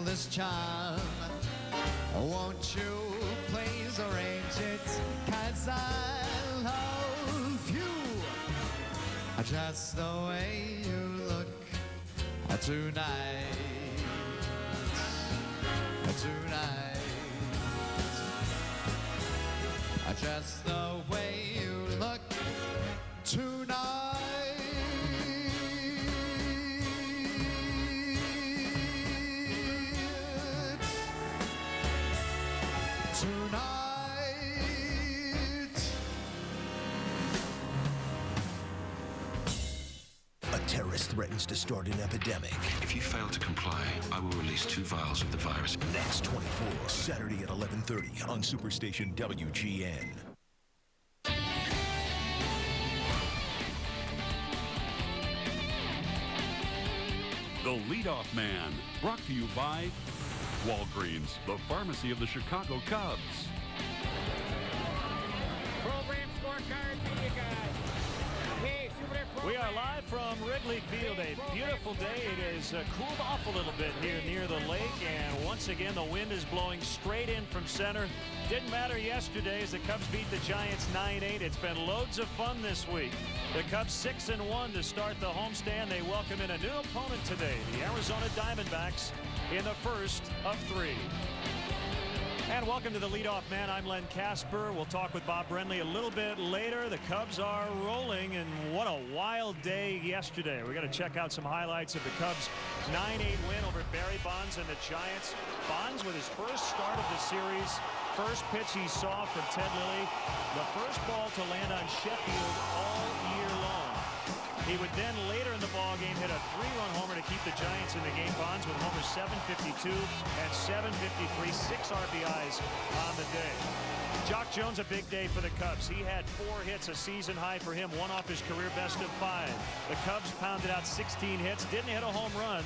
endless charm. Won't you please arrange it? 'Cause I love you just the way you look tonight. Tonight. Just the way you look tonight. A terrorist threatens to start an epidemic. If you fail to comply, I will release 2 vials of the virus. Next 24, Saturday at 11:30 on Superstation WGN. The Leadoff Man, brought to you by Walgreens, the pharmacy of the Chicago Cubs. Program scorecard for you guys. Hey, we are live from Wrigley Field. A beautiful day. It is cooled off a little bit here near the lake, and once again the wind is blowing straight in from center. Didn't matter yesterday as the Cubs beat the Giants 9-8. It's been loads of fun this week. The Cubs 6-1 to start the homestand. They welcome in a new opponent today, the Arizona Diamondbacks, in the first of 3. And welcome to the Leadoff Man. I'm Len Casper. We'll talk with Bob Brenly a little bit later. The Cubs are rolling, and what a wild day yesterday. We're going to check out some highlights of the Cubs' 9-8 win over Barry Bonds and the Giants. Bonds with his first start of the series. First pitch he saw from Ted Lilly. The first ball to land on Sheffield all year long. He would then later in the ballgame hit a 3-run homer to keep the Giants in the game. Bonds with homers 752 and 753, 6 RBIs on the day. Jock Jones, a big day for the Cubs. He had 4 hits, a season high for him, one off his career best of 5. The Cubs pounded out 16 hits, didn't hit a home run,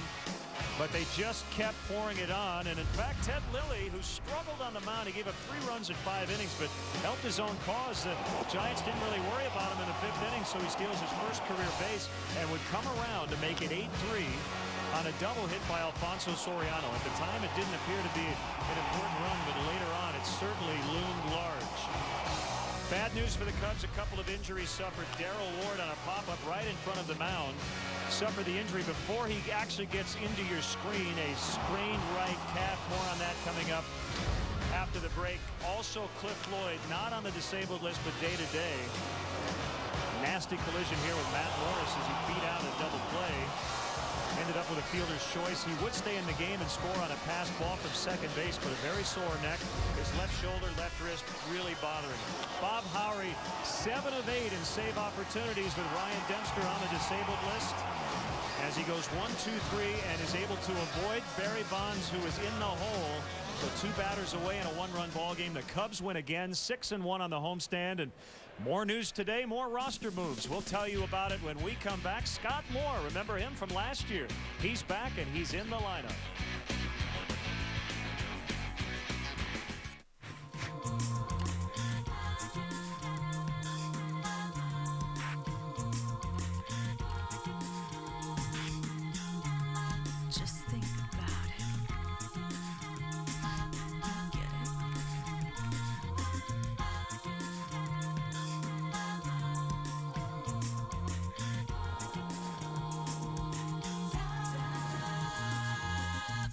but they just kept pouring it on. And in fact, Ted Lilly, who struggled on the mound, he gave up 3 runs in 5 innings, but helped his own cause. The Giants didn't really worry about him in the 5th inning, so he steals his first career base and would come around to make it 8-3 on a double hit by Alfonso Soriano. At the time, it didn't appear to be an important run, but later on, it certainly loomed large. Bad news for the Cubs. A couple of injuries suffered. Darrell Ward on a pop-up right in front of the mound suffered the injury before he actually gets into your screen. A sprained right calf. More on that coming up after the break. Also, Cliff Floyd not on the disabled list, but day-to-day. Nasty collision here with Matt Morris as he beat out a double play. Ended up with a fielder's choice. He would stay in the game and score on a pass ball from second base, but a very sore neck. His left shoulder, left wrist really bothering him. Bob Howry, 7 of 8 in save opportunities with Ryan Dempster on the disabled list. As he goes 1-2-3 and is able to avoid Barry Bonds, who is in the hole. So 2 batters away in a 1-run ball game. The Cubs win again, 6-1 on the homestand. And more news today, more roster moves. We'll tell you about it when we come back. Scott Moore, remember him from last year. He's back and he's in the lineup. Just think about it. Get it?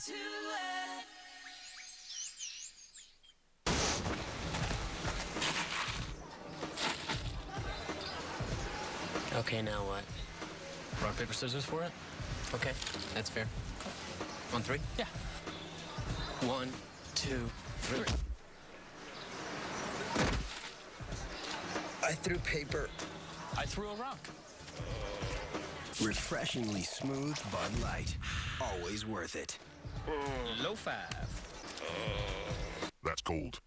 To it. Okay, now what? Rock, paper, scissors for it? Okay, that's fair. On 3? Yeah. 1, 2, 3. I threw paper. I threw a rock. Refreshingly smooth Bud Light. Always worth it. Low 5. That's cold.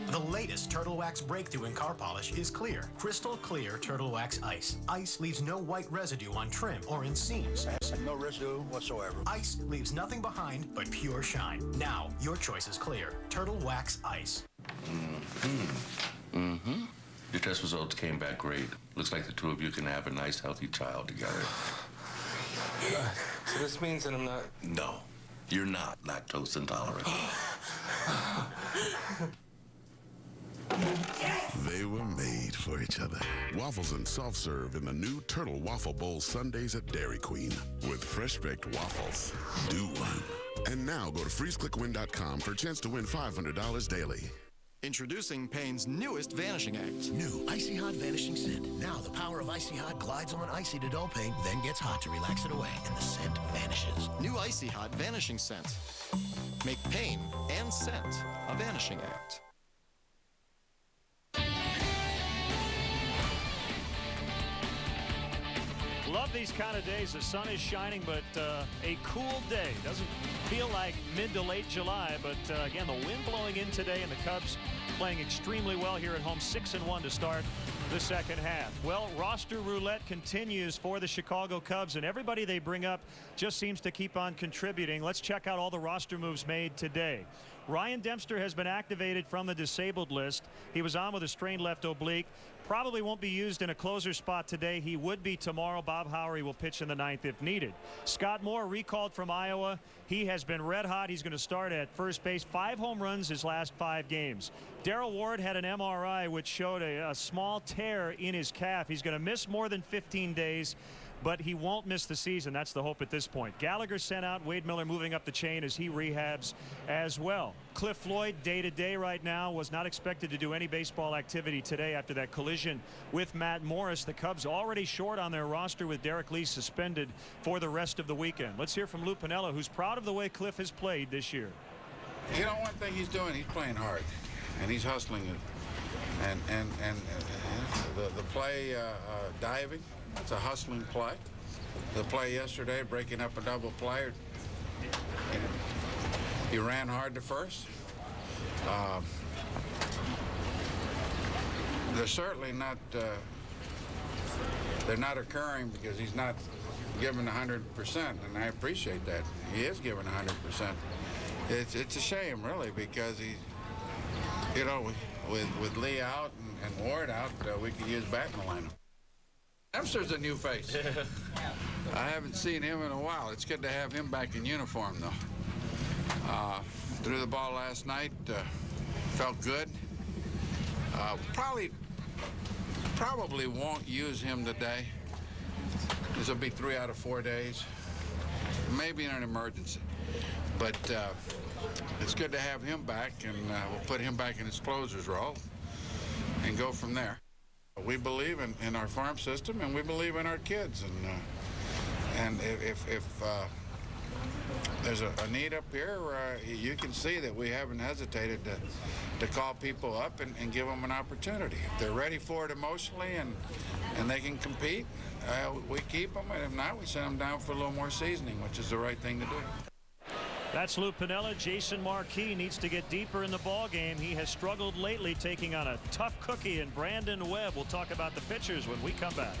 The latest Turtle Wax breakthrough in car polish is clear. Crystal clear Turtle Wax Ice. Ice leaves no white residue on trim or in seams. No residue whatsoever. Ice leaves nothing behind but pure shine. Now, your choice is clear. Turtle Wax Ice. Your test results came back great. Looks like the 2 of you can have a nice, healthy child together. So this means that I'm not... No. You're not lactose intolerant. They were made for each other. Waffles and soft serve in the new Turtle Waffle Bowl Sundays at Dairy Queen with fresh baked waffles. Do one. And now go to freezeclickwin.com for a chance to win $500 daily. Introducing Payne's newest Vanishing Act. New Icy Hot Vanishing Scent. Now the power of Icy Hot glides on icy to dull paint, then gets hot to relax it away, and the scent vanishes. New Icy Hot Vanishing Scent. Make pain and scent a vanishing act. Love these kind of days. The sun is shining, but a cool day. Doesn't feel like mid to late July, but again, the wind blowing in today, and the Cubs playing extremely well here at home, 6-1 to start the second half. Well, roster roulette continues for the Chicago Cubs, and everybody they bring up just seems to keep on contributing. Let's check out all the roster moves made today. Ryan Dempster has been activated from the disabled list. He was on with a strained left oblique. Probably won't be used in a closer spot today. He would be tomorrow. Bob Howery will pitch in the ninth if needed. Scott Moore recalled from Iowa. He has been red hot. He's going to start at first base. 5 home runs his last 5 games. Darrell Ward had an MRI which showed a small tear in his calf. He's going to miss more than 15 days. But he won't miss the season. That's the hope at this point. Gallagher sent out. Wade Miller moving up the chain as he rehabs as well. Cliff Floyd, day-to-day right now, was not expected to do any baseball activity today after that collision with Matt Morris. The Cubs already short on their roster with Derek Lee suspended for the rest of the weekend. Let's hear from Lou Piniella, who's proud of the way Cliff has played this year. You know, one thing he's doing, he's playing hard, and he's hustling it. And the play diving, it's a hustling play. The play yesterday, breaking up a double play, he ran hard to first. They're certainly not, they're not occurring because he's not giving 100%, and I appreciate that. He is giving 100%. It's a shame, really, because he, you know, with Lee out and Ward out, we could use back in the lineup. Dempster's a new face. I haven't seen him in a while. It's good to have him back in uniform, though. Threw the ball last night. Felt good. Probably won't use him today. This will be 3 out of 4 days. Maybe in an emergency. But it's good to have him back, and we'll put him back in his closer's role and go from there. We believe in our farm system, and we believe in our kids. And if there's a need up here, you can see that we haven't hesitated to call people up and give them an opportunity. If they're ready for it emotionally and they can compete, we keep them. And if not, we send them down for a little more seasoning, which is the right thing to do. That's Lou Piniella. Jason Marquis needs to get deeper in the ball game. He has struggled lately, taking on a tough cookie in Brandon Webb. We'll talk about the pitchers when we come back.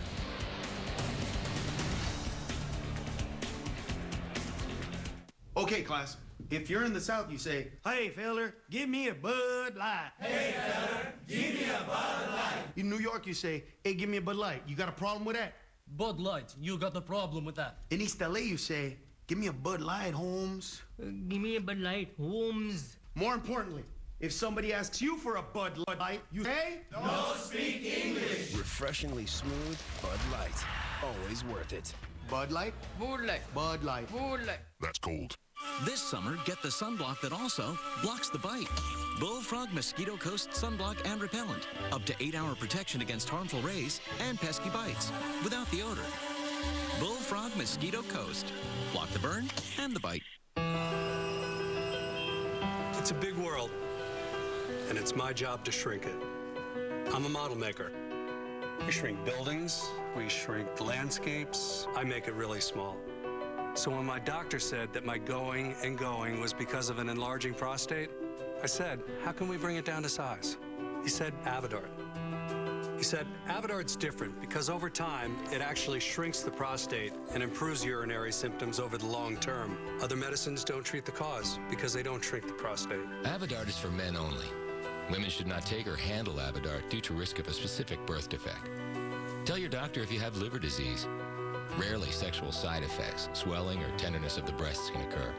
Okay, class. If you're in the South, you say, "Hey, feller, give me a Bud Light." Hey, feller, give me a Bud Light. In New York, you say, "Hey, give me a Bud Light." You got a problem with that? Bud Light, you got a problem with that. In East LA, you say, "Give me a Bud Light, Holmes." Give me a Bud Light, Holmes. More importantly, if somebody asks you for a Bud Light, you say, "Don't speak English." Refreshingly smooth Bud Light. Always worth it. Bud Light? Bud Light. Bud Light. Bud Light. That's cold. This summer, get the sunblock that also blocks the bite. Bullfrog Mosquito Coast Sunblock and Repellent. Up to 8-hour protection against harmful rays and pesky bites without the odor. Bullfrog Mosquito Coast. Block the burn and the bite. It's a big world, and it's my job to shrink it. I'm a model maker. We shrink buildings, we shrink landscapes. I make it really small. So when my doctor said that my going and going was because of an enlarging prostate, I said, how can we bring it down to size? He said, Avodart. He said, Avodart's different because over time, it actually shrinks the prostate and improves urinary symptoms over the long term. Other medicines don't treat the cause because they don't shrink the prostate. Avodart is for men only. Women should not take or handle Avodart due to risk of a specific birth defect. Tell your doctor if you have liver disease. Rarely sexual side effects, swelling, or tenderness of the breasts can occur.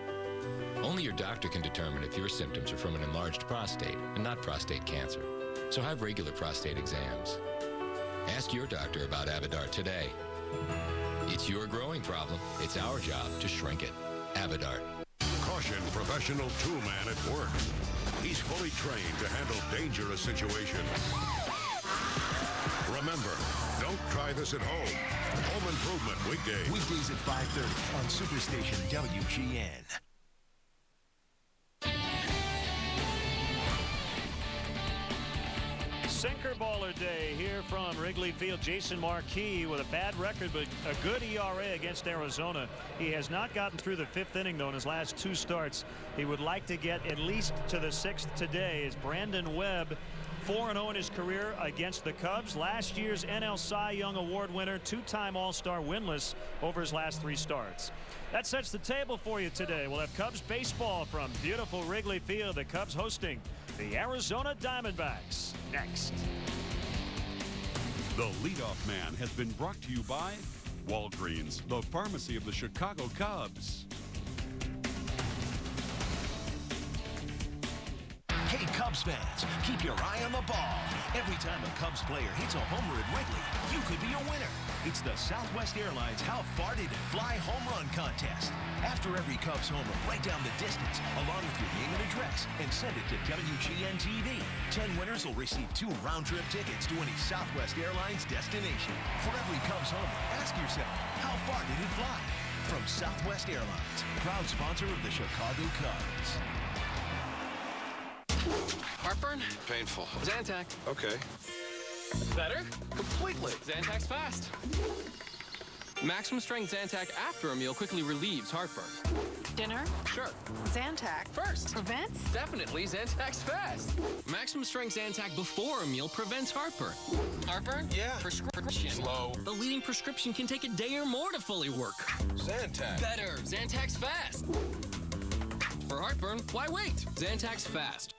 Only your doctor can determine if your symptoms are from an enlarged prostate and not prostate cancer. So have regular prostate exams. Ask your doctor about Avodart today. It's your growing problem. It's our job to shrink it. Avodart. Caution, professional toolman at work. He's fully trained to handle dangerous situations. Remember, don't try this at home. Home Improvement weekdays. Weekdays at 5:30 on Superstation WGN. Sinker baller day here from Wrigley Field. Jason Marquis with a bad record but a good ERA against Arizona. He has not gotten through the 5th inning though in his last 2 starts. He would like to get at least to the 6th today. As Brandon Webb 4-0 in his career against the Cubs. Last year's NL Cy Young Award winner, 2-time All-Star, winless over his last 3 starts. That sets the table for you today. We'll have Cubs baseball from beautiful Wrigley Field. The Cubs hosting the Arizona Diamondbacks next. The leadoff man has been brought to you by Walgreens, the pharmacy of the Chicago Cubs. Hey, Cubs fans, keep your eye on the ball. Every time a Cubs player hits a homer at Wrigley, you could be a winner. It's the Southwest Airlines How Far Did It Fly Home Run Contest. After every Cubs homer, write down the distance along with your name and address and send it to WGN TV. 10 winners will receive 2 round-trip tickets to any Southwest Airlines destination. For every Cubs homer, ask yourself, how far did it fly? From Southwest Airlines, proud sponsor of the Chicago Cubs. Heartburn? Painful. Zantac. Okay. Better? Completely. Zantac's fast. Maximum strength Zantac after a meal quickly relieves heartburn. Dinner? Sure. Zantac. First. Prevents? Definitely Zantac's fast. Maximum strength Zantac before a meal prevents heartburn. Heartburn? Yeah. Prescription. Slow. The leading prescription can take a day or more to fully work. Zantac. Better. Zantac's fast. For heartburn, why wait? Zantac's fast.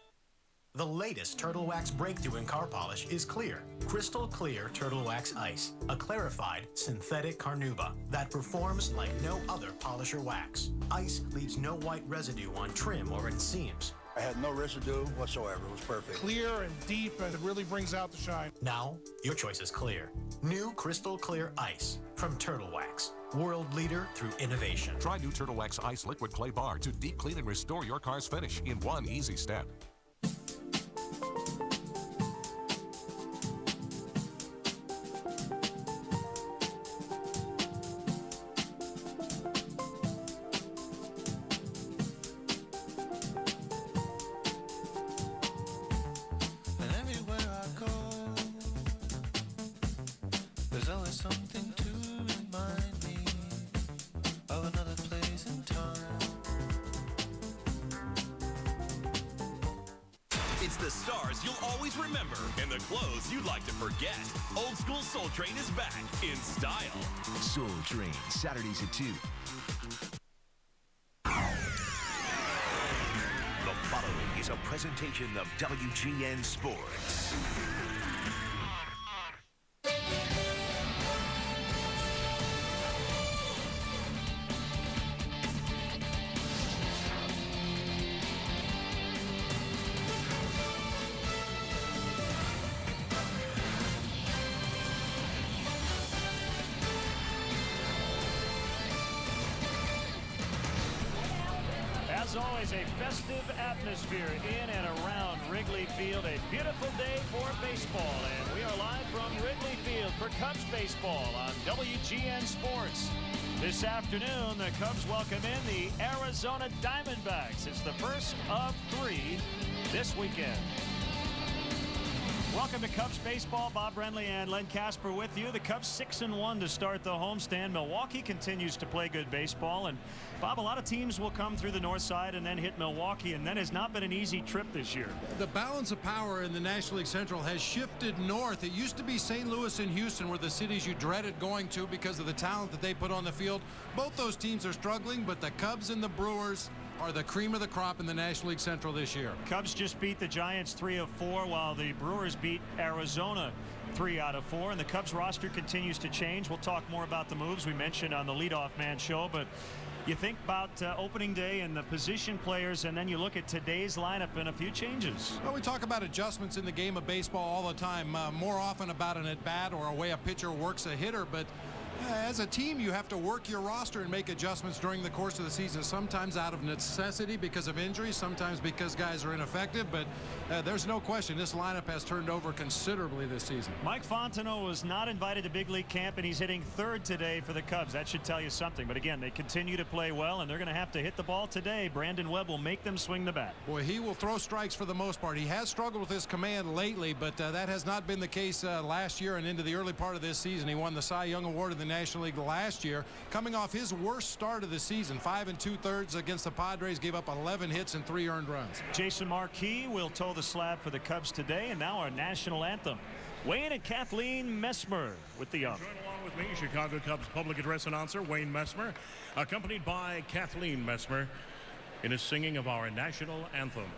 The latest Turtle Wax breakthrough in car polish is Clear. Crystal Clear Turtle Wax Ice. A clarified synthetic carnauba that performs like no other polish or wax. Ice leaves no white residue on trim or in seams. I had no residue whatsoever. It was perfect. Clear and deep, and it really brings out the shine. Now, your choice is clear. New Crystal Clear Ice from Turtle Wax. World leader through innovation. Try new Turtle Wax Ice Liquid Clay Bar to deep clean and restore your car's finish in one easy step. There's always something to remind me of another place and time. It's the stars you'll always remember and the clothes you'd like to forget. Old School Soul Train is back in style. Soul Train, Saturdays at 2. The following is a presentation of WGN Sports. As always, a festive atmosphere in and around Wrigley Field. A beautiful day for baseball. And we are live from Wrigley Field for Cubs baseball on WGN Sports. This afternoon, the Cubs welcome in the Arizona Diamondbacks. It's the first of 3 this weekend. Welcome to Cubs baseball. Bob Brenly and Len Casper with you. The Cubs 6-1 to start the homestand. Milwaukee continues to play good baseball. And Bob, a lot of teams will come through the north side and then hit Milwaukee, and that has not been an easy trip this year. The balance of power in the National League Central has shifted north. It used to be St. Louis and Houston were the cities you dreaded going to because of the talent that they put on the field. Both those teams are struggling, but the Cubs and the Brewers are the cream of the crop in the National League Central this year. Cubs just beat the Giants 3 of 4, while the Brewers beat Arizona 3 out of 4, and the Cubs roster continues to change. We'll talk more about the moves we mentioned on the leadoff man show, but You think about opening day and the position players, and then you look at today's lineup and a few changes. Well, we talk about adjustments in the game of baseball all the time, more often about an at-bat or a way a pitcher works a hitter, but as a team, you have to work your roster and make adjustments during the course of the season, sometimes out of necessity because of injury, sometimes because guys are ineffective, but there's no question this lineup has turned over considerably this season. Mike Fontenot was not invited to big league camp, and he's hitting third today for the Cubs. That should tell you something, but again, they continue to play well, and they're going to have to hit the ball today. Brandon Webb will make them swing the bat. Boy, he will throw strikes for the most part. He has struggled with his command lately, but that has not been the case last year and into the early part of this season. He won the Cy Young Award in the National League last year, coming off his worst start of the season. 5 2/3 against the Padres, gave up 11 hits and 3 earned runs. Jason Marquis will toe the slab for the Cubs today, and now our national anthem. Wayne and Kathleen Messmer with the young. Join along with me, Chicago Cubs public address announcer Wayne Messmer, accompanied by Kathleen Messmer in his singing of our national anthem.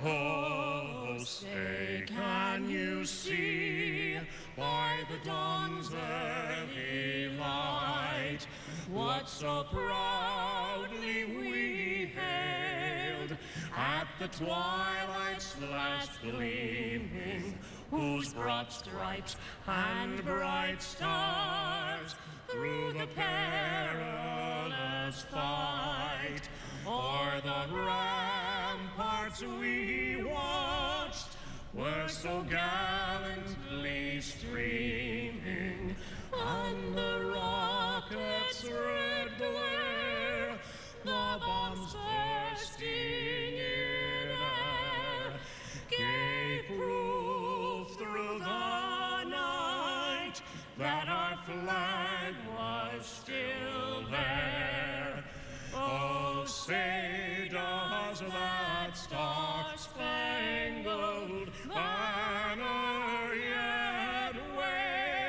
Oh, say, can you see by the dawn's early light what so proudly we hailed at the twilight's last gleaming, whose broad stripes and bright stars through the perilous fight o'er the ramparts we watched were so gallantly streaming, and the rockets' red glare, the bombs bursting in air, gave proof through the night that our flag was still there. Oh, say does that star-spangled banner yet wave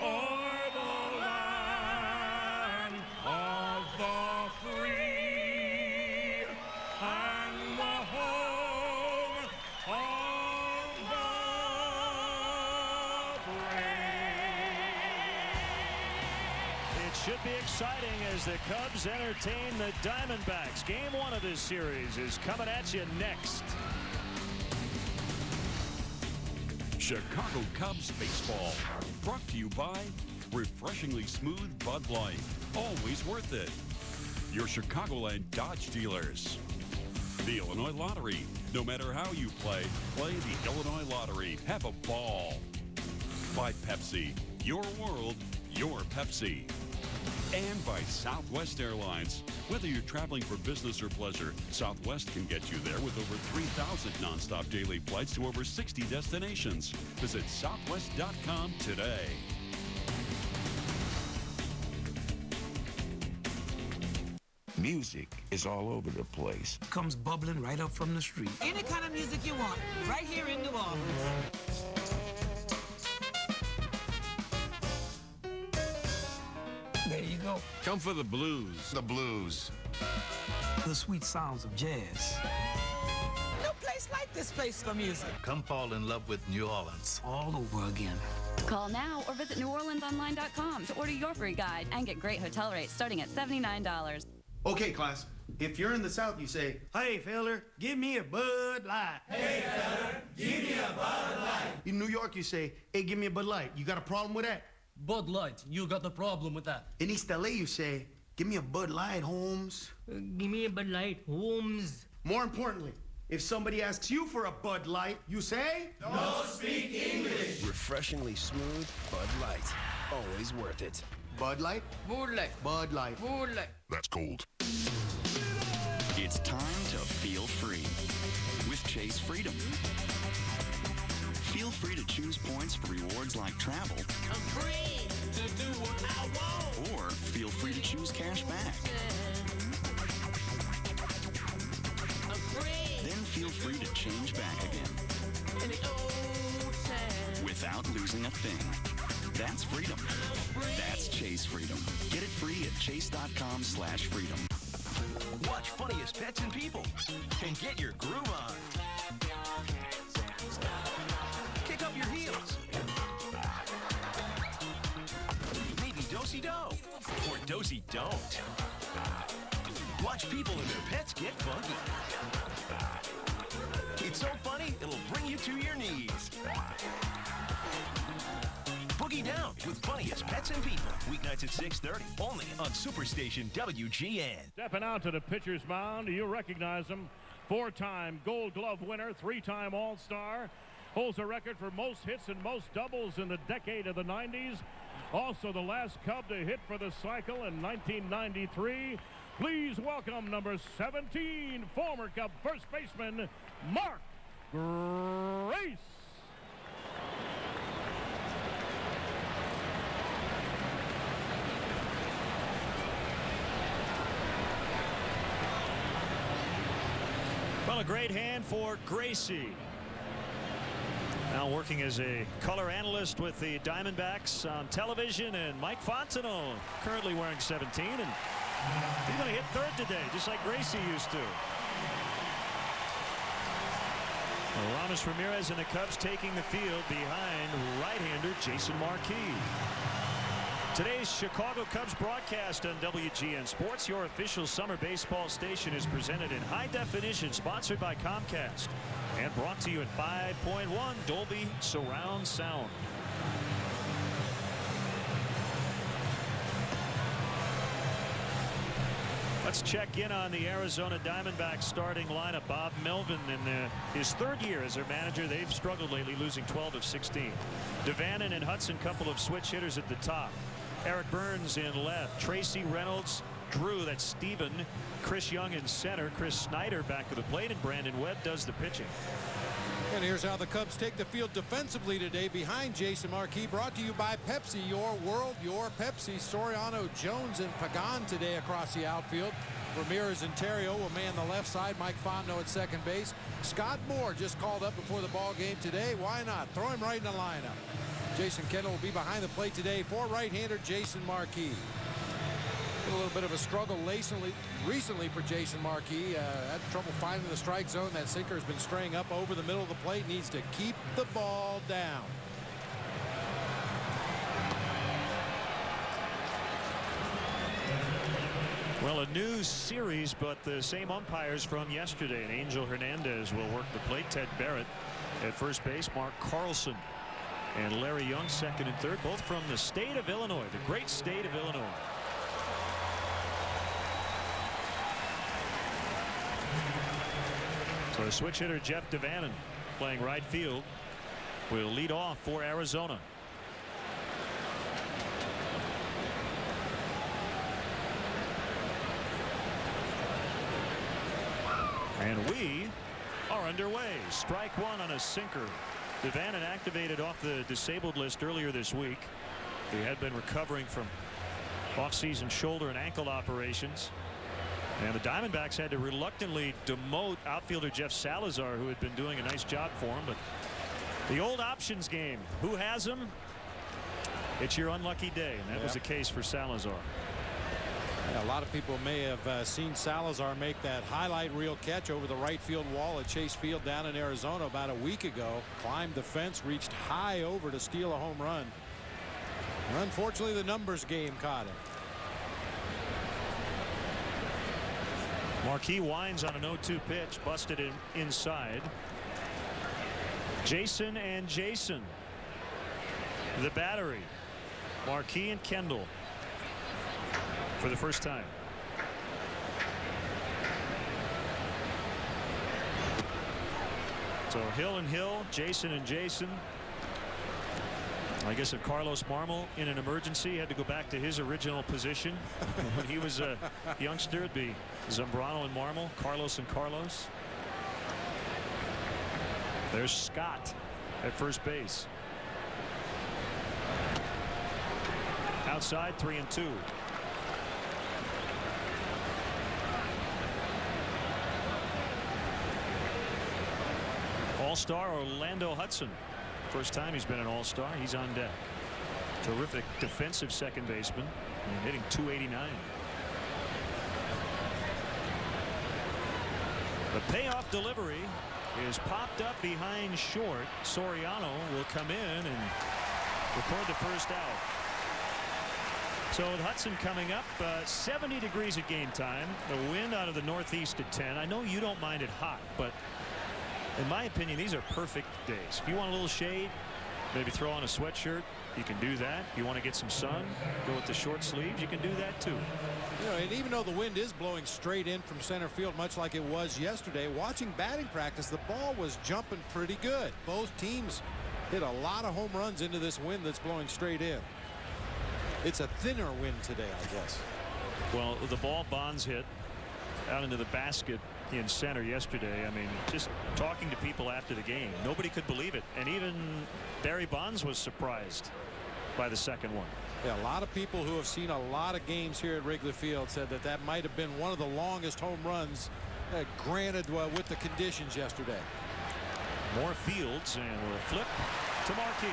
o'er the land of the free and the home of the brave? It should be exciting as the Cubs entertain the Diamondbacks. Game 1 of this series is coming at you next. Chicago Cubs baseball, brought to you by refreshingly smooth Bud Light, always worth it. Your Chicagoland Dodge dealers. The Illinois Lottery. No matter how you play the Illinois Lottery. Have a ball. By Pepsi. Your world, your Pepsi. And by Southwest Airlines. Whether you're traveling for business or pleasure, Southwest can get you there with over 3,000 nonstop daily flights to over 60 destinations. Visit southwest.com today. Music is all over the place. Comes bubbling right up from the street. Any kind of music you want, right here in New Orleans. There you go. Come for the blues. The blues. The sweet sounds of jazz. No place like this place for music. Come fall in love with New Orleans. All over again. Call now or visit NewOrleansOnline.com to order your free guide and get great hotel rates starting at $79. Okay, class. If you're in the South, you say, "Hey, feller, give me a Bud Light." Hey, feller, give me a Bud Light. In New York, you say, "Hey, give me a Bud Light." You got a problem with that? Bud Light, you got a problem with that. In East LA, you say, "Give me a Bud Light, Holmes." Give me a Bud Light, Holmes. More importantly, if somebody asks you for a Bud Light, you say, "Don't speak English." Refreshingly smooth Bud Light. Always worth it. Bud Light? Bud Light. Bud Light. Bud Light. That's cold. It's time to feel free with Chase Freedom. Feel free to choose points for rewards like travel. I'm free to do what I want. Or feel free to choose cash back. I'm free. Then feel free to change back again. In the old time. Without losing a thing. That's freedom. That's Chase Freedom. Get it free at chase.com/freedom. Watch Funniest Pets and People and get your groove on. candles. Maybe do-si-do or do-si don't. Watch people and their pets get funky. It's so funny, it'll bring you to your knees. Boogie Down with funniest pets and people. Weeknights at 6:30, only on Superstation WGN. Stepping out to the pitcher's mound, you recognize him. 4-time Gold Glove winner, 3-time All-Star. Holds a record for most hits and most doubles in the decade of the 90s. Also the last Cub to hit for the cycle in 1993. Please welcome number 17, former Cub first baseman, Mark Grace. Well, a great hand for Gracie. Now working as a color analyst with the Diamondbacks on television, and Mike Fontenot currently wearing 17, and he's going to hit third today, just like Gracie used to. Well, Ramos Ramirez and the Cubs taking the field behind right-hander Jason Marquis. Today's Chicago Cubs broadcast on WGN Sports, your official summer baseball station, is presented in high definition, sponsored by Comcast, and brought to you at 5.1 Dolby Surround Sound. Let's check in on the Arizona Diamondbacks starting lineup. Bob Melvin in his third year as their manager. They've struggled lately, losing 12 of 16. Devannon and Hudson, couple of switch hitters at the top. Eric Burns in left. Tracy Reynolds, Drew, that's Steven. Chris Young in center. Chris Snyder back to the plate, and Brandon Webb does the pitching. And here's how the Cubs take the field defensively today behind Jason Marquis. Brought to you by Pepsi, your world, your Pepsi. Soriano, Jones, and Pagan today across the outfield. Ramirez and Terrio will man the left side. Mike Fontenot at second base. Scott Moore just called up before the ball game today. Why not? Throw him right in the lineup. Jason Kendall will be behind the plate today for right-hander Jason Marquis. A little bit of a struggle recently for Jason Marquis. Had trouble finding the strike zone. That sinker has been straying up over the middle of the plate. Needs to keep the ball down. Well, a new series, but the same umpires from yesterday. And Angel Hernandez will work the plate. Ted Barrett at first base. Mark Carlson and Larry Young second and third, both from the state of Illinois, the great state of Illinois. So the switch hitter Jeff Devannon, playing right field, will lead off for Arizona. And we are underway. Strike one on a sinker. Devannon activated off the disabled list earlier this week. He had been recovering from off-season shoulder and ankle operations. And the Diamondbacks had to reluctantly demote outfielder Jeff Salazar, who had been doing a nice job for him. But the old options game, who has them? It's your unlucky day, and that was the case for Salazar. Yeah, a lot of people may have seen Salazar make that highlight reel catch over the right field wall at Chase Field down in Arizona about a week ago. Climbed the fence, reached high over to steal a home run. And unfortunately, the numbers game caught him. Marquis winds on an 0-2 pitch, busted him inside. Jason and Jason, the battery. Marquis and Kendall for the first time. So Hill and Hill, Jason and Jason. I guess if Carlos Marmol in an emergency had to go back to his original position when he was a youngster, it'd be Zambrano and Marmol, Carlos and Carlos. There's Scott at first base. Outside, 3-2. All-star Orlando Hudson. First time he's been an all-star. He's on deck. Terrific defensive second baseman and hitting .289. The payoff delivery is popped up behind short. Soriano will come in and record the first out. So with Hudson coming up, 70 degrees at game time. The wind out of the northeast at 10. I know you don't mind it hot, but in my opinion, these are perfect days. If you want a little shade, maybe throw on a sweatshirt, you can do that. If you want to get some sun, go with the short sleeves, you can do that too. You know, and even though the wind is blowing straight in from center field, much like it was yesterday, watching batting practice, the ball was jumping pretty good. Both teams hit a lot of home runs into this wind that's blowing straight in. It's a thinner wind today, I guess. Well, the ball Bonds hit out into the basket in center yesterday. I mean, just talking to people after the game, nobody could believe it. And even Barry Bonds was surprised by the second one. Yeah, a lot of people who have seen a lot of games here at Wrigley Field said that that might have been one of the longest home runs granted with the conditions yesterday. More Fields, and we'll flip to Marquis.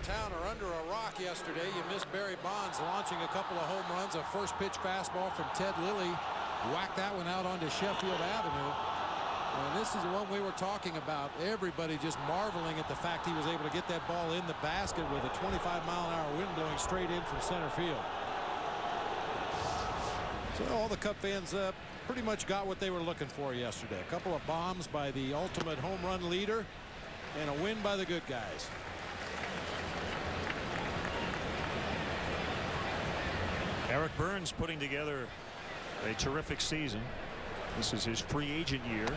Town or under a rock yesterday, you missed Barry Bonds launching a couple of home runs. A first pitch fastball from Ted Lilly whacked that one out onto Sheffield Avenue. And this is the one we were talking about. Everybody just marveling at the fact he was able to get that ball in the basket with a 25-mile-an-hour wind blowing straight in from center field. So all the Cub fans pretty much got what they were looking for yesterday. A couple of bombs by the ultimate home run leader and a win by the good guys. Eric Burns putting together a terrific season. This is his free agent year.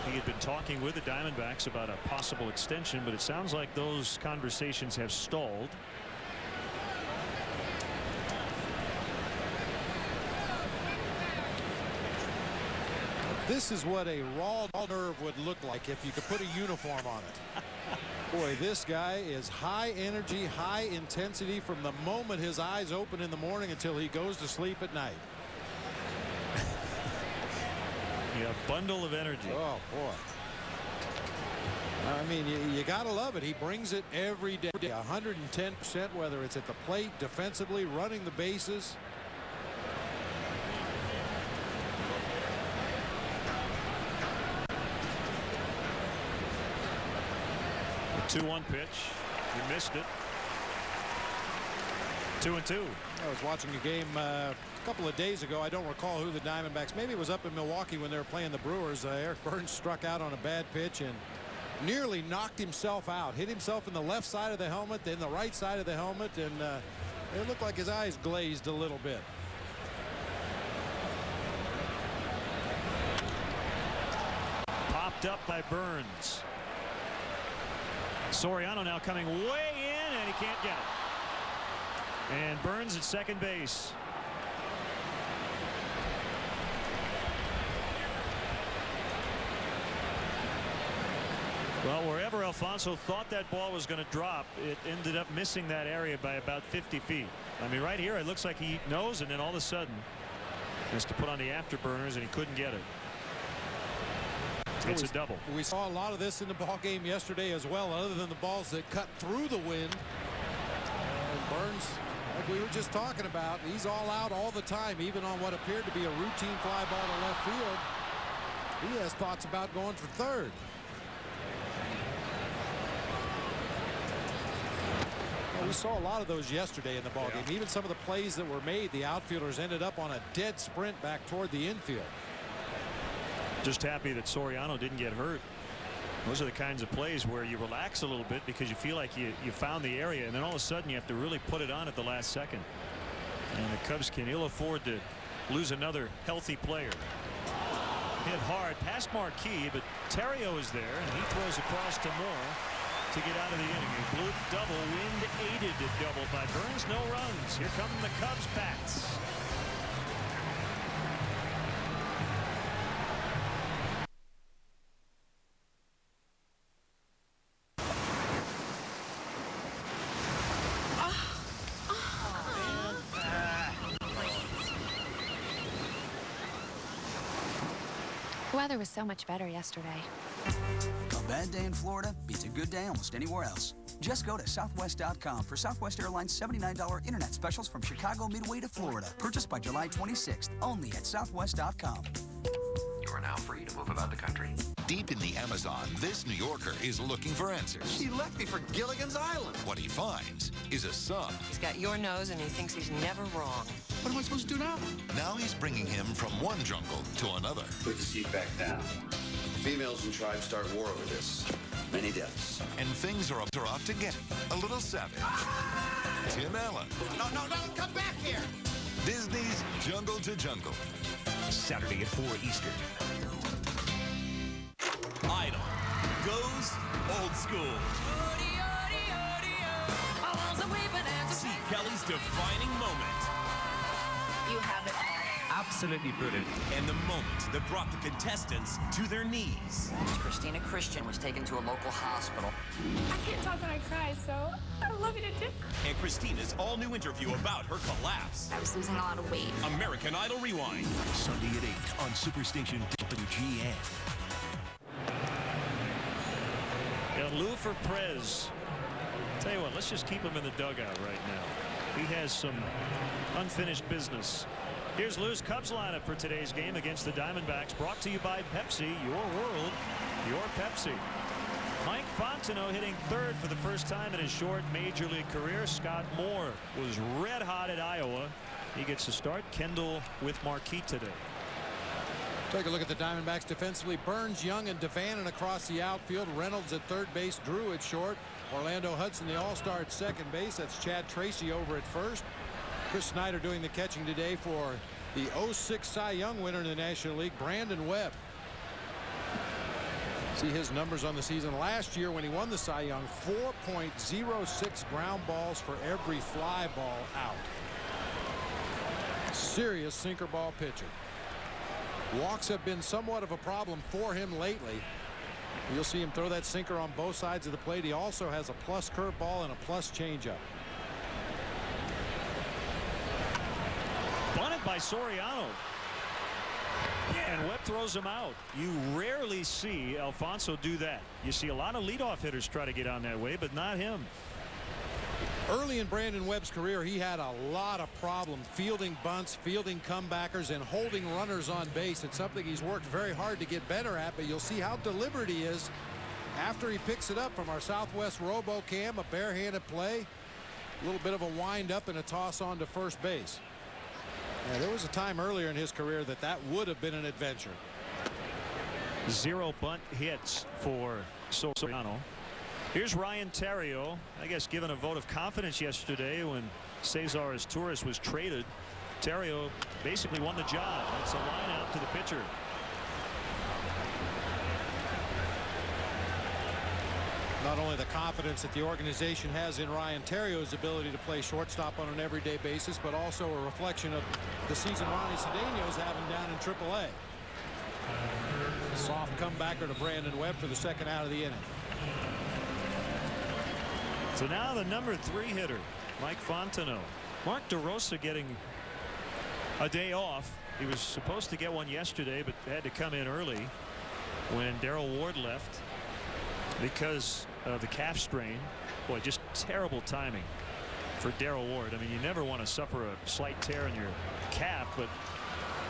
He had been talking with the Diamondbacks about a possible extension, but it sounds like those conversations have stalled. This is what a raw nerve would look like if you could put a uniform on it. Boy, this guy is high energy, high intensity from the moment his eyes open in the morning until he goes to sleep at night. Yeah, a bundle of energy. Oh, boy. I mean, you got to love it. He brings it every day. 110%, whether it's at the plate, defensively, running the bases. The 2-1 pitch. He missed it. 2-2. I was watching a game a couple of days ago. I don't recall who the Diamondbacks. Maybe it was up in Milwaukee when they were playing the Brewers. Eric Burns struck out on a bad pitch and nearly knocked himself out. Hit himself in the left side of the helmet, then the right side of the helmet, and it looked like his eyes glazed a little bit. Popped up by Burns. Soriano now coming way in, and he can't get it. And Burns at second base. Well, wherever Alfonso thought that ball was going to drop, it ended up missing that area by about 50 feet. I mean, right here, it looks like he knows, and then all of a sudden, has to put on the afterburners, and he couldn't get it. It's a double. We saw a lot of this in the ball game yesterday as well, other than the balls that cut through the wind. And Burns, like we were just talking about, he's all out all the time, even on what appeared to be a routine fly ball to left field. He has thoughts about going for third. Well, we saw a lot of those yesterday in the ball game. Even some of the plays that were made, the outfielders ended up on a dead sprint back toward the infield. Just happy that Soriano didn't get hurt. Those are the kinds of plays where you relax a little bit because you feel like you found the area, and then all of a sudden you have to really put it on at the last second. And the Cubs can ill afford to lose another healthy player. Hit hard past Marquis, but Terrio is there, and he throws across to Moore to get out of the inning. A blue double, wind-aided double by Burns. No runs. Here come the Cubs bats. The weather was so much better yesterday. Come back. bad day in Florida beats a good day almost anywhere else. Just go to Southwest.com for Southwest Airlines $79 internet specials from Chicago Midway to Florida. Purchased by July 26th, only at Southwest.com. You are now free to move about the country. Deep in the Amazon, this New Yorker is looking for answers. He left me for Gilligan's Island. What he finds is a son. He's got your nose and he thinks he's never wrong. What am I supposed to do now? Now he's bringing him from one jungle to another. Put the seat back down. Females and tribes start war over this. Many deaths. And things are up to get a little savage. Tim Allen. No, come back here! Disney's Jungle to Jungle. Saturday at 4 Eastern. Idol goes old school. See Kelly's defining moment. You have it all. Absolutely brilliant. And the moment that brought the contestants to their knees. Christina Christian was taken to a local hospital. I can't talk when I cry, so I love you to death. And Christina's all-new interview about her collapse. I was losing a lot of weight. American Idol Rewind. Sunday at 8 on Superstation WGN. And Lou for Prez. Tell you what, let's just keep him in the dugout right now. He has some unfinished business. Here's Lou's Cubs lineup for today's game against the Diamondbacks, brought to you by Pepsi, your world, your Pepsi. Mike Fontenot hitting third for the first time in his short major league career. Scott Moore was red hot at Iowa. He gets to start. Kendall with Marquis today. Take a look at the Diamondbacks defensively. Burns, Young, and Devannon across the outfield. Reynolds at third base. Drew at short. Orlando Hudson, the all-star, at second base. That's Chad Tracy over at first. Chris Snyder doing the catching today for the 06 Cy Young winner in the National League, Brandon Webb. See his numbers on the season last year when he won the Cy Young: 4.06 ground balls for every fly ball out. Serious sinker ball pitcher. Walks have been somewhat of a problem for him lately. You'll see him throw that sinker on both sides of the plate. He also has a plus curveball and a plus changeup. Bunted by Soriano. And Webb throws him out. You rarely see Alfonso do that. You see a lot of leadoff hitters try to get on that way, but not him. Early in Brandon Webb's career, he had a lot of problems fielding bunts, fielding comebackers, and holding runners on base. It's something he's worked very hard to get better at, but you'll see how deliberate he is after he picks it up from our Southwest RoboCam. A barehanded play, a little bit of a wind up and a toss on to first base. Yeah, there was a time earlier in his career that would have been an adventure. 0 bunt hits for Soriano. Here's Ryan Theriot, I guess given a vote of confidence yesterday when Cesar Torres was traded. Theriot basically won the job. It's a line out to the pitcher. Not only the confidence that the organization has in Ryan Theriot's ability to play shortstop on an everyday basis, but also a reflection of the season Ronnie Cedeno's having down in AAA. Soft comebacker to Brandon Webb for the second out of the inning. So now the number 3 hitter, Mike Fontenot. Mark DeRosa getting a day off. He was supposed to get one yesterday, but had to come in early when Darrell Ward left because of the calf strain. Boy, just terrible timing for Darrell Ward. I mean, you never want to suffer a slight tear in your calf, but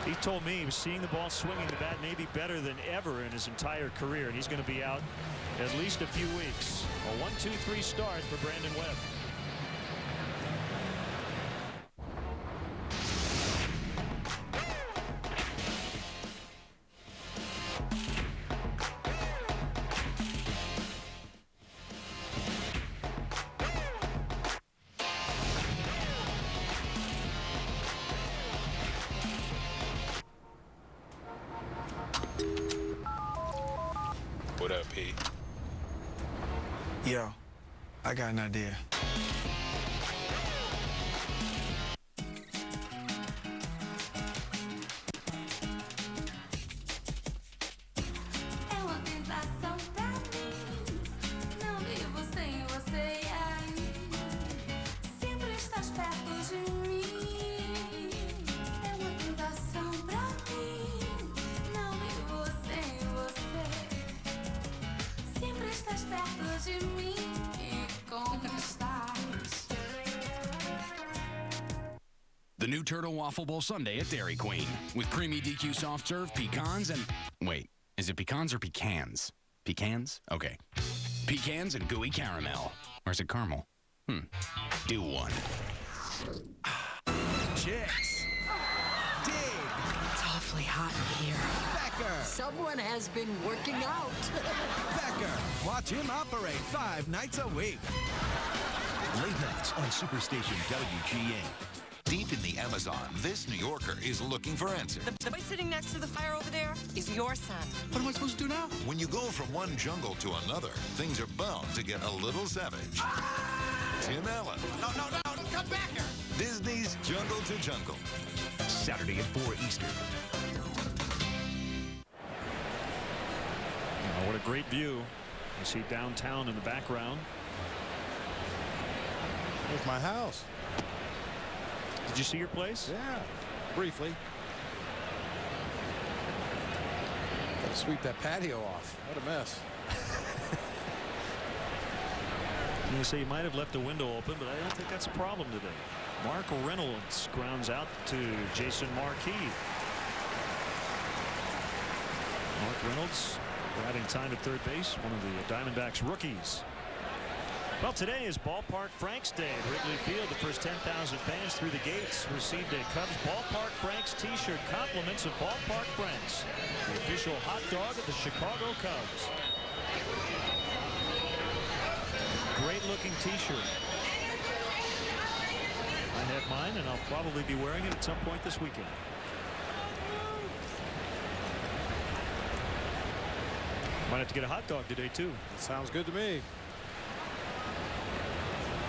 he told me he was seeing the ball swinging the bat maybe better than ever in his entire career, and he's going to be out at least a few weeks. A 1-2-3 start for Brandon Webb. What up, P? Yo, I got an idea. É uma tentação pra mim. Não vivo sem você aí. Sempre estás perto de mim. É uma tentação pra mim. Não vivo sem você. Sempre Turtle Waffle Bowl Sundae at Dairy Queen with creamy DQ soft serve, pecans, and... Wait, is it pecans or pecans? Pecans? Okay. Pecans and gooey caramel. Or is it caramel? Do one. Chicks. Dig. It's awfully hot in here. Becker. Someone has been working out. Becker. Watch him operate 5 nights a week. Late nights on Superstation WGN. Deep in the Amazon, this New Yorker is looking for answers. The boy sitting next to the fire over there is your son. What am I supposed to do now? When you go from one jungle to another, things are bound to get a little savage. Tim Allen. No, come back here. Disney's Jungle to Jungle. Saturday at 4 Eastern. Oh, what a great view. You see downtown in the background. There's my house. Did you see your place? Yeah, briefly. Gotta sweep that patio off. What a mess. You say you might have left the window open, but I don't think that's a problem today. Mark Reynolds grounds out to Jason Marquis. Mark Reynolds riding time at third base, one of the Diamondbacks rookies. Well, today is Ballpark Franks Day at Wrigley Field. The first 10,000 fans through the gates received a Cubs Ballpark Franks t-shirt. Compliments of Ballpark Franks, the official hot dog of the Chicago Cubs. Great looking t-shirt. I have mine, and I'll probably be wearing it at some point this weekend. Might have to get a hot dog today too. Sounds good to me.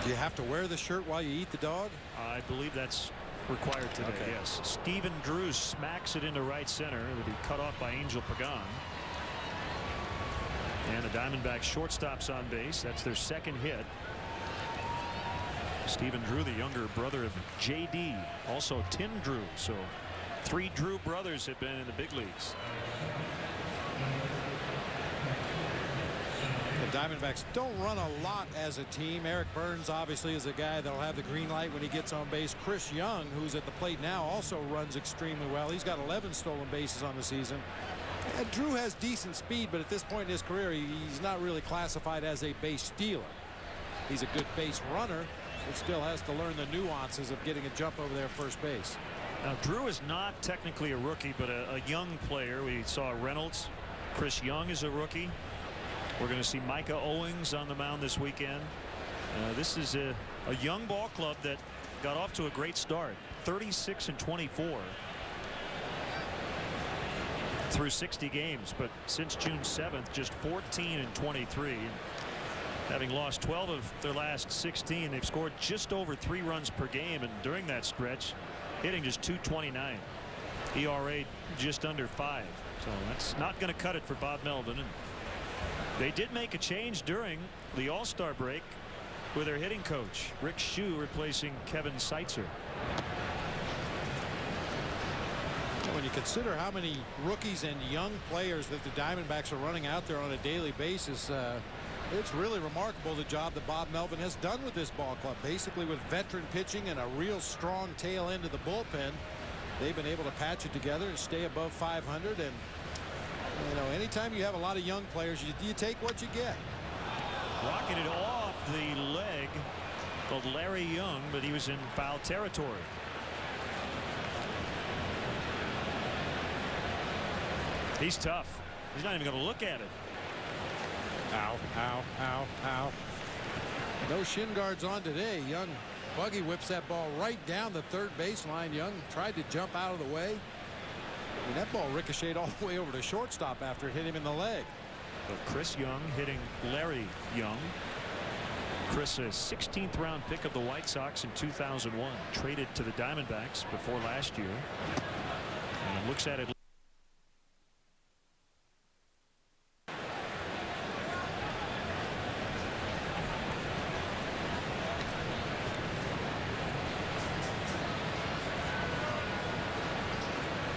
Do you have to wear the shirt while you eat the dog? I believe that's required today. Okay. Yes. Stephen Drew smacks it into right center. It'll be cut off by Angel Pagan. And the Diamondbacks shortstop's on base. That's their second hit. Stephen Drew, the younger brother of J.D., also Tim Drew. So 3 Drew brothers have been in the big leagues. The Diamondbacks don't run a lot as a team. Eric Burns obviously is a guy that'll have the green light when he gets on base. Chris Young, who's at the plate now, also runs extremely well. He's got 11 stolen bases on the season. And Drew has decent speed, but at this point in his career, he's not really classified as a base stealer. He's a good base runner, but still has to learn the nuances of getting a jump over there first base. Now, Drew is not technically a rookie, but a young player. We saw Reynolds. Chris Young is a rookie. We're going to see Micah Owings on the mound this weekend. This is a young ball club that got off to a great start. 36-24 through 60 games, but since June 7th, just 14-23. Having lost 12 of their last 16, they've scored just over 3 runs per game, and during that stretch, hitting just .229. ERA just under 5. So that's not going to cut it for Bob Melvin. And they did make a change during the All-Star break with their hitting coach, Rick Shue, replacing Kevin Seitzer. When you consider how many rookies and young players that the Diamondbacks are running out there on a daily basis, it's really remarkable the job that Bob Melvin has done with this ball club. Basically, with veteran pitching and a real strong tail end of the bullpen, they've been able to patch it together and stay above 500. And you know, anytime you have a lot of young players, you take what you get. Rocketed off the leg of Larry Young, but he was in foul territory. He's tough. He's not even going to look at it. Ow, ow, ow, ow. No shin guards on today. Young buggy whips that ball right down the third baseline. Young tried to jump out of the way. I mean, that ball ricocheted all the way over to shortstop after it hit him in the leg. But Chris Young hitting Larry Young. Chris, a 16th round pick of the White Sox in 2001, traded to the Diamondbacks before last year. And looks at it.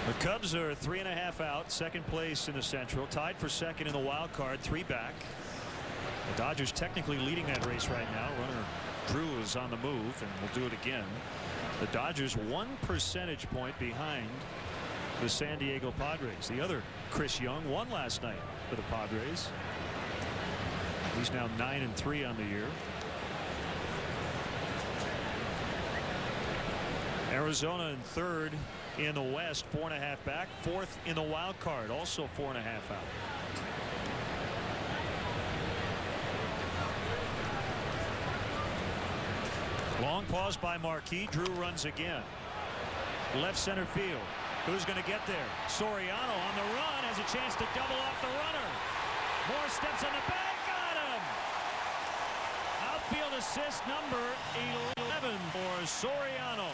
The Cubs are 3.5 out, second place in the Central, tied for second in the wild card, 3 back. The Dodgers technically leading that race right now. Runner Drew is on the move, and will do it again. The Dodgers 1 percentage point behind the San Diego Padres. The other Chris Young won last night for the Padres. He's now 9-3 on the year. Arizona in third in the West, 4.5 back. Fourth in the wild card, also 4.5 out. Long pause by Marquis. Drew runs again. Left center field. Who's going to get there? Soriano on the run has a chance to double off the runner. More steps on the bag. Got him. Outfield assist number 11 for Soriano.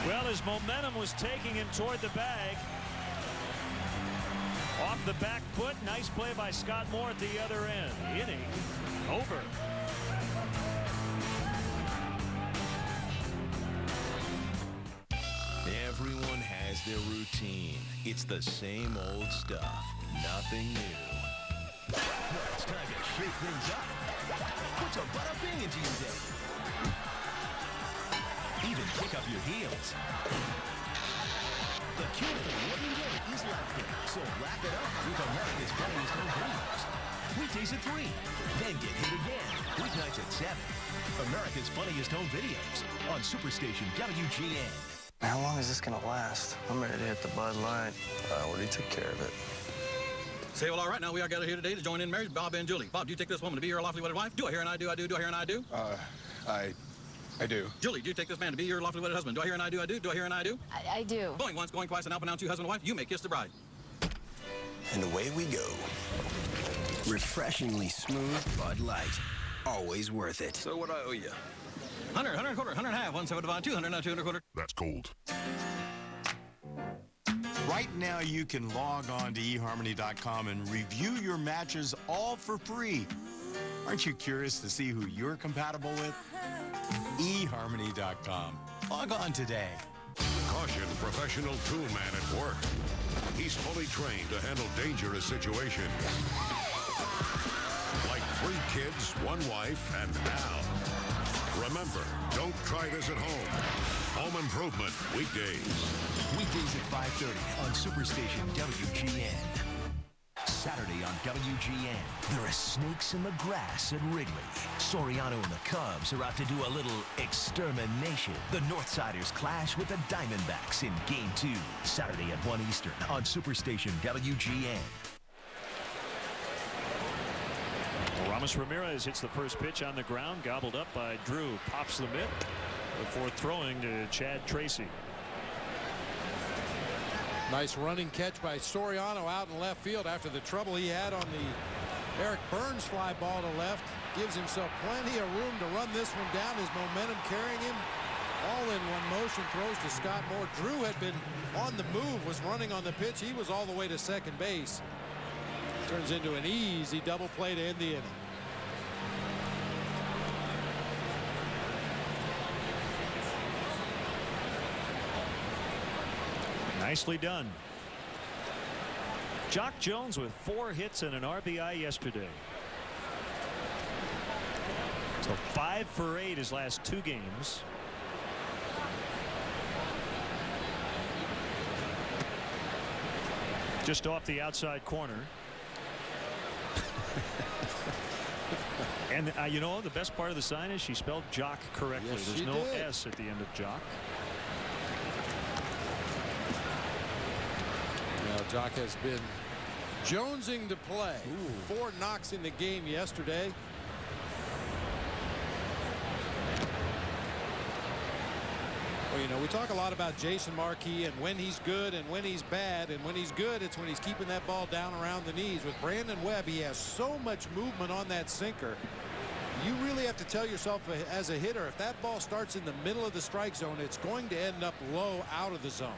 Well, his momentum was taking him toward the bag. Off the back foot. Nice play by Scott Moore at the other end. Inning over. Everyone has their routine. It's the same old stuff. Nothing new. Well, it's time to shake things up. Put some bada bing into your day. Even pick up your heels. The cure for the working day is laughter. So laugh it up with America's Funniest Home Videos. Weekdays at 3. Then get hit again. Weeknights at 7. America's Funniest Home Videos on Superstation WGN. How long is this gonna last? I'm ready to hit the Bud Light. I already took care of it. Say, well, all right, now we are gathered here today to join in marriage, Bob and Julie. Bob, do you take this woman to be your lawfully wedded wife? Do I hear and I do, I do, do I hear and I do? I do. Julie, do you take this man to be your lawfully wedded husband? Do I hear and I do, I do, do I hear and I do? I do. Going once, going twice, and now pronounce you husband and wife, you may kiss the bride. And away we go. Refreshingly smooth Bud Light. Always worth it. So what I owe you? 100, 100 and a quarter, 100 and a half, 175, 200, now 200 and a quarter. That's cold. Right now, you can log on to eHarmony.com and review your matches all for free. Aren't you curious to see who you're compatible with? eHarmony.com. Log on today. Caution, professional toolman at work. He's fully trained to handle dangerous situations. Like 3 kids, 1 wife, and Al. Remember, don't try this at home. Home Improvement, weekdays. Weekdays at 5:30 on Superstation WGN. Saturday on WGN, there are snakes in the grass at Wrigley. Soriano and the Cubs are out to do a little extermination. The Northsiders clash with the Diamondbacks in Game 2. Saturday at 1 Eastern on Superstation WGN. Ramos Ramirez hits the first pitch on the ground, gobbled up by Drew. Pops the mitt before throwing to Chad Tracy. Nice running catch by Soriano out in left field after the trouble he had on the Eric Burns fly ball to left. Gives himself plenty of room to run this one down. His momentum carrying him all in one motion. Throws to Scott Moore. Drew had been on the move, was running on the pitch. He was all the way to second base. Turns into an easy double play to end the inning. Nicely done. Jock Jones with 4 hits and an RBI yesterday. So 5 for 8 his last 2 games. Just off the outside corner. And you know, the best part of the sign is she spelled Jock correctly. Yes, there's no S at the end of Jock. Now, Jock has been jonesing to play. 4 knocks in the game yesterday. Well, you know, we talk a lot about Jason Marquis and when he's good and when he's bad. And when he's good, it's when he's keeping that ball down around the knees. With Brandon Webb, he has so much movement on that sinker. You really have to tell yourself as a hitter, if that ball starts in the middle of the strike zone, it's going to end up low out of the zone.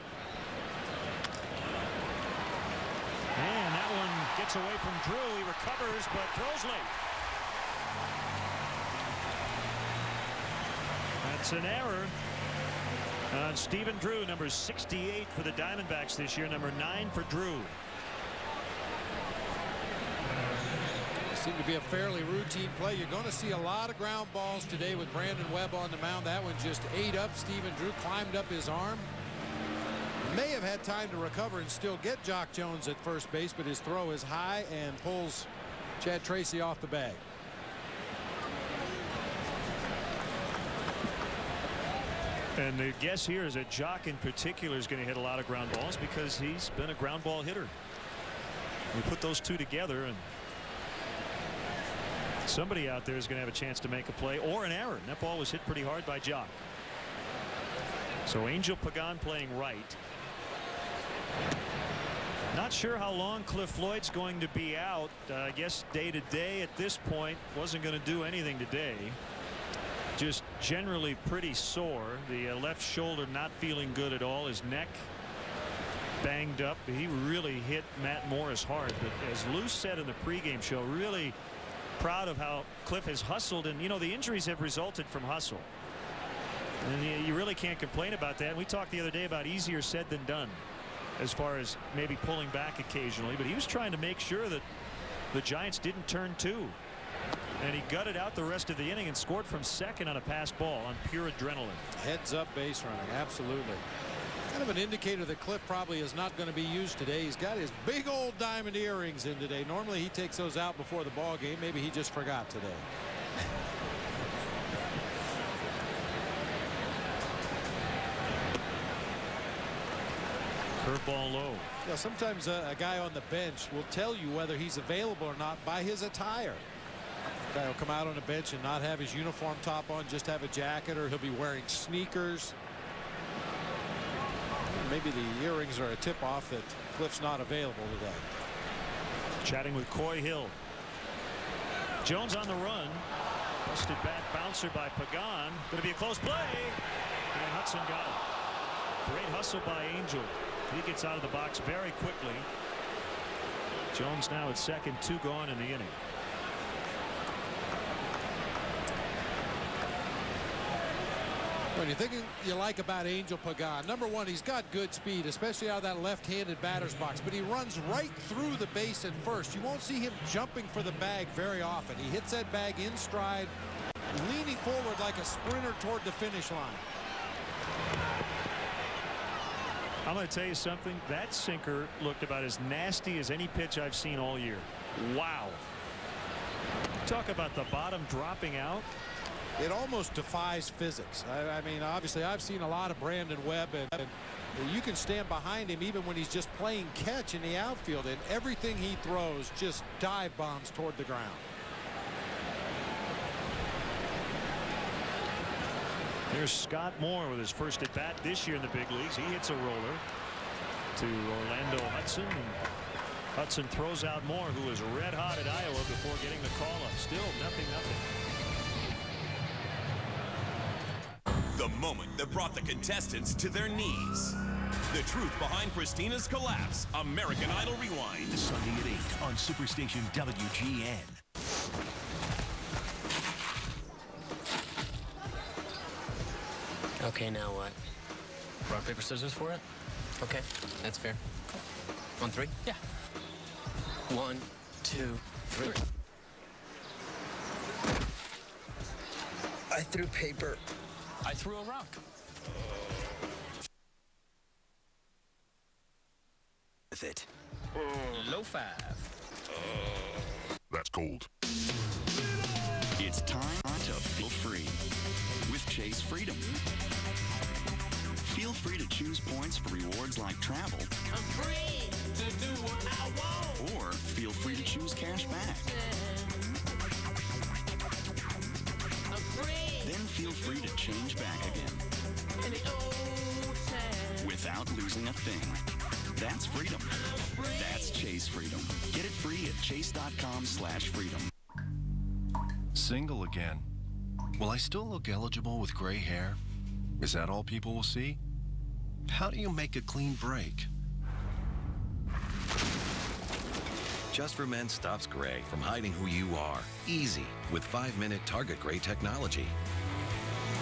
And that one gets away from Drew. He recovers, but throws late. That's an error on Stephen Drew, number 68 for the Diamondbacks this year, number 9 for Drew. Seemed to be a fairly routine play. You're going to see a lot of ground balls today with Brandon Webb on the mound. That one just ate up Stephen Drew, climbed up his arm. May have had time to recover and still get Jock Jones at first base, but his throw is high and pulls Chad Tracy off the bag. And the guess here is that Jock in particular is going to hit a lot of ground balls because he's been a ground ball hitter. We put those two together and somebody out there is going to have a chance to make a play or an error. And that ball was hit pretty hard by Jock. So Angel Pagan playing right. Not sure how long Cliff Floyd's going to be out. I guess day to day at this point. Wasn't going to do anything today. Just generally pretty sore. The left shoulder not feeling good at all. His neck banged up. He really hit Matt Morris hard. But as Lou said in the pregame show, really proud of how Cliff has hustled. And, you know, the injuries have resulted from hustle. And you really can't complain about that. We talked the other day about easier said than done as far as maybe pulling back occasionally. But he was trying to make sure that the Giants didn't turn two. And he gutted out the rest of the inning and scored from second on a pass ball on pure adrenaline. Heads up base running. Absolutely. Kind of an indicator that Cliff probably is not going to be used today. He's got his big old diamond earrings in today. Normally he takes those out before the ball game. Maybe he just forgot today. Curveball low. Yeah, sometimes a guy on the bench will tell you whether he's available or not by his attire. Guy will come out on the bench and not have his uniform top on, just have a jacket, or he'll be wearing sneakers. Maybe the earrings are a tip-off that Cliff's not available today. Chatting with Coy Hill. Jones on the run. Busted back bouncer by Pagan. Going to be a close play. And Hudson got it. Great hustle by Angel. He gets out of the box very quickly. Jones now at second, 2 gone in the inning. When you're thinking you like about Angel Pagan, number one, he's got good speed, especially out of that left-handed batter's box, but he runs right through the base at first. You won't see him jumping for the bag very often. He hits that bag in stride, leaning forward like a sprinter toward the finish line. I'm going to tell you something. That sinker looked about as nasty as any pitch I've seen all year. Wow. Talk about the bottom dropping out. It almost defies physics. I mean, obviously, I've seen a lot of Brandon Webb, and you can stand behind him even when he's just playing catch in the outfield, and everything he throws just dive bombs toward the ground. Here's Scott Moore with his first at bat this year in the big leagues. He hits a roller to Orlando Hudson. And Hudson throws out Moore, who was red hot at Iowa before getting the call up. Still 0-0. The moment that brought the contestants to their knees. The truth behind Christina's collapse. American Idol Rewind. Sunday at 8 on Superstation WGN. Okay, now what? Rock, paper, scissors for it? Okay, that's fair. 1, 3? Yeah. 1, 2, 3. I threw paper. I threw a rock. With it. Low 5. That's cold. It's time to feel free with Chase Freedom. Feel free to choose points for rewards like travel. I'm free to do what I want. Or feel free to choose cash back. I'm free. Then feel free to change back again. In the old time. Without losing a thing. That's freedom. That's Chase Freedom. Get it free at chase.com/freedom. Single again. Will I still look eligible with gray hair? Is that all people will see? How do you make a clean break? Just for Men stops gray from hiding who you are. Easy with 5-minute Target Gray technology.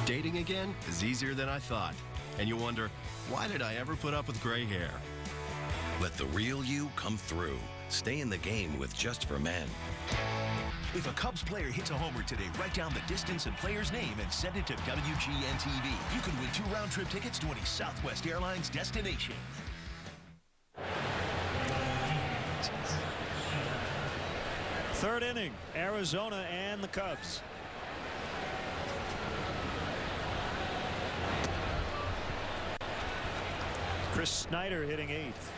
Dating again is easier than I thought. And you wonder, why did I ever put up with gray hair? Let the real you come through. Stay in the game with Just for Men. If a Cubs player hits a homer today, write down the distance and player's name and send it to WGN TV. You can win 2 round-trip tickets to any Southwest Airlines destination. Third inning, Arizona and the Cubs. Chris Snyder hitting 8th.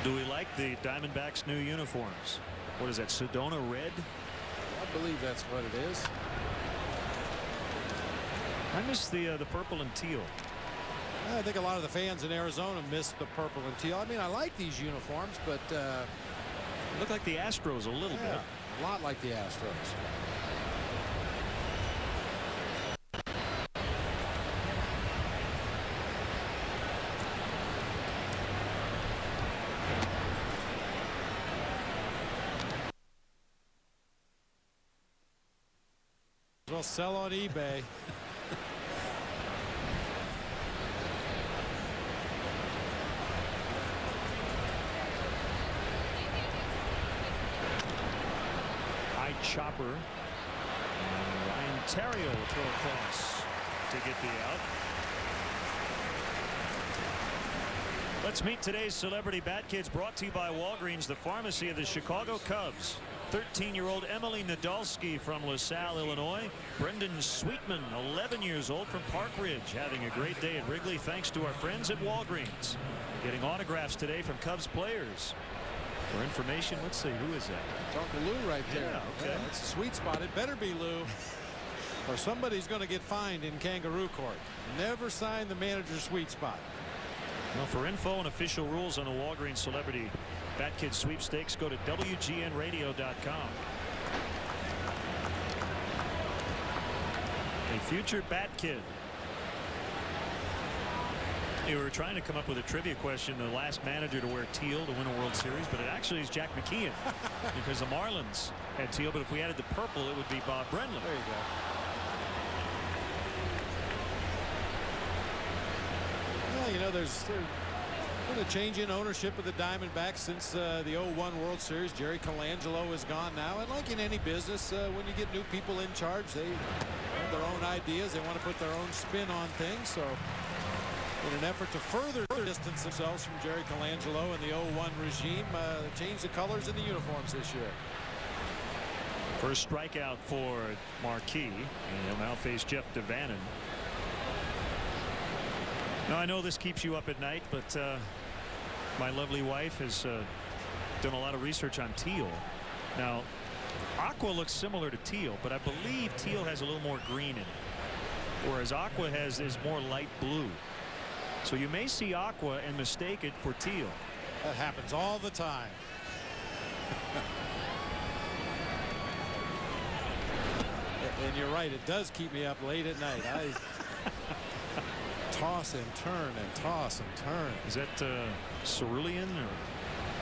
Do we like the Diamondbacks' new uniforms? What is that, Sedona red? I believe that's what it is. I miss the purple and teal. I think a lot of the fans in Arizona miss the purple and teal. I mean, I like these uniforms, but look like the Astros a little bit. A lot like the Astros. Well, sell on eBay. High chopper. And Ryan Terrio will throw across to get the out. Let's meet today's celebrity bat kids, brought to you by Walgreens, the pharmacy of the Chicago Cubs. 13-year-old Emily Nadolski from LaSalle, Illinois. Brendan Sweetman, 11 years old, from Park Ridge, having a great day at Wrigley thanks to our friends at Walgreens. Getting autographs today from Cubs players. For information, let's see, who is that? It's Uncle Lou right there. Yeah, okay. Yeah, it's a sweet spot. It better be Lou, or somebody's going to get fined in Kangaroo Court. Never sign the manager's sweet spot. Well, for info and official rules on the Walgreens Celebrity Bat Kid Sweepstakes, go to WGNradio.com. A future Bat Kid. We were trying to come up with a trivia question, the last manager to wear teal to win a World Series, but it actually is Jack McKeon because the Marlins had teal, but if we added the purple, it would be Bob Brenly. There you go. Well, you know, there's been a change in ownership of the Diamondbacks since the 01 World Series. Jerry Colangelo is gone now, and like in any business, when you get new people in charge, they have their own ideas. They want to put their own spin on things. So in an effort to further distance themselves from Jerry Colangelo and the 01 regime, change the colors in the uniforms this year. First strikeout for Marquis, and he'll now face Jeff DeVannen. Now, I know this keeps you up at night, but my lovely wife has done a lot of research on teal. Now, aqua looks similar to teal, but I believe teal has a little more green in it, whereas aqua is more light blue. So you may see aqua and mistake it for teal. That happens all the time. And you're right, it does keep me up late at night. I toss and turn and toss and turn. Is that cerulean, or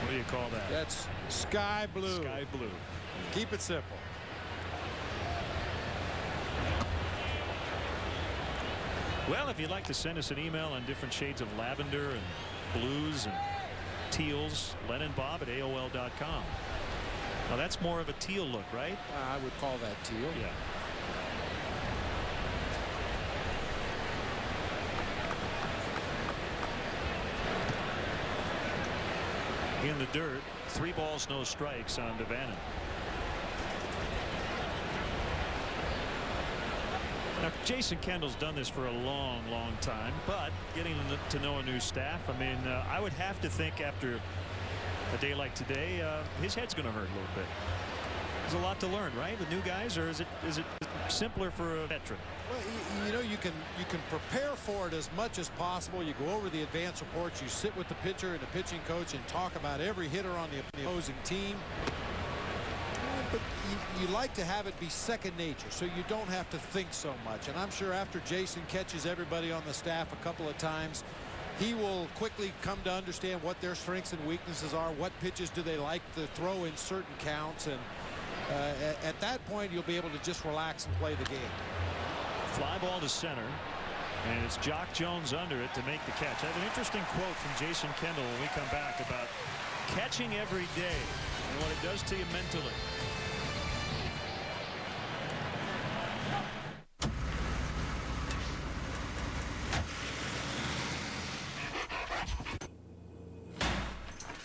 what do you call that? That's sky blue. Sky blue. Keep it simple. Well, if you'd like to send us an email on different shades of lavender and blues and teals, LennonBob@AOL.com. Now that's more of a teal look, right? I would call that teal. Yeah. In the dirt, 3 balls, no strikes on DeVannen. Now, Jason Kendall's done this for a long, long time, but getting to know a new staff, I mean, I would have to think after a day like today, his head's going to hurt a little bit. There's a lot to learn, right, with new guys, or is it simpler for a veteran? Well, you know, you can prepare for it as much as possible. You go over the advance reports, you sit with the pitcher and the pitching coach and talk about every hitter on the opposing team. But you like to have it be second nature, so you don't have to think so much. And I'm sure after Jason catches everybody on the staff a couple of times, he will quickly come to understand what their strengths and weaknesses are, what pitches do they like to throw in certain counts, and at that point you'll be able to just relax and play the game. Fly ball to center. And it's Jock Jones under it to make the catch. I have an interesting quote from Jason Kendall when we come back about catching every day and what it does to you mentally.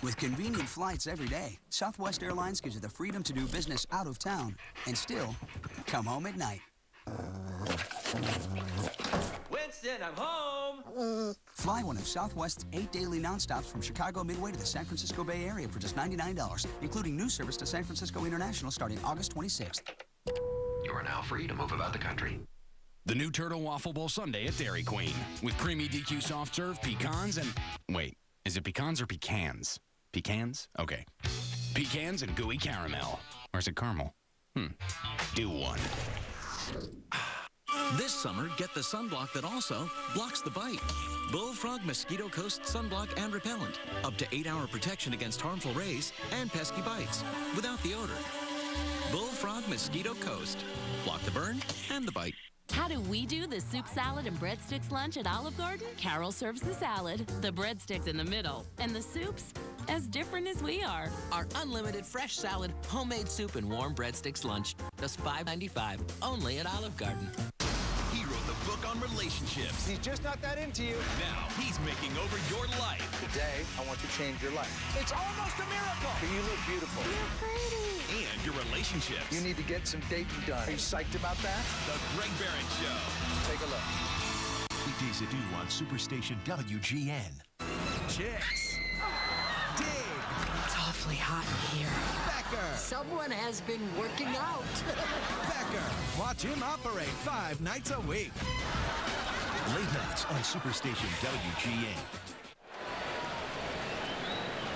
With convenient flights every day, Southwest Airlines gives you the freedom to do business out of town and still come home at night. Winston, I'm home! Fly one of Southwest's 8 daily nonstops from Chicago Midway to the San Francisco Bay Area for just $99, including new service to San Francisco International starting August 26th. You are now free to move about the country. The new Turtle Waffle Bowl Sundae at Dairy Queen with creamy DQ soft serve, pecans, and... Wait, is it pecans or pecans? Pecans? Okay. Pecans and gooey caramel. Or is it caramel? Do one. This summer, get the sunblock that also blocks the bite. Bullfrog Mosquito Coast Sunblock and Repellent. Up to 8-hour protection against harmful rays and pesky bites without the odor. Bullfrog Mosquito Coast. Block the burn and the bite. How do we do the soup, salad, and breadsticks lunch at Olive Garden? Carol serves the salad, the breadsticks in the middle, and the soups as different as we are. Our unlimited fresh salad, homemade soup, and warm breadsticks lunch. Just $5.95, only at Olive Garden. He wrote the book on relationships. He's just not that into you. Now he's making over your life. Today, I want to change your life. It's almost a miracle. You look beautiful. You're pretty. And your relationships. You need to get some dating done. Are you psyched about that? The Greg Barrett Show. Take a look. Weekdays at 2 on Superstation WGN. Chicks. Dig. It's awfully hot in here. Becker. Someone has been working out. Becker. Watch him operate 5 nights a week. Late nights on Superstation WGN.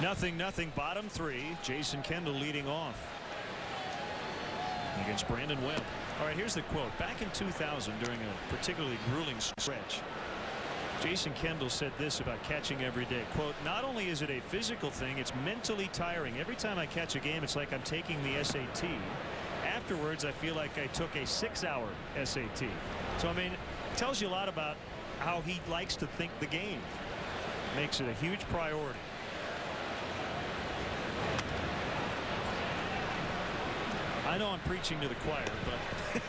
0-0, bottom 3. Jason Kendall leading off against Brandon Webb. All right, here's the quote. Back in 2000, during a particularly grueling stretch, Jason Kendall said this about catching every day. Quote, not only is it a physical thing, it's mentally tiring. Every time I catch a game, it's like I'm taking the SAT. Afterwards, I feel like I took a 6-hour SAT. So, I mean, it tells you a lot about how he likes to think the game. Makes it a huge priority. I know I'm preaching to the choir, but...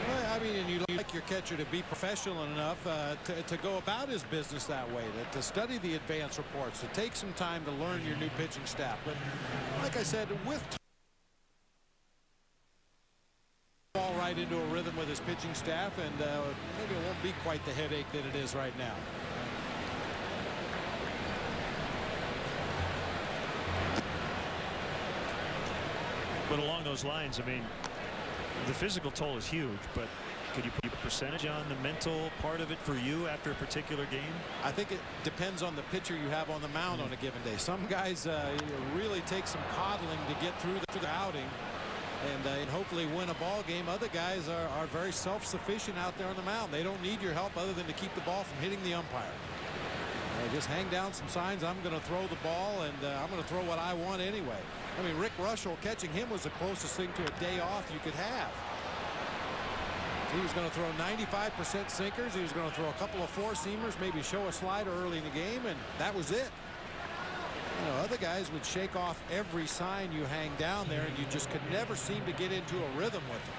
Well, I mean, and you'd like your catcher to be professional enough to go about his business that way, to study the advance reports, to take some time to learn your new pitching staff. But like I said, with ball right into a rhythm with his pitching staff, and maybe it won't be quite the headache that it is right now. But along those lines, I mean, the physical toll is huge, but could you put a percentage on the mental part of it for you after a particular game? I think it depends on the pitcher you have on the mound on a given day. Some guys really take some coddling to get through the outing and hopefully win a ball game. Other guys are very self-sufficient out there on the mound. They don't need your help other than to keep the ball from hitting the umpire. Just hang down some signs. I'm going to throw the ball, and I'm going to throw what I want anyway. I mean, Rick Russell, catching him was the closest thing to a day off you could have. He was going to throw 95% sinkers. He was going to throw a couple of four-seamers, maybe show a slider early in the game, and that was it. You know, other guys would shake off every sign you hang down there, and you just could never seem to get into a rhythm with them.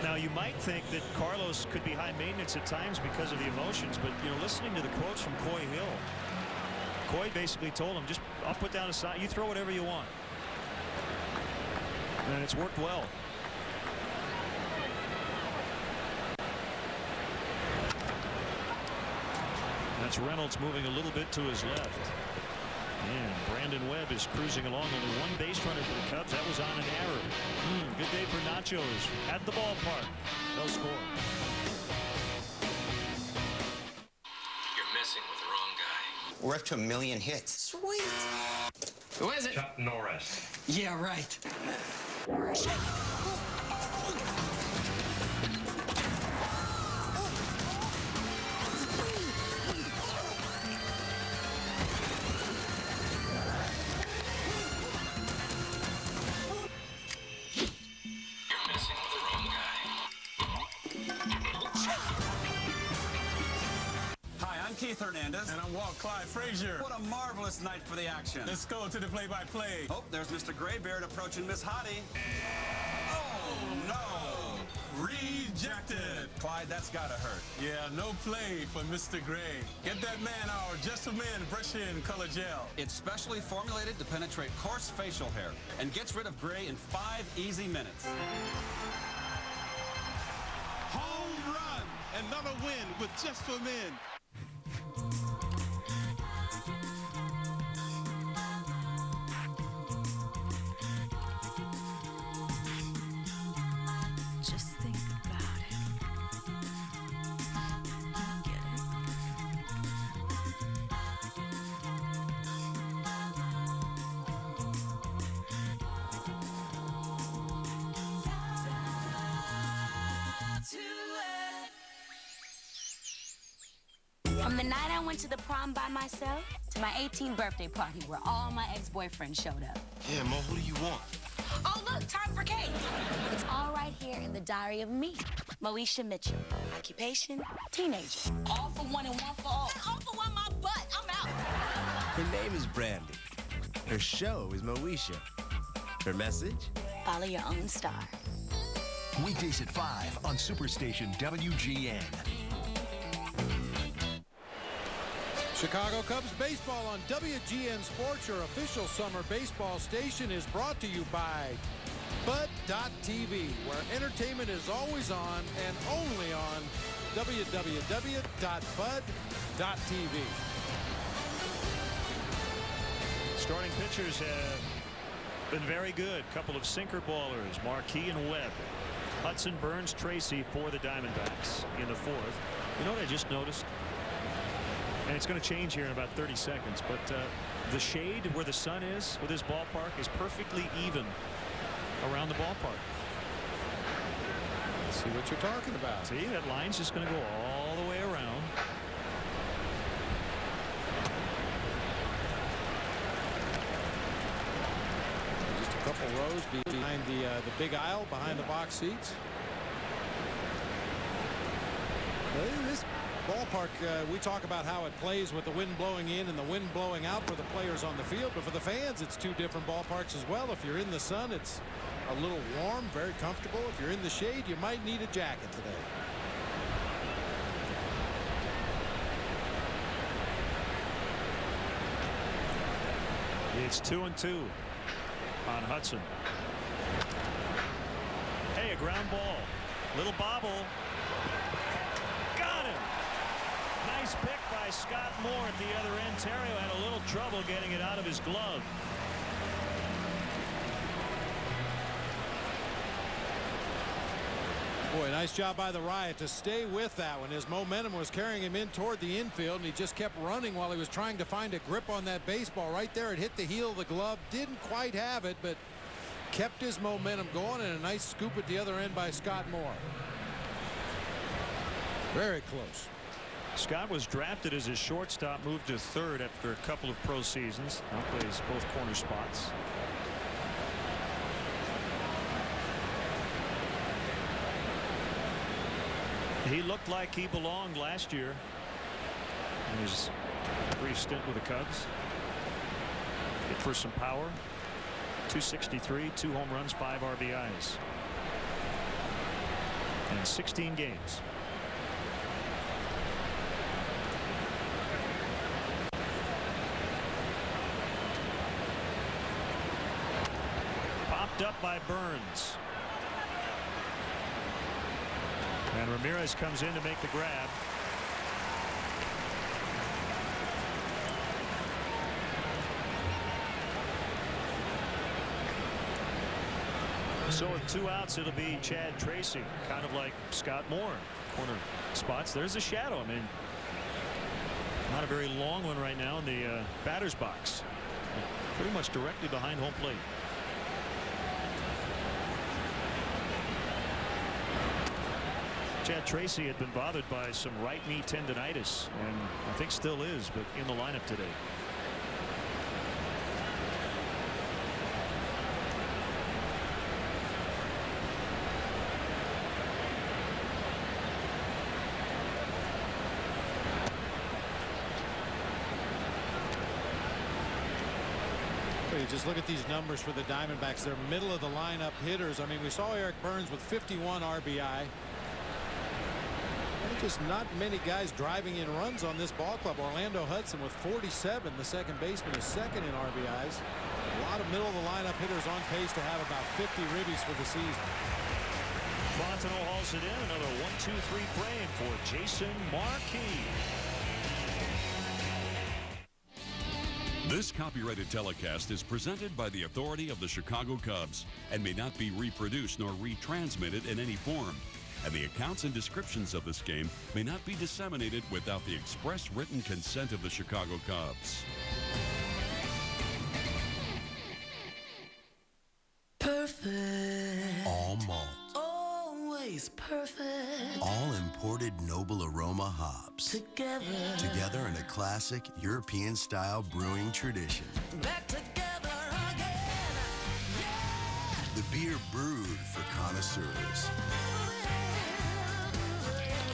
Now, you might think that Carlos could be high maintenance at times because of the emotions, but, you know, listening to the quotes from Coy Hill, Coy basically told him, just, I'll put down a sign. You throw whatever you want. And it's worked well. That's Reynolds moving a little bit to his left. And Brandon Webb is cruising along. Only one base runner for the Cubs. That was on an error. Good day for Nachos at the ballpark. They'll score. You're messing with the wrong guy. We're up to 1 million hits. Sweet. Who is it? Chuck Norris. Yeah, right. You're messing with the wrong guy. I'm Keith Hernandez. And I'm Walt Clyde Frazier. What a marvelous night for the action. Let's go to the play-by-play. Oh, there's Mr. Graybeard approaching Miss Hottie. Oh, no. Rejected. Clyde, that's gotta hurt. Yeah, no play for Mr. Gray. Get that man our Just for Men Brush-In Color Gel. It's specially formulated to penetrate coarse facial hair and gets rid of gray in 5 easy minutes. Home run. Another win with Just for Men. Just think about it. Get it? From the night I went to the prom by myself to my 18th birthday party where all my ex-boyfriends showed up. Yeah, Mo, who do you want? Oh, look, time for cake. It's all right here in the diary of me, Moesha Mitchell. Occupation, teenager. All for one and one for all. And all for one, my butt. I'm out. Her name is Brandy. Her show is Moesha. Her message? Follow your own star. Weekdays at 5 on Superstation WGN. Chicago Cubs baseball on WGN Sports, your official summer baseball station, is brought to you by Bud.tv, where entertainment is always on and only on www.bud.tv. Starting pitchers have been very good. Couple of sinker ballers, Marquis and Webb. Hudson, Burns, Tracy for the Diamondbacks in the 4th. You know what I just noticed? And it's going to change here in about 30 seconds, but the shade where the sun is with this ballpark is perfectly even around the ballpark. Let's see what you're talking about. See, that line's just going to go all the way around. Just a couple rows behind the big aisle, behind the box seats. This ballpark, we talk about how it plays with the wind blowing in and the wind blowing out for the players on the field, but for the fans, it's 2 different ballparks as well. If you're in the sun, it's a little warm, very comfortable. If you're in the shade, you might need a jacket today. It's 2-2 on Hudson. Hey, a ground ball. Little bobble. Got him. Nice pick by Scott Moore at the other end. Terrio had a little trouble getting it out of his glove. Boy, nice job by the Riot to stay with that one. His momentum was carrying him in toward the infield, and he just kept running while he was trying to find a grip on that baseball. Right there, it hit the heel of the glove. Didn't quite have it, but kept his momentum going, and a nice scoop at the other end by Scott Moore. Very close. Scott was drafted as a shortstop, moved to 3rd after a couple of pro seasons. Now plays both corner spots. He looked like he belonged last year in his brief stint with the Cubs. Hit for some power. 263, 2 home runs, 5 RBIs. In 16 games. Popped up by Burns. And Ramirez comes in to make the grab. So with 2 outs, it'll be Chad Tracy, kind of like Scott Moore, corner spots. There's a shadow. I mean, not a very long one right now in the batter's box. Pretty much directly behind home plate. Chad Tracy had been bothered by some right knee tendonitis, and I think still is, but in the lineup today. just look at these numbers for the Diamondbacks. They're middle of the lineup hitters. I mean, we saw Eric Burns with 51 RBI. Just not many guys driving in runs on this ball club. Orlando Hudson with 47. The second baseman is second in RBIs. A lot of middle of the lineup hitters on pace to have about 50 ribbies for the season. Fontenot hauls it in. Another 1-2-3 frame for Jason Marquis. This copyrighted telecast is presented by the authority of the Chicago Cubs and may not be reproduced nor retransmitted in any form. And the accounts and descriptions of this game may not be disseminated without the express written consent of the Chicago Cubs. Perfect. All malt. Always perfect. All imported Noble Aroma hops. Together in a classic European-style brewing tradition. Back together again. Yeah. The beer brewed for connoisseurs.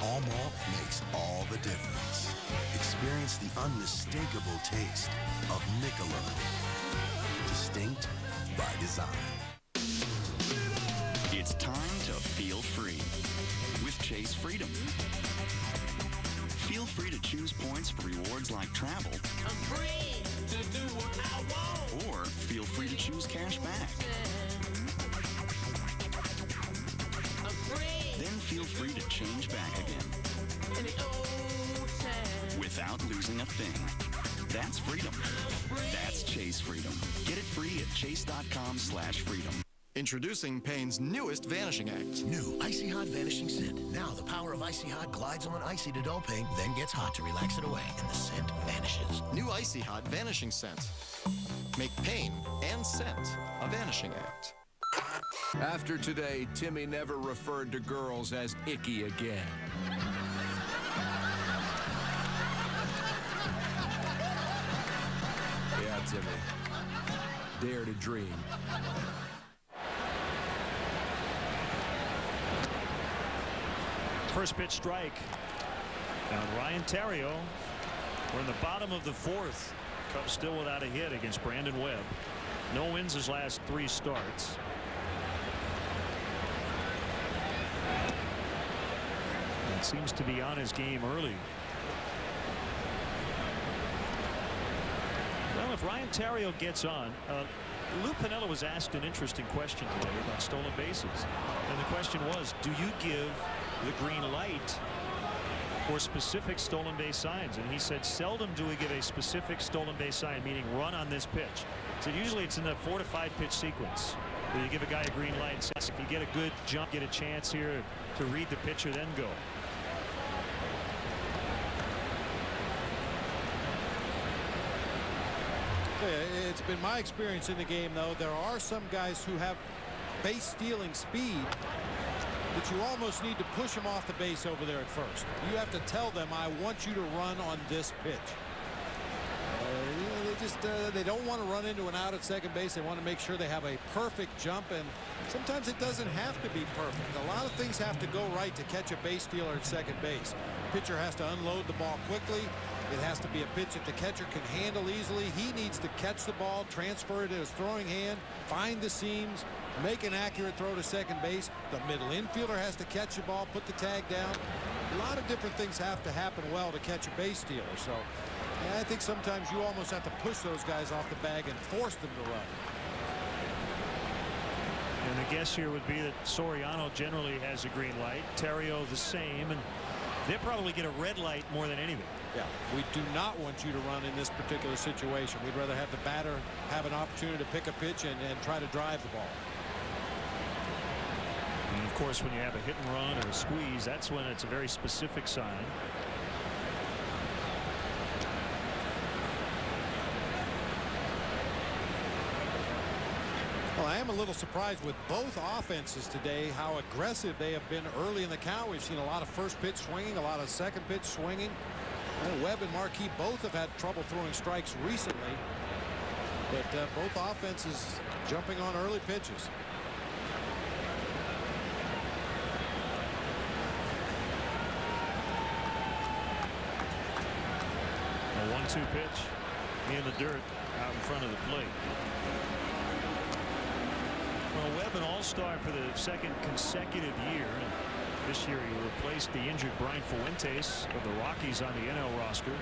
All malt makes all the difference. Experience the unmistakable taste of Michelob. Distinct by design. It's time to feel free with Chase Freedom. Feel free to choose points for rewards like travel. I'm free to do what I want. Or feel free to choose cash back. I'm free. Then feel free to change back again. In the old time. Without losing a thing. That's freedom. That's Chase Freedom. Get it free at chase.com/freedom. Introducing Payne's newest Vanishing Act. New Icy Hot Vanishing Scent. Now the power of Icy Hot glides on icy to dull pain, then gets hot to relax it away, and the scent vanishes. New Icy Hot Vanishing Scent. Make pain and scent a vanishing act. After today, Timmy never referred to girls as icky again. Yeah, Timmy. Dare to dream. First pitch strike. Now Ryan Theriot. We're in the bottom of the fourth. Cubs still without a hit against Brandon Webb. No wins his last 3 starts. And seems to be on his game early. Well, if Ryan Theriot gets on, Lou Piniella was asked an interesting question today about stolen bases. And the question was, do you give the green light for specific stolen base signs? And he said, seldom do we give a specific stolen base sign, meaning run on this pitch. So usually it's in the 4 to 5 pitch sequence where you give a guy a green light and says, if you get a good jump, get a chance here to read the pitcher, then go. It's been my experience in the game, though, there are some guys who have base stealing speed that you almost need to push them off the base over there at first. You have to tell them, I want you to run on this pitch. They don't want to run into an out at second base. They want to make sure they have a perfect jump, and sometimes it doesn't have to be perfect. A lot of things have to go right to catch a base stealer at second base. Pitcher has to unload the ball quickly. It has to be a pitch that the catcher can handle easily. He needs to catch the ball, transfer it to his throwing hand, find the seams, make an accurate throw to second base. The middle infielder has to catch the ball, put the tag down. A lot of different things have to happen well to catch a base stealer. So I think sometimes you almost have to push those guys off the bag and force them to run. And the guess here would be that Soriano generally has a green light. Theriot the same, and they'll probably get a red light more than anything. Yeah, we do not want you to run in this particular situation. We'd rather have the batter have an opportunity to pick a pitch and try to drive the ball. And of course, when you have a hit and run or a squeeze, that's when it's a very specific sign. Well, I am a little surprised with both offenses today how aggressive they have been early in the count. We've seen a lot of first pitch swinging, a lot of second pitch swinging. And Webb and Marquis both have had trouble throwing strikes recently, but both offenses jumping on early pitches. A 1-2 pitch. in the dirt out in front of the plate. Well, Webb an all-star for the second consecutive year. This year he replaced the injured Brian Fuentes of the Rockies on the NL roster.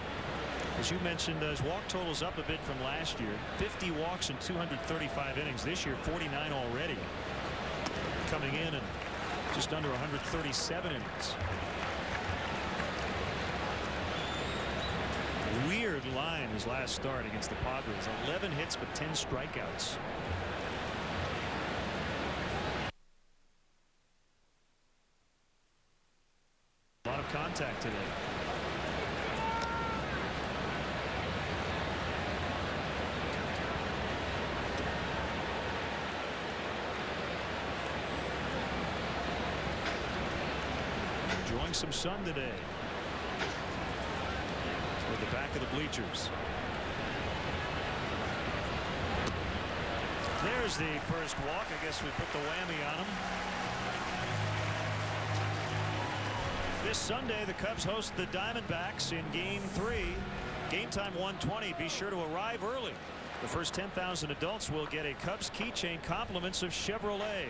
As you mentioned, his walk total's up a bit from last year. 50 walks in 235 innings. This year, 49 already. Coming in and just under 137 innings. Weird line his last start against the Padres. 11 hits but 10 strikeouts. A lot of contact today. Enjoying some sun today. Toward the back of the bleachers. There's the first walk. I guess we put the whammy on him. This Sunday, the Cubs host the Diamondbacks in Game 3. Game time 1:20. Be sure to arrive early. The first 10,000 adults will get a Cubs keychain compliments of Chevrolet.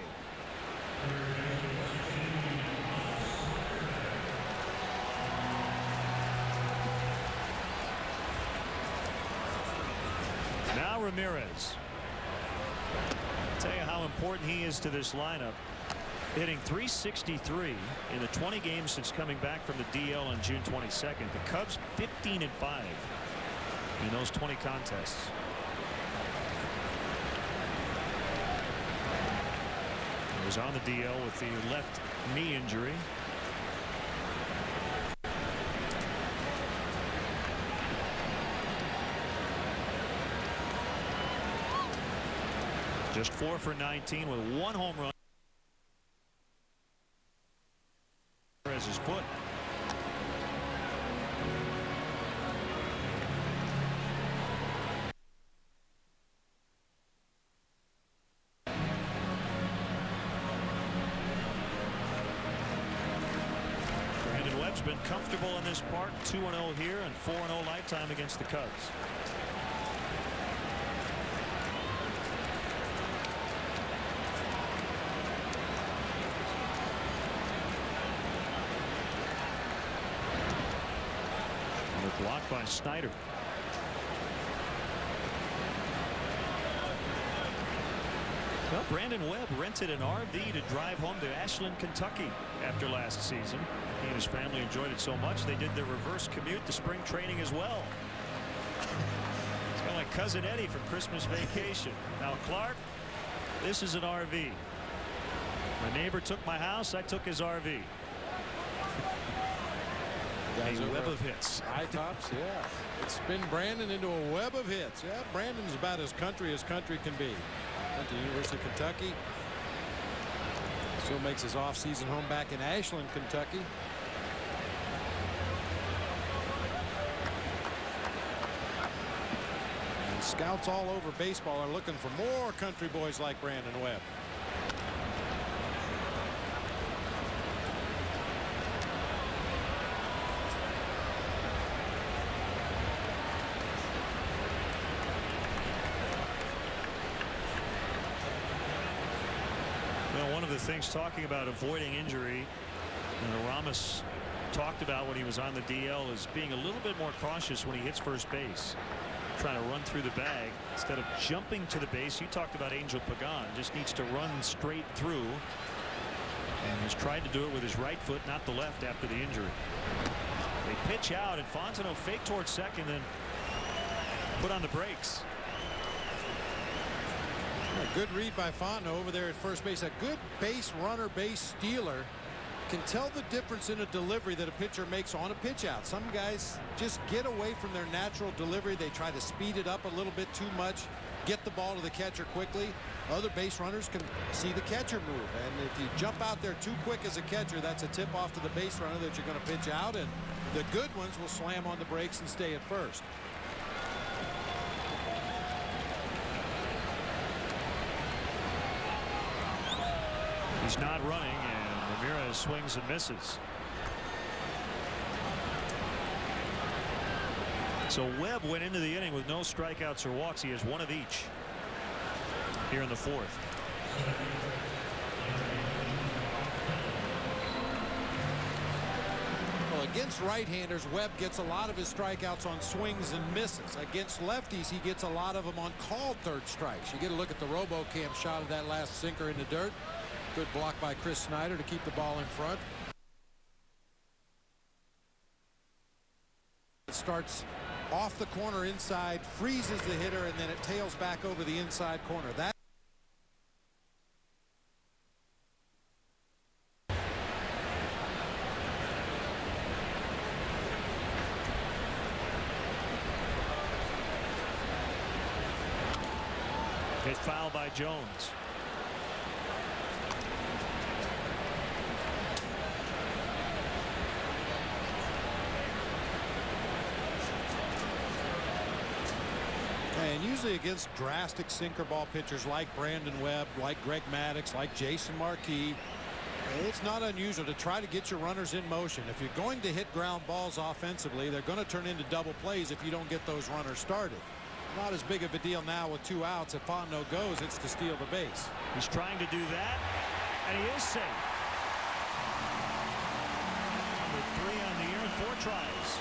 Now Ramirez. Tell you how important he is to this lineup. Hitting .363 in the 20 games since coming back from the DL on June 22nd. The Cubs 15-5 in those 20 contests. He was on the DL with the left knee injury. Just 4 for 19 with 1 home run. As his foot. Brandon Webb's been comfortable in this park. 2-0 here and 4-0 lifetime against the Cubs. Blocked by Snyder. Well, Brandon Webb rented an RV to drive home to Ashland, Kentucky after last season. He and his family enjoyed it so much they did their reverse commute to spring training as well. It's kind of like Cousin Eddie for Christmas vacation. Now, Clark, this is an RV. My neighbor took my house. I took his RV. A web of hits. High tops, yeah. It's spin Brandon into a web of hits. Yeah, Brandon's about as country can be. Went to the University of Kentucky. Still makes his off-season home back in Ashland, Kentucky. And scouts all over baseball are looking for more country boys like Brandon Webb. One of the things talking about avoiding injury, Ramos talked about when he was on the DL, is being a little bit more cautious when he hits first base, trying to run through the bag instead of jumping to the base. You talked about Angel Pagan, just needs to run straight through, and has tried to do it with his right foot, not the left, after the injury. They pitch out, and Fontenot fake towards second, then put on the brakes. A good read by Fontenot over there at first base. A good base runner, base stealer can tell the difference in a delivery that a pitcher makes on a pitch out. Some guys just get away from their natural delivery. They try to speed it up a little bit too much, get the ball to the catcher quickly. Other base runners can see the catcher move, and if you jump out there too quick as a catcher, that's a tip off to the base runner that you're going to pitch out, and the good ones will slam on the brakes and stay at first. He's not running, and Ramirez swings and misses. So Webb went into the inning with no strikeouts or walks. He has one of each here in the fourth. Well, against right-handers, Webb gets a lot of his strikeouts on swings and misses. Against lefties, he gets a lot of them on called third strikes. You get a look at the RoboCam shot of that last sinker in the dirt. Good block by Chris Snyder to keep the ball in front. It starts off the corner inside, freezes the hitter, and then it tails back over the inside corner. That hit foul by Jones. And usually against drastic sinker ball pitchers like Brandon Webb, like Greg Maddux, like Jason Marquis, it's not unusual to try to get your runners in motion. If you're going to hit ground balls offensively, they're going to turn into double plays if you don't get those runners started. Not as big of a deal now with 2 outs. If Fontenot goes, it's to steal the base. He's trying to do that, and he is safe. Number 3 on the year and 4 tries.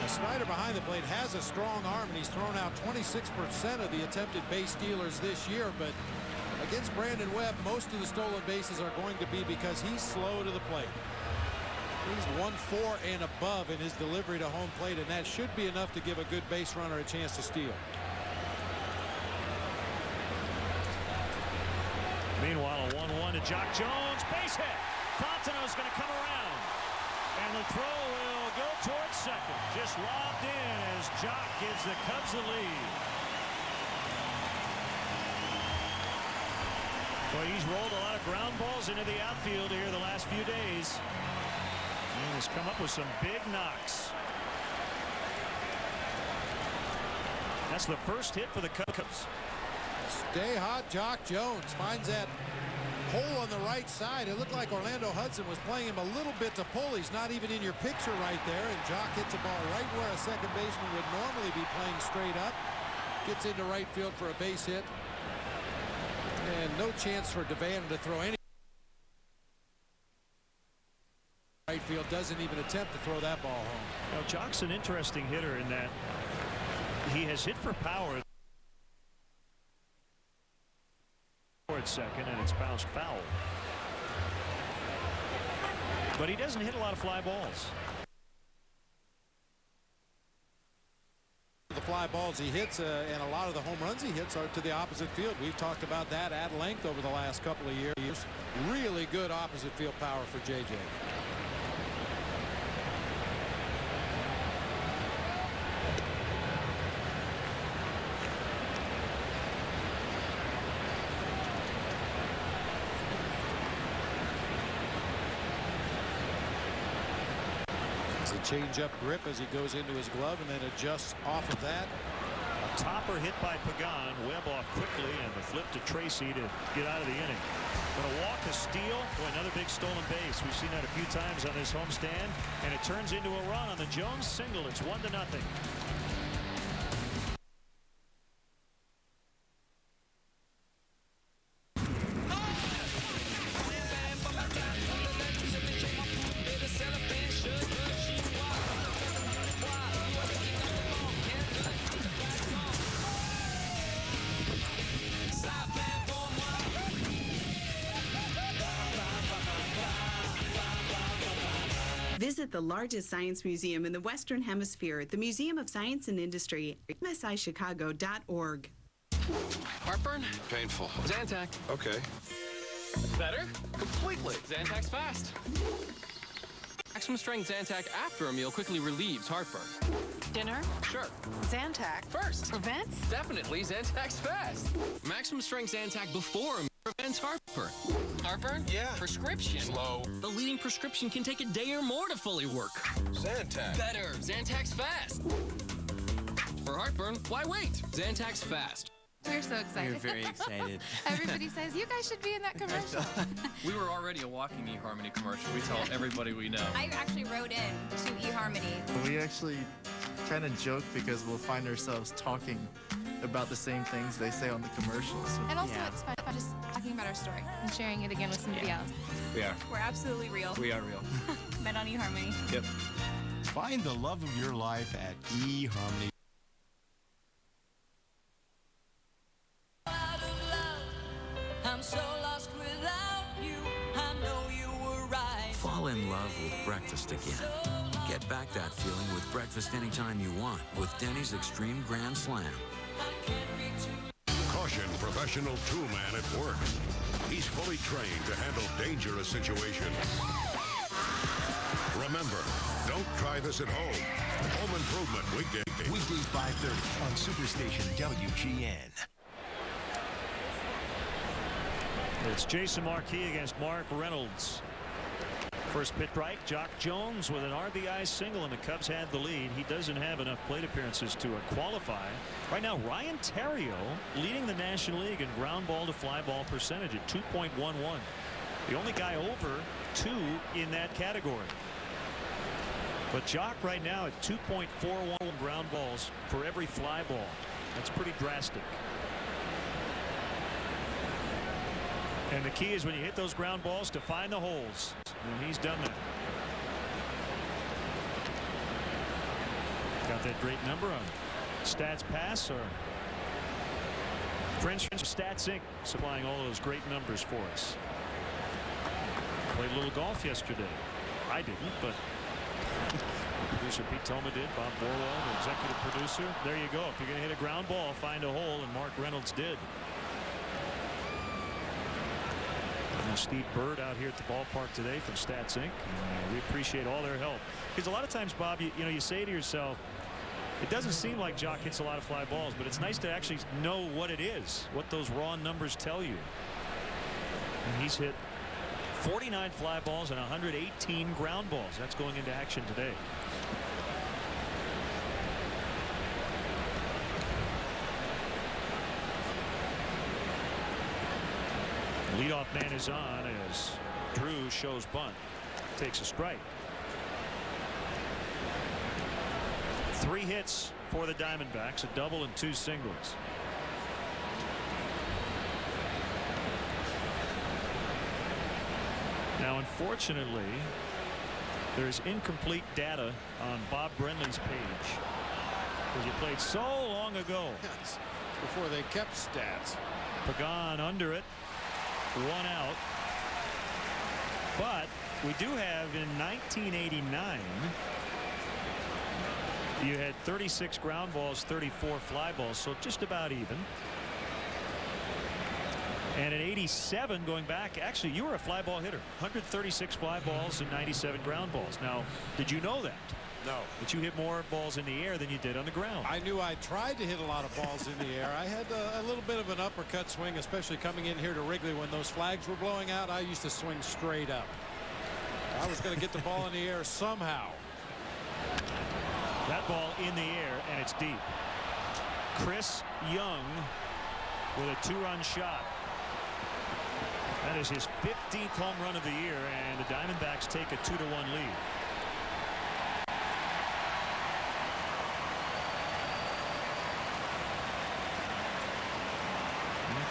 Now, Snyder behind the plate has a strong arm, and he's thrown out 26% of the attempted base stealers this year. But against Brandon Webb, most of the stolen bases are going to be because he's slow to the plate. He's 1-4 and above in his delivery to home plate, and that should be enough to give a good base runner a chance to steal. Meanwhile, a 1-1 to Jock Jones. Base hit. Fontenot's going to come around. And the throw will go towards second. Just lobbed in as Jock gives the Cubs the lead. Well, he's rolled a lot of ground balls into the outfield here the last few days. And has come up with some big knocks. That's the first hit for the Cubs. Stay hot, Jock Jones finds that hole on the right side. It looked like Orlando Hudson was playing him a little bit to pull. He's not even in your picture right there, and Jock hits a ball right where a second baseman would normally be playing straight up. Gets into right field for a base hit. And no chance for Devan to throw any. Right field doesn't even attempt to throw that ball home. Now, Jock's an interesting hitter in that he has hit for power at second, and it's bounced foul. But he doesn't hit a lot of fly balls. The fly balls he hits and a lot of the home runs he hits are to the opposite field. We've talked about that at length over the last couple of years. Really good opposite field power for JJ. Change-up grip as he goes into his glove and then adjusts off of that. A topper hit by Pagan. Webb off quickly, and the flip to Tracy to get out of the inning. But a walk, a steal. Boy, another big stolen base. We've seen that a few times on this homestand, and it turns into a run on the Jones single. It's 1-0. Visit the largest science museum in the Western Hemisphere, the Museum of Science and Industry, msichicago.org. Heartburn? Painful. Zantac. Okay. Better? Completely. Zantac's fast. Maximum strength Zantac after a meal quickly relieves heartburn. Dinner? Sure. Zantac. First. Prevents? Definitely Zantac's fast. Maximum strength Zantac before a meal prevents heartburn. Heartburn? Yeah. Prescription. Slow. The leading prescription can take a day or more to fully work. Zantac. Better. Zantac's fast. For heartburn, why wait? Zantac's fast. We're so excited. We're very excited. Everybody says, you guys should be in that commercial. We were already a walking eHarmony commercial. We tell everybody we know. I actually wrote in to eHarmony. We actually kind of joke because we'll find ourselves talking about the same things they say on the commercials. And also it's fun just talking about our story and sharing it again with somebody else. We are. We're absolutely real. We are real. Met on eHarmony. Yep. Find the love of your life at eHarmony. I'm so lost without you. I know you were right. Fall in love with breakfast again. Get back that feeling with breakfast anytime you want with Denny's Extreme Grand Slam. Caution, professional toolman at work. He's fully trained to handle dangerous situations. Remember, don't try this at home. Home Improvement weekday. Weekdays 5:30 on Superstation WGN. It's Jason Marquis against Mark Reynolds. First pitch right, Jock Jones with an RBI single, and the Cubs had the lead. He doesn't have enough plate appearances to qualify. Right now, Ryan Theriot leading the National League in ground ball to fly ball percentage at 2.11. The only guy over 2 in that category. But Jock right now at 2.41 ground balls for every fly ball. That's pretty drastic. And the key is when you hit those ground balls to find the holes. And he's done that. Got that great number on Stats Pass or Friends from Stats Inc. supplying all those great numbers for us. Played a little golf yesterday. I didn't, but producer Pete Toma did. Bob Borwell, the executive producer. There you go. If you're going to hit a ground ball, find a hole, and Mark Reynolds did. And Steve Bird out here at the ballpark today from Stats Inc. We appreciate all their help. Because a lot of times, Bob, you say to yourself, it doesn't seem like Jock hits a lot of fly balls, but it's nice to actually know what it is, what those raw numbers tell you. And he's hit 49 fly balls and 118 ground balls. That's going into action today. Leadoff man is on as Drew shows bunt. Takes a strike. 3 hits for the Diamondbacks, a double and 2 singles. Now, unfortunately, there's incomplete data on Bob Brenly's page because he played so long ago. Yes, before they kept stats. Pagan under it. 1 out. But we do have in 1989 you had 36 ground balls, 34 fly balls, so just about even. And in 87, going back, actually you were a fly ball hitter. 136 fly balls and 97 ground balls. Now, did you know that? No. That you hit more balls in the air than you did on the ground? I knew I tried to hit a lot of balls in the air. I had a little bit of an uppercut swing, especially coming in here to Wrigley when those flags were blowing out. I used to swing straight up. I was going to get the ball in the air somehow. That ball in the air, and it's deep. Chris Young with a 2-run shot. That is his 15th home run of the year, and the Diamondbacks take a 2-1 lead.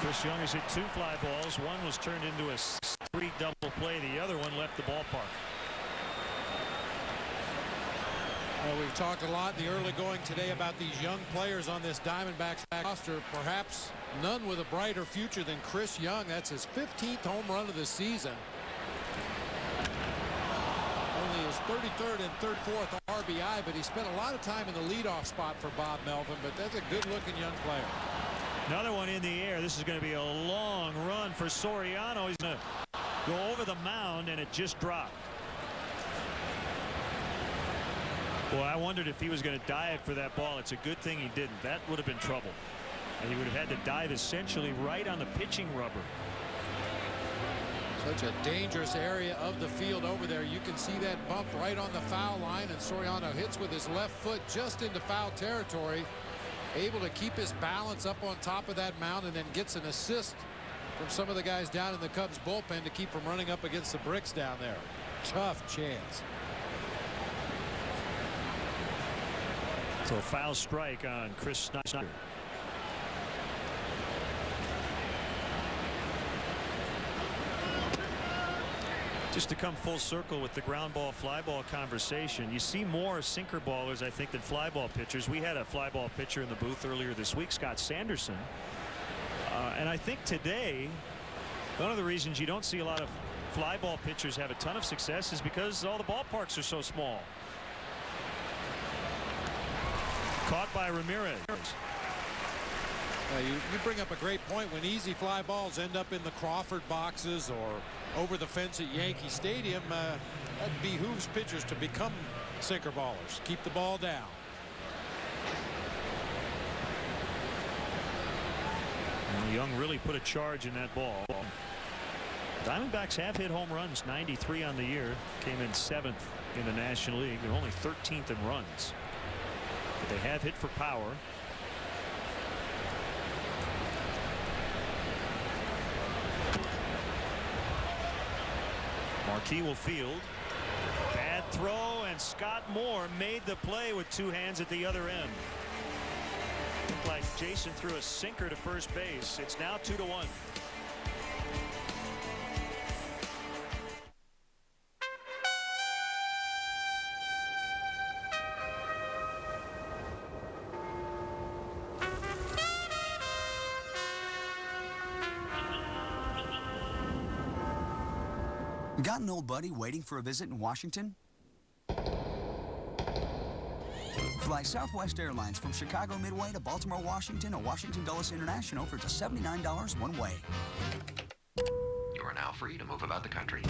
Chris Young has hit 2 fly balls. One was turned into a 3 double play. The other one left the ballpark. Well, we've talked a lot in the early going today about these young players on this Diamondbacks roster. Perhaps none with a brighter future than Chris Young. That's his 15th home run of the season. Only his 33rd and 4th RBI, but he spent a lot of time in the leadoff spot for Bob Melvin. But that's a good-looking young player. Another one in the air. This is going to be a long run for Soriano. He's going to go over the mound, and it just dropped. Well, I wondered if he was going to dive for that ball. It's a good thing he didn't. That would have been trouble. And he would have had to dive essentially right on the pitching rubber. Such a dangerous area of the field over there. You can see that bump right on the foul line, and Soriano hits with his left foot just into foul territory. able to keep his balance up on top of that mound and then gets an assist from some of the guys down in the Cubs bullpen to keep from running up against the bricks down there. Tough chance. So a foul strike on Chris Snyder. Just to come full circle with the ground ball fly ball conversation, you see more sinker ballers, I think, than fly ball pitchers. We had a fly ball pitcher in the booth earlier this week, Scott Sanderson. And I think today, one of the reasons you don't see a lot of fly ball pitchers have a ton of success is because all the ballparks are so small. Caught by Ramirez. You bring up a great point. When easy fly balls end up in the Crawford boxes or over the fence at Yankee Stadium, that behooves pitchers to become sinker ballers. Keep the ball down. And Young really put a charge in that ball. Diamondbacks have hit home runs, 93 on the year. Came in 7th in the National League. They're only 13th in runs. But they have hit for power. Marquis will field. Bad throw, and Scott Moore made the play with 2 hands at the other end. Looked like Jason threw a sinker to first base. It's now 2-1. Got an old buddy waiting for a visit in Washington? Fly Southwest Airlines from Chicago Midway to Baltimore, Washington, or Washington Dulles International for just $79 one way. You are now free to move about the country.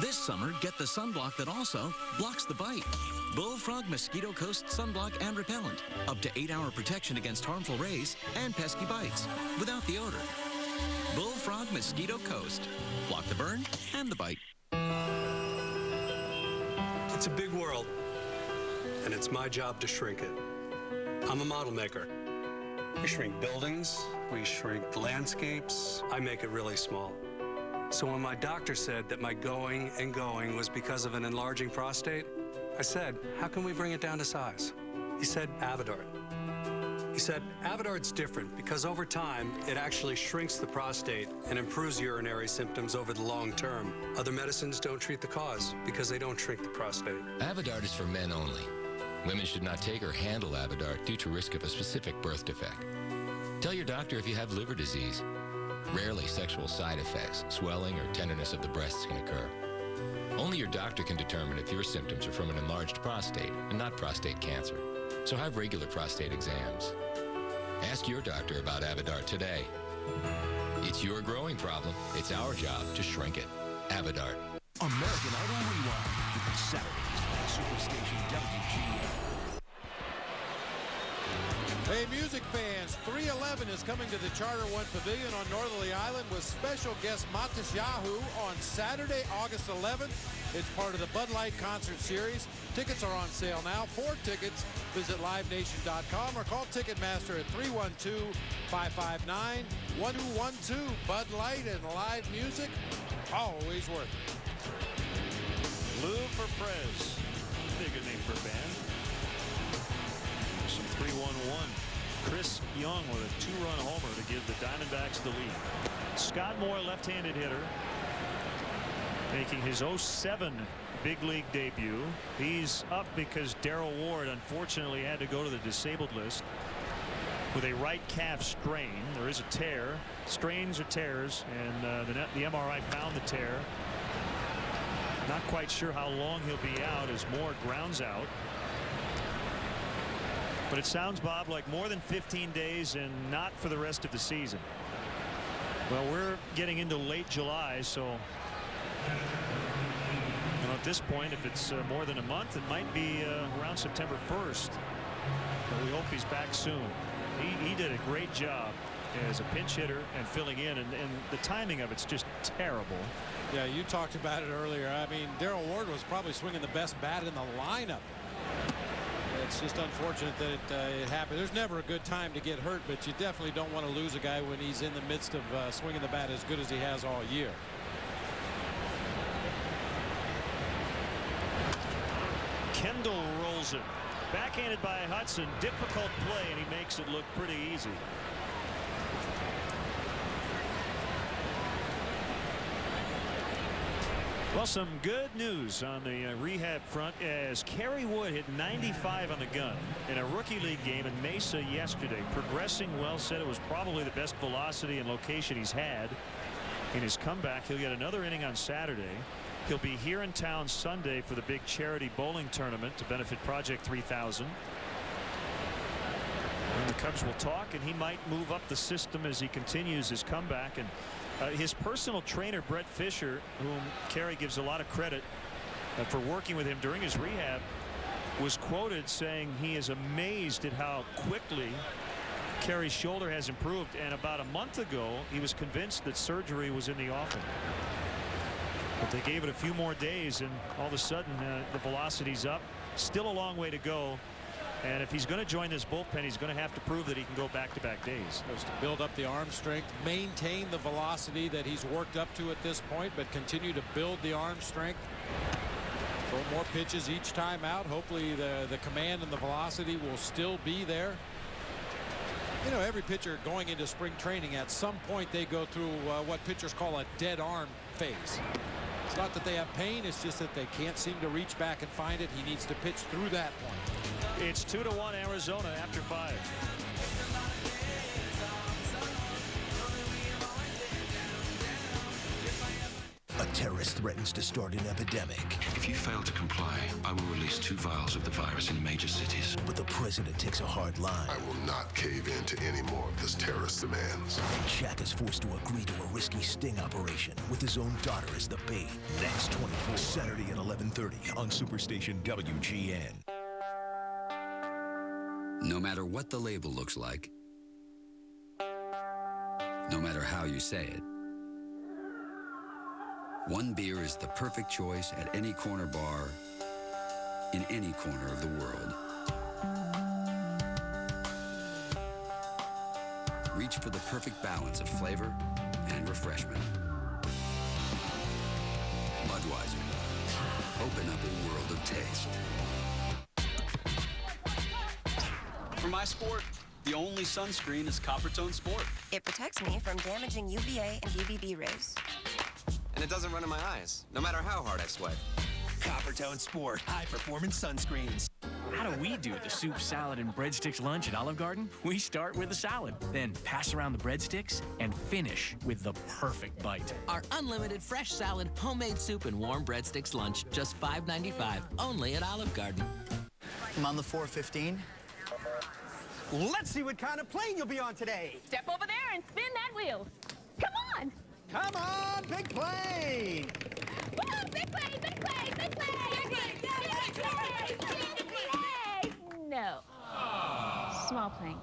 This summer, get the sunblock that also blocks the bite. Bullfrog Mosquito Coast Sunblock and Repellent. Up to 8-hour protection against harmful rays and pesky bites without the odor. Bullfrog Mosquito Coast. Block the burn and the bite. It's a big world, and it's my job to shrink it. I'm a model maker. We shrink buildings, we shrink landscapes. I make it really small. So when my doctor said that my going and going was because of an enlarging prostate, I said, how can we bring it down to size? He said, Avodart. He said, Avodart's different because over time, it actually shrinks the prostate and improves urinary symptoms over the long term. Other medicines don't treat the cause because they don't shrink the prostate. Avodart is for men only. Women should not take or handle Avodart due to risk of a specific birth defect. Tell your doctor if you have liver disease. Rarely sexual side effects, swelling, or tenderness of the breasts can occur. Only your doctor can determine if your symptoms are from an enlarged prostate and not prostate cancer. So have regular prostate exams. Ask your doctor about Avodart today. It's your growing problem. It's our job to shrink it. Avodart. American Idol Rewind. Saturdays on Superstation WGN. Hey, music fans, 311 is coming to the Charter One Pavilion on Northerly Island with special guest Matisyahu on Saturday, August 11th. It's part of the Bud Light Concert Series. Tickets are on sale now. For tickets, visit livenation.com or call Ticketmaster at 312-559-1212. Bud Light and live music, always worth it. Lou for Prez. Big a name for a band. Some 3-1-1. Chris Young with a 2-run homer to give the Diamondbacks the lead. Scott Moore, left-handed hitter, making his 07 big league debut. He's up because Darrell Ward unfortunately had to go to the disabled list with a right calf strain. There is a tear. Strains or tears, and the MRI found the tear. Not quite sure how long he'll be out as Moore grounds out. But it sounds, Bob, like more than 15 days and not for the rest of the season. Well, we're getting into late July, so at this point, if it's more than a month, it might be around September 1st. But we hope he's back soon. He did a great job as a pinch hitter and filling in, and the timing of it's just terrible. Yeah, you talked about it earlier. I mean, Darrell Ward was probably swinging the best bat in the lineup. It's just unfortunate that it happened. There's never a good time to get hurt, but you definitely don't want to lose a guy when he's in the midst of swinging the bat as good as he has all year. Kendall rolls it. Backhanded by Hudson. Difficult play, and he makes it look pretty easy. Well, some good news on the rehab front as Kerry Wood hit 95 on the gun in a rookie league game in Mesa yesterday. Progressing well, said it was probably the best velocity and location he's had in his comeback. He'll get another inning on Saturday. He'll be here in town Sunday for the big charity bowling tournament to benefit Project 3000. And the Cubs will talk, and he might move up the system as he continues his comeback. And his personal trainer, Brett Fisher, whom Kerry gives a lot of credit for working with him during his rehab, was quoted saying he is amazed at how quickly Kerry's shoulder has improved. And about a month ago, he was convinced that surgery was in the offing. But they gave it a few more days, and all of a sudden the velocity's up. Still a long way to go. And if he's going to join this bullpen, he's going to have to prove that he can go back-to-back days. To build up the arm strength, maintain the velocity that he's worked up to at this point, but continue to build the arm strength. Throw more pitches each time out. Hopefully the command and the velocity will still be there. You know, every pitcher going into spring training, at some point they go through what pitchers call a dead arm phase. It's not that they have pain, it's just that they can't seem to reach back and find it. He needs to pitch through that point. It's 2-1 Arizona after 5. A terrorist threatens to start an epidemic. If you fail to comply, I will release 2 vials of the virus in major cities. But the president takes a hard line. I will not cave in to any more of this terrorist demands. And Jack is forced to agree to a risky sting operation with his own daughter as the bait. Next 24, Saturday at 11:30 on Superstation WGN. No matter what the label looks like, no matter how you say it, one beer is the perfect choice at any corner bar in any corner of the world. Reach for the perfect balance of flavor and refreshment. Budweiser. Open up a world of taste. For my sport, the only sunscreen is Coppertone Sport. It protects me from damaging UVA and UVB rays. And it doesn't run in my eyes, no matter how hard I sweat. Coppertone Sport, high-performance sunscreens. How do we do the soup, salad, and breadsticks lunch at Olive Garden? We start with the salad, then pass around the breadsticks, and finish with the perfect bite. Our unlimited fresh salad, homemade soup, and warm breadsticks lunch, just $5.95, only at Olive Garden. I'm on the 415. Let's see what kind of plane you'll be on today. Step over there and spin that wheel. Come on. Come on, big plane. Woo, big plane, big plane, big plane. Big plane, big plane. No. Small plane.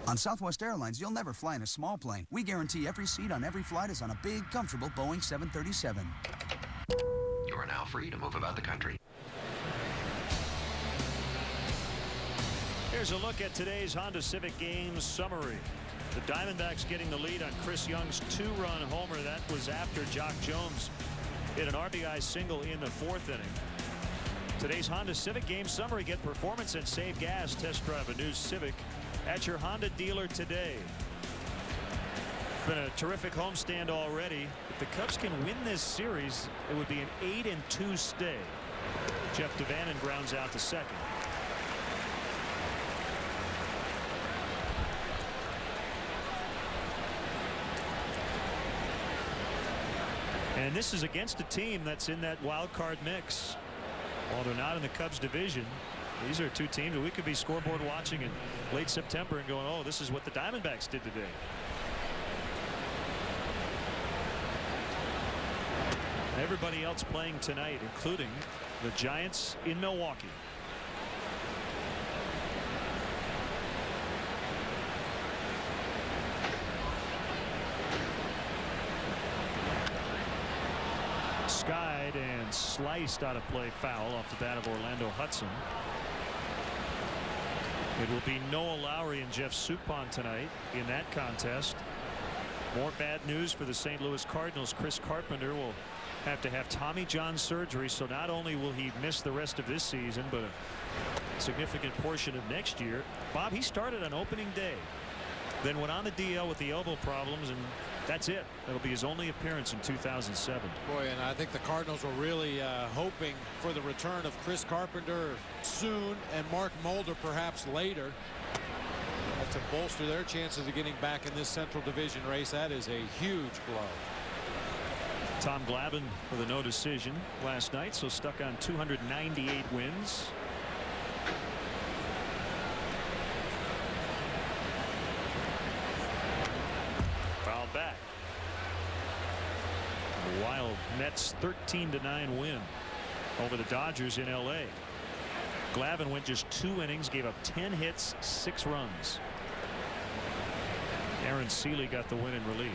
On Southwest Airlines, you'll never fly in a small plane. We guarantee every seat on every flight is on a big, comfortable Boeing 737. You are now free to move about the country. Here's a look at today's Honda Civic Games summary. The Diamondbacks getting the lead on Chris Young's 2-run homer. That was after Jock Jones hit an RBI single in the 4th inning. Today's Honda Civic Games summary. Get performance and save gas. Test drive a new Civic at your Honda dealer today. Been a terrific homestand already. If the Cubs can win this series, it would be an 8-2 stay. Jeff Devannon grounds out to second. And this is against a team that's in that wild card mix. While they're not in the Cubs division, these are two teams that we could be scoreboard watching in late September and going, oh, this is what the Diamondbacks did today. Everybody else playing tonight, including the Giants in Milwaukee. Sky inside and sliced out of play, foul off the bat of Orlando Hudson. It will be Noah Lowry and Jeff Suppan tonight in that contest. More bad news for the St. Louis Cardinals. Chris Carpenter will have to have Tommy John surgery, so not only will he miss the rest of this season, but a significant portion of next year. Bob, he started on opening day, then went on the DL with the elbow problems, and that's it. That'll be his only appearance in 2007. Boy, and I think the Cardinals were really hoping for the return of Chris Carpenter soon and Mark Mulder perhaps later. To bolster their chances of getting back in this Central Division race. That is a huge blow. Tom Glavine with a no decision last night, so stuck on 298 wins. Foul back. The Wild Mets 13-9 win over the Dodgers in LA. Glavine went just 2 innings, gave up 10 hits, 6 runs. Aaron Seeley got the win in relief.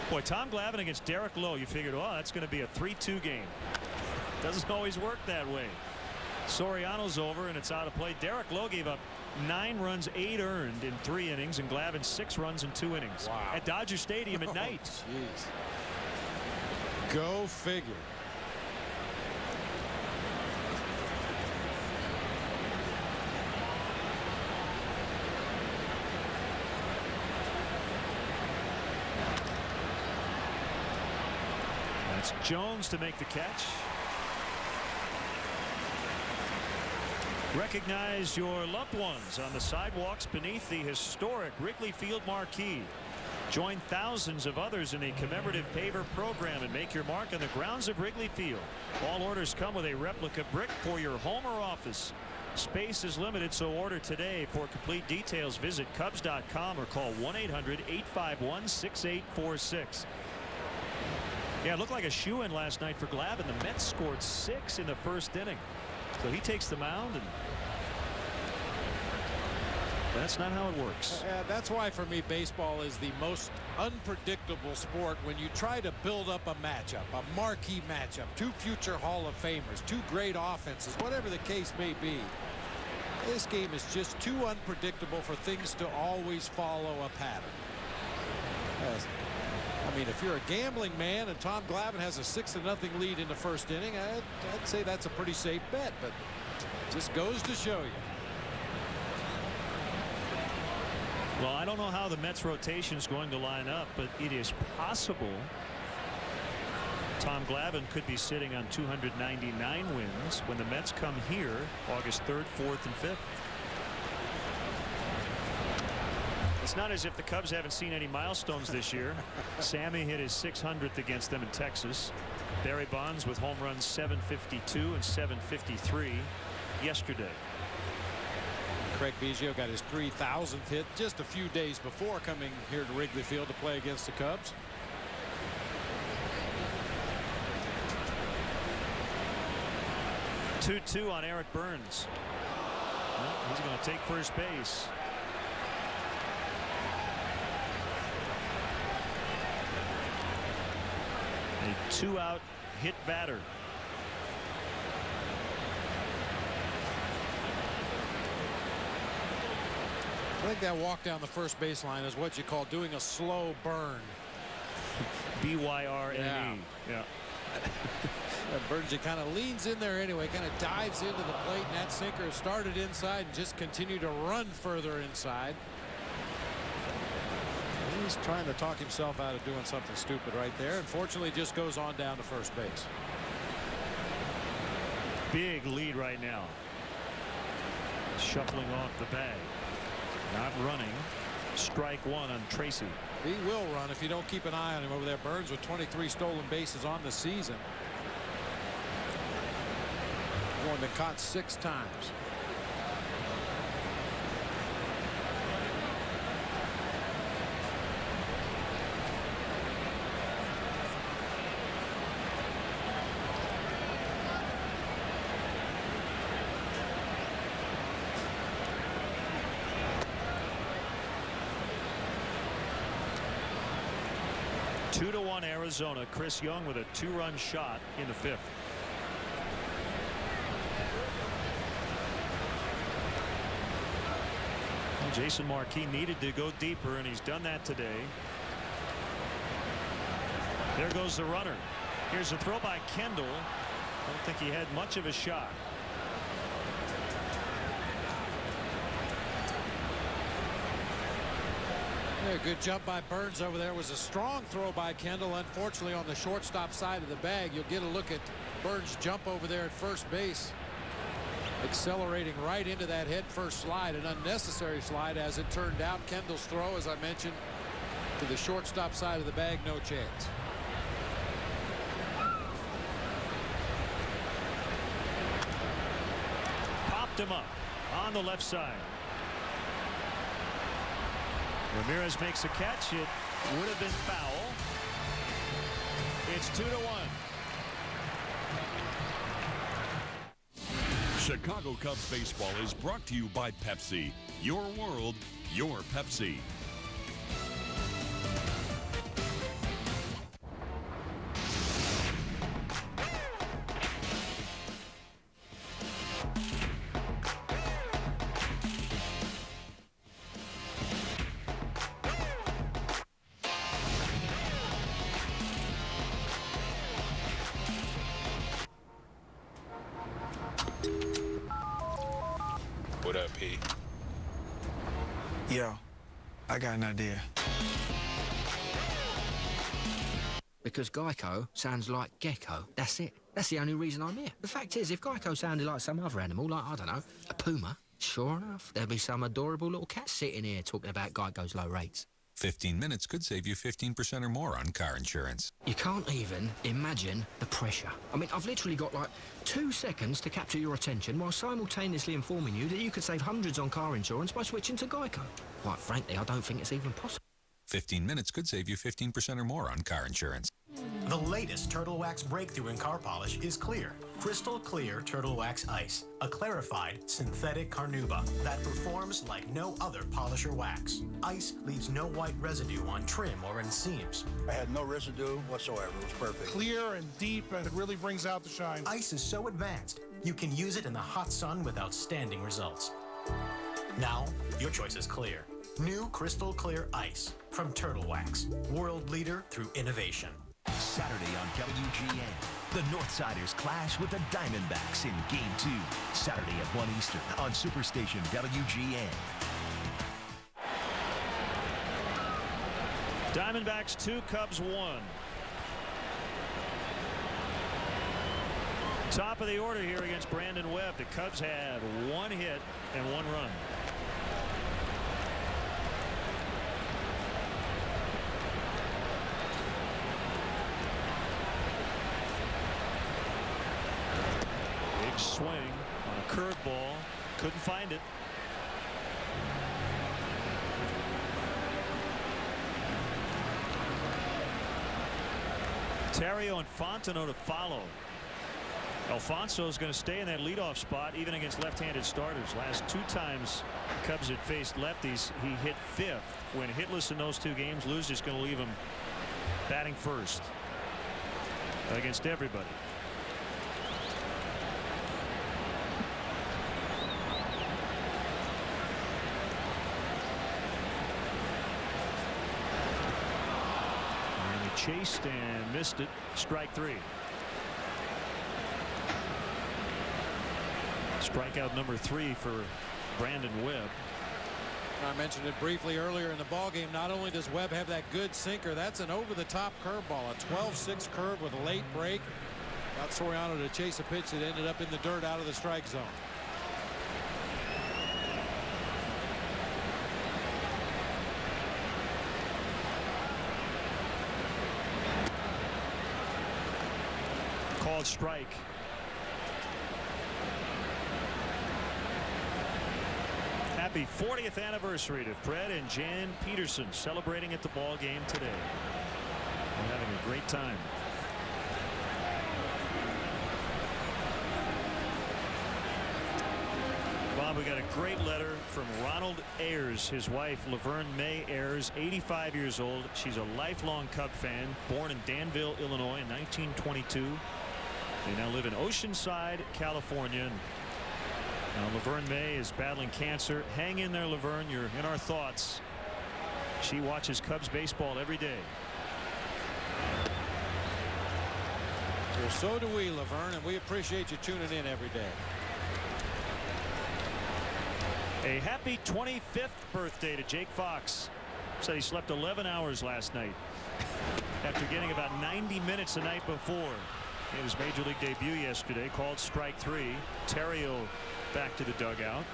Boy, Tom Glavine against Derek Lowe, you figured, oh, that's going to be a 3-2 game. Doesn't always work that way. Soriano's over and it's out of play. Derek Lowe gave up 9 runs, 8 earned in 3 innings, and Glavine 6 runs in 2 innings. Wow. At Dodger Stadium at night. Jeez. Go figure. Jones to make the catch. Recognize your loved ones on the sidewalks beneath the historic Wrigley Field marquee. Join thousands of others in a commemorative paver program and make your mark on the grounds of Wrigley Field. All orders come with a replica brick for your home or office. Space is limited, so order today. For complete details, visit Cubs.com or call 1-800-851-6846. Yeah, it looked like a shoe-in last night for Glavine. The Mets scored 6 in the first inning. So he takes the mound, and that's not how it works. That's why, for me, baseball is the most unpredictable sport. When you try to build up a matchup, a marquee matchup, 2 future Hall of Famers, 2 great offenses, whatever the case may be, this game is just too unpredictable for things to always follow a pattern. I mean, if you're a gambling man and Tom Glavine has a 6-0 lead in the first inning, I'd say that's a pretty safe bet, but it just goes to show you. Well, I don't know how the Mets rotation is going to line up, but it is possible Tom Glavine could be sitting on 299 wins when the Mets come here August 3rd, 4th, and 5th. It's not as if the Cubs haven't seen any milestones this year. Sammy hit his 600th against them in Texas. Barry Bonds with home runs 752 and 753 yesterday. Craig Biggio got his 3,000th hit just a few days before coming here to Wrigley Field to play against the Cubs. Two on Eric Burns. Well, he's going to take first base. A 2-out hit batter. I think that walk down the first baseline is what you call doing a slow burn. B-Y-R-N-E. Yeah. Burns, he kind of leans in there anyway, kind of dives into the plate, and that sinker started inside and just continued to run further inside. He's trying to talk himself out of doing something stupid right there. Unfortunately, just goes on down to first base. Big lead right now. Shuffling off the bag. Not running. Strike 1 on Tracy. He will run if you don't keep an eye on him over there. Burns with 23 stolen bases on the season. Going to caught 6 times. Arizona. Chris Young with a 2-run shot in the 5th. Well, Jason Marquis needed to go deeper, and he's done that today. There goes the runner. Here's a throw by Kendall. Don't think he had much of a shot. Yeah, good jump by Burns over there. Was a strong throw by Kendall. Unfortunately, on the shortstop side of the bag, you'll get a look at Burns' jump over there at first base. Accelerating right into that head first slide, an unnecessary slide as it turned out. Kendall's throw, as I mentioned, to the shortstop side of the bag, no chance. Popped him up on the left side. Ramirez makes a catch. It would have been foul. It's 2-1. Chicago Cubs baseball is brought to you by Pepsi. Your world, your Pepsi. What up, P? Yo, I got an idea. Because Geico sounds like gecko. That's it. That's the only reason I'm here. The fact is, if Geico sounded like some other animal, like, I don't know, a puma, sure enough, there'd be some adorable little cat sitting here talking about Geico's low rates. 15 minutes could save you 15% or more on car insurance. You can't even imagine the pressure. I mean, I've literally got like 2 seconds to capture your attention while simultaneously informing you that you could save hundreds on car insurance by switching to Geico. Quite frankly, I don't think it's even possible. 15 minutes could save you 15% or more on car insurance. The latest Turtle Wax breakthrough in car polish is Clear. Crystal Clear Turtle Wax Ice. A clarified synthetic carnauba that performs like no other polish or wax. Ice leaves no white residue on trim or in seams. I had no residue whatsoever. It was perfect. Clear and deep, and it really brings out the shine. Ice is so advanced, you can use it in the hot sun with outstanding results. Now, your choice is clear. New Crystal Clear Ice from Turtle Wax. World leader through innovation. Saturday on WGN, the Northsiders clash with the Diamondbacks in Game 2. Saturday at 1 Eastern on Superstation WGN. Diamondbacks 2, Cubs 1. Top of the order here against Brandon Webb. The Cubs had 1 hit and 1 run. Swing on a curveball. Couldn't find it. Terrio and Fontenot to follow. Alfonso is going to stay in that leadoff spot even against left-handed starters. Last 2 times the Cubs had faced lefties, he hit 5th. When hitless in those 2 games, Luzer's going to leave him batting first against everybody. Chased and missed it. Strike 3. Strikeout number 3 for Brandon Webb. I mentioned it briefly earlier in the ballgame. Not only does Webb have that good sinker, that's an over-the-top curveball, a 12-6 curve with a late break. Got Soriano to chase a pitch that ended up in the dirt out of the strike zone. Called strike. Happy 40th anniversary to Fred and Jan Peterson, celebrating at the ball game today. They're having a great time. We got a great letter from Ronald Ayers. His wife, Laverne May Ayers, 85 years old. She's a lifelong Cub fan, born in Danville, Illinois in 1922. They now live in Oceanside, California. Now Laverne May is battling cancer. Hang in there, Laverne. You're in our thoughts. She watches Cubs baseball every day. Well, so do we, Laverne, and we appreciate you tuning in every day. A happy 25th birthday to Jake Fox. Said he slept 11 hours last night after getting about 90 minutes the night before. In his major league debut yesterday, called strike 3. Terrio back to the dugout.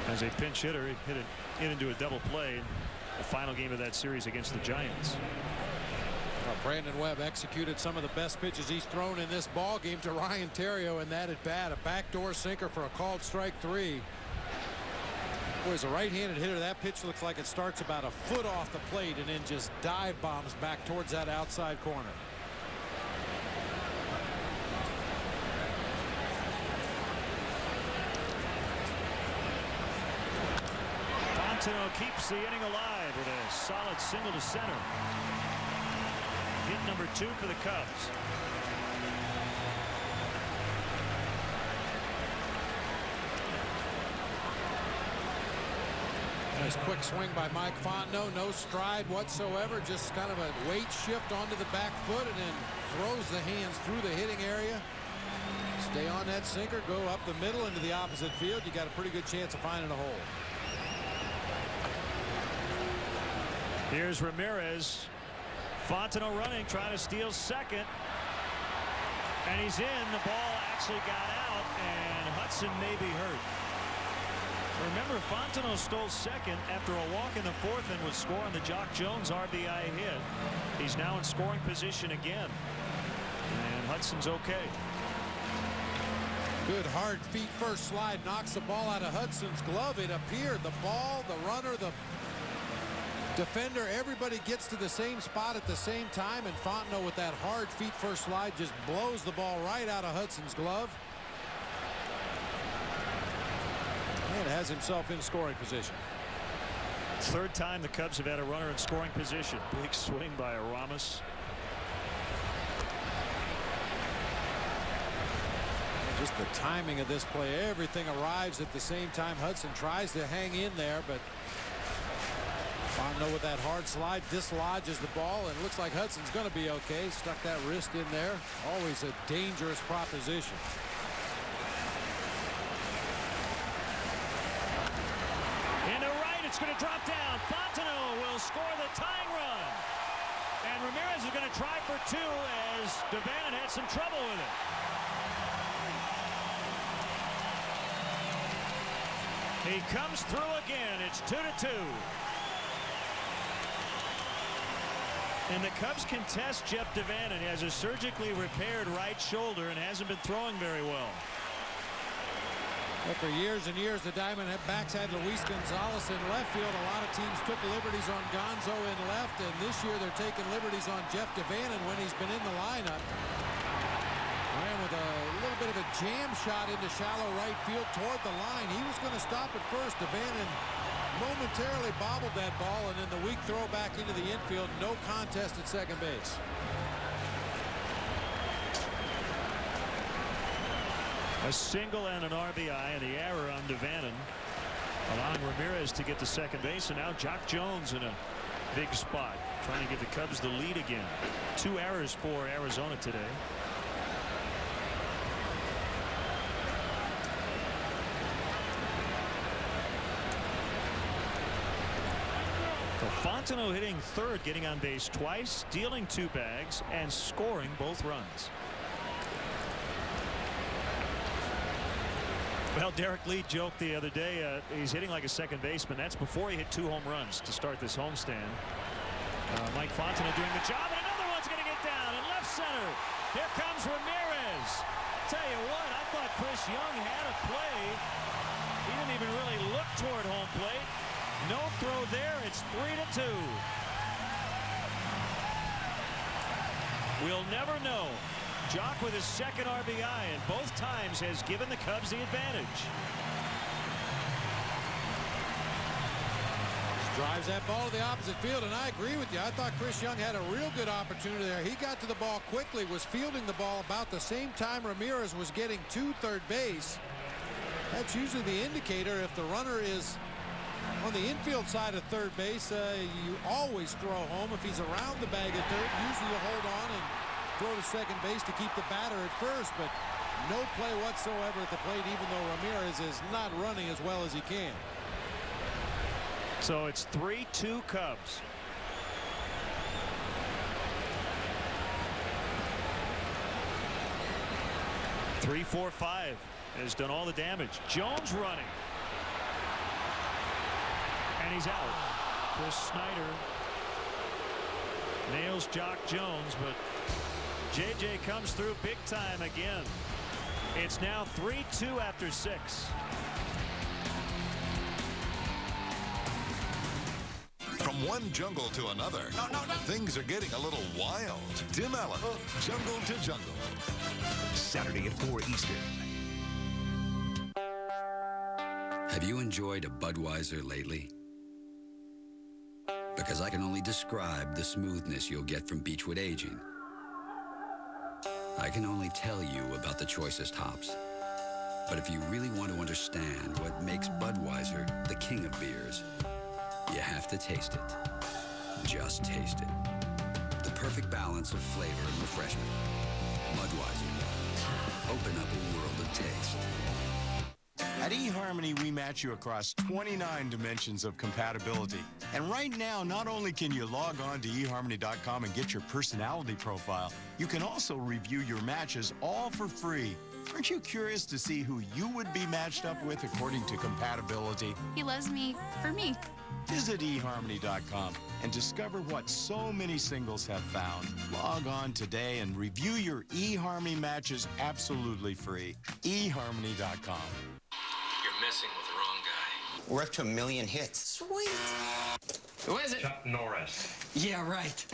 As a pinch hitter, he hit it into a double play in the final game of that series against the Giants. Brandon Webb executed some of the best pitches he's thrown in this ball game to Ryan Terrio, and that at bat, a backdoor sinker for a called strike 3. Boy, as a right-handed hitter, that pitch looks like it starts about a foot off the plate and then just dive bombs back towards that outside corner. Fontenot keeps the inning alive with a solid single to center. Hit number 2 for the Cubs. Nice quick swing by Mike Fontenot. No stride whatsoever. Just kind of a weight shift onto the back foot and then throws the hands through the hitting area. Stay on that sinker. Go up the middle into the opposite field. You got a pretty good chance of finding a hole. Here's Ramirez. Fontenot running, trying to steal second. And he's in. The ball actually got out, and Hudson may be hurt. Remember, Fontenot stole second after a walk in the 4th and would score on the Jock Jones RBI hit. He's now in scoring position again. And Hudson's okay. Good hard feet first slide knocks the ball out of Hudson's glove. It appeared the ball, the runner, the defender, everybody gets to the same spot at the same time, and Fontenot with that hard feet first slide just blows the ball right out of Hudson's glove. And has himself in scoring position. 3rd time the Cubs have had a runner in scoring position. Big swing by Aramis. Just the timing of this play. Everything arrives at the same time. Hudson tries to hang in there, but Fontenot with that hard slide dislodges the ball, and it looks like Hudson's going to be okay. Stuck that wrist in there. Always a dangerous proposition. Into right, it's going to drop down. Fontenot will score the tying run. And Ramirez is going to try for 2 as Devannon had some trouble with it. He comes through again. It's 2-2. And the Cubs contest Jeff Devannon. He has a surgically repaired right shoulder and hasn't been throwing very well. Well, for years and years, the Diamondbacks had Luis Gonzalez in left field. A lot of teams took liberties on Gonzo in left, and this year they're taking liberties on Jeff Devannon when he's been in the lineup. Ran with a little bit of a jam shot into shallow right field toward the line. He was going to stop at first. Devannon momentarily bobbled that ball, and then the weak throw back into the infield. No contest at second base. A single and an RBI, and the error on Devannon, allowing Ramirez to get to second base, and now Jock Jones in a big spot, trying to give the Cubs the lead again. 2 errors for Arizona today. Fontenot hitting 3rd, getting on base twice, stealing 2 bags, and scoring both runs. Well, Derek Lee joked the other day he's hitting like a second baseman. That's before he hit 2 home runs to start this homestand. Mike Fontenot doing the job, and another one's going to get down in left center. Here comes Ramirez. Tell you what, I thought Chris Young had a play. He didn't even really look toward home plate. No throw there. It's 3-2. We'll never know Jock with his second RBI, and both times has given the Cubs the advantage. Drives that ball to the opposite field, and I agree with you. I thought Chris Young had a real good opportunity there. He got to the ball quickly, was fielding the ball about the same time Ramirez was getting to third base. That's usually the indicator. If the runner is on the infield side of third base, you always throw home. If he's around the bag at third, usually you hold on and throw to second base to keep the batter at first, but no play whatsoever at the plate, even though Ramirez is not running as well as he can. So it's 3-2 Cubs. Three, 4, 5 has done all the damage. Jones running. And he's out. Chris Snyder nails Jock Jones, but JJ comes through big time again. It's now 3-2 after 6. From one jungle to another, things are getting a little wild. Tim Allen, Jungle to Jungle. Saturday at 4 Eastern. Have you enjoyed a Budweiser lately? Because I can only describe the smoothness you'll get from Beechwood Aging. I can only tell you about the choicest hops. But if you really want to understand what makes Budweiser the king of beers, you have to taste it. Just taste it. The perfect balance of flavor and refreshment. Budweiser. Open up a world of taste. At eHarmony, we match you across 29 dimensions of compatibility. And right now, not only can you log on to eHarmony.com and get your personality profile, you can also review your matches all for free. Aren't you curious to see who you would be matched up with according to compatibility? He loves me for me. Visit eHarmony.com and discover what so many singles have found. Log on today and review your eHarmony matches absolutely free. eHarmony.com. You're messing with the wrong guy. We're up to 1 million hits. Sweet. Who is it? Chuck Norris. Yeah, right.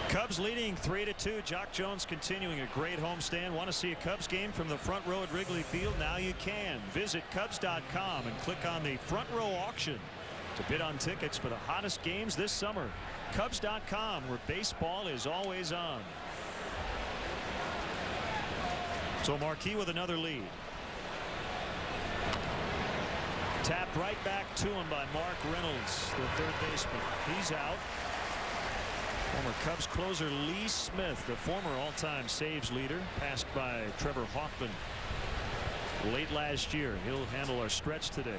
Cubs leading 3-2. Jock Jones continuing a great homestand. Want to see a Cubs game from the front row at Wrigley Field? Now you can. Visit Cubs.com and click on the front row auction to bid on tickets for the hottest games this summer. Cubs.com, where baseball is always on. So Marquis with another lead. Tapped right back to him by Mark Reynolds, the third baseman. He's out. Former Cubs closer Lee Smith, the former all-time saves leader, passed by Trevor Hoffman late last year. He'll handle our stretch today.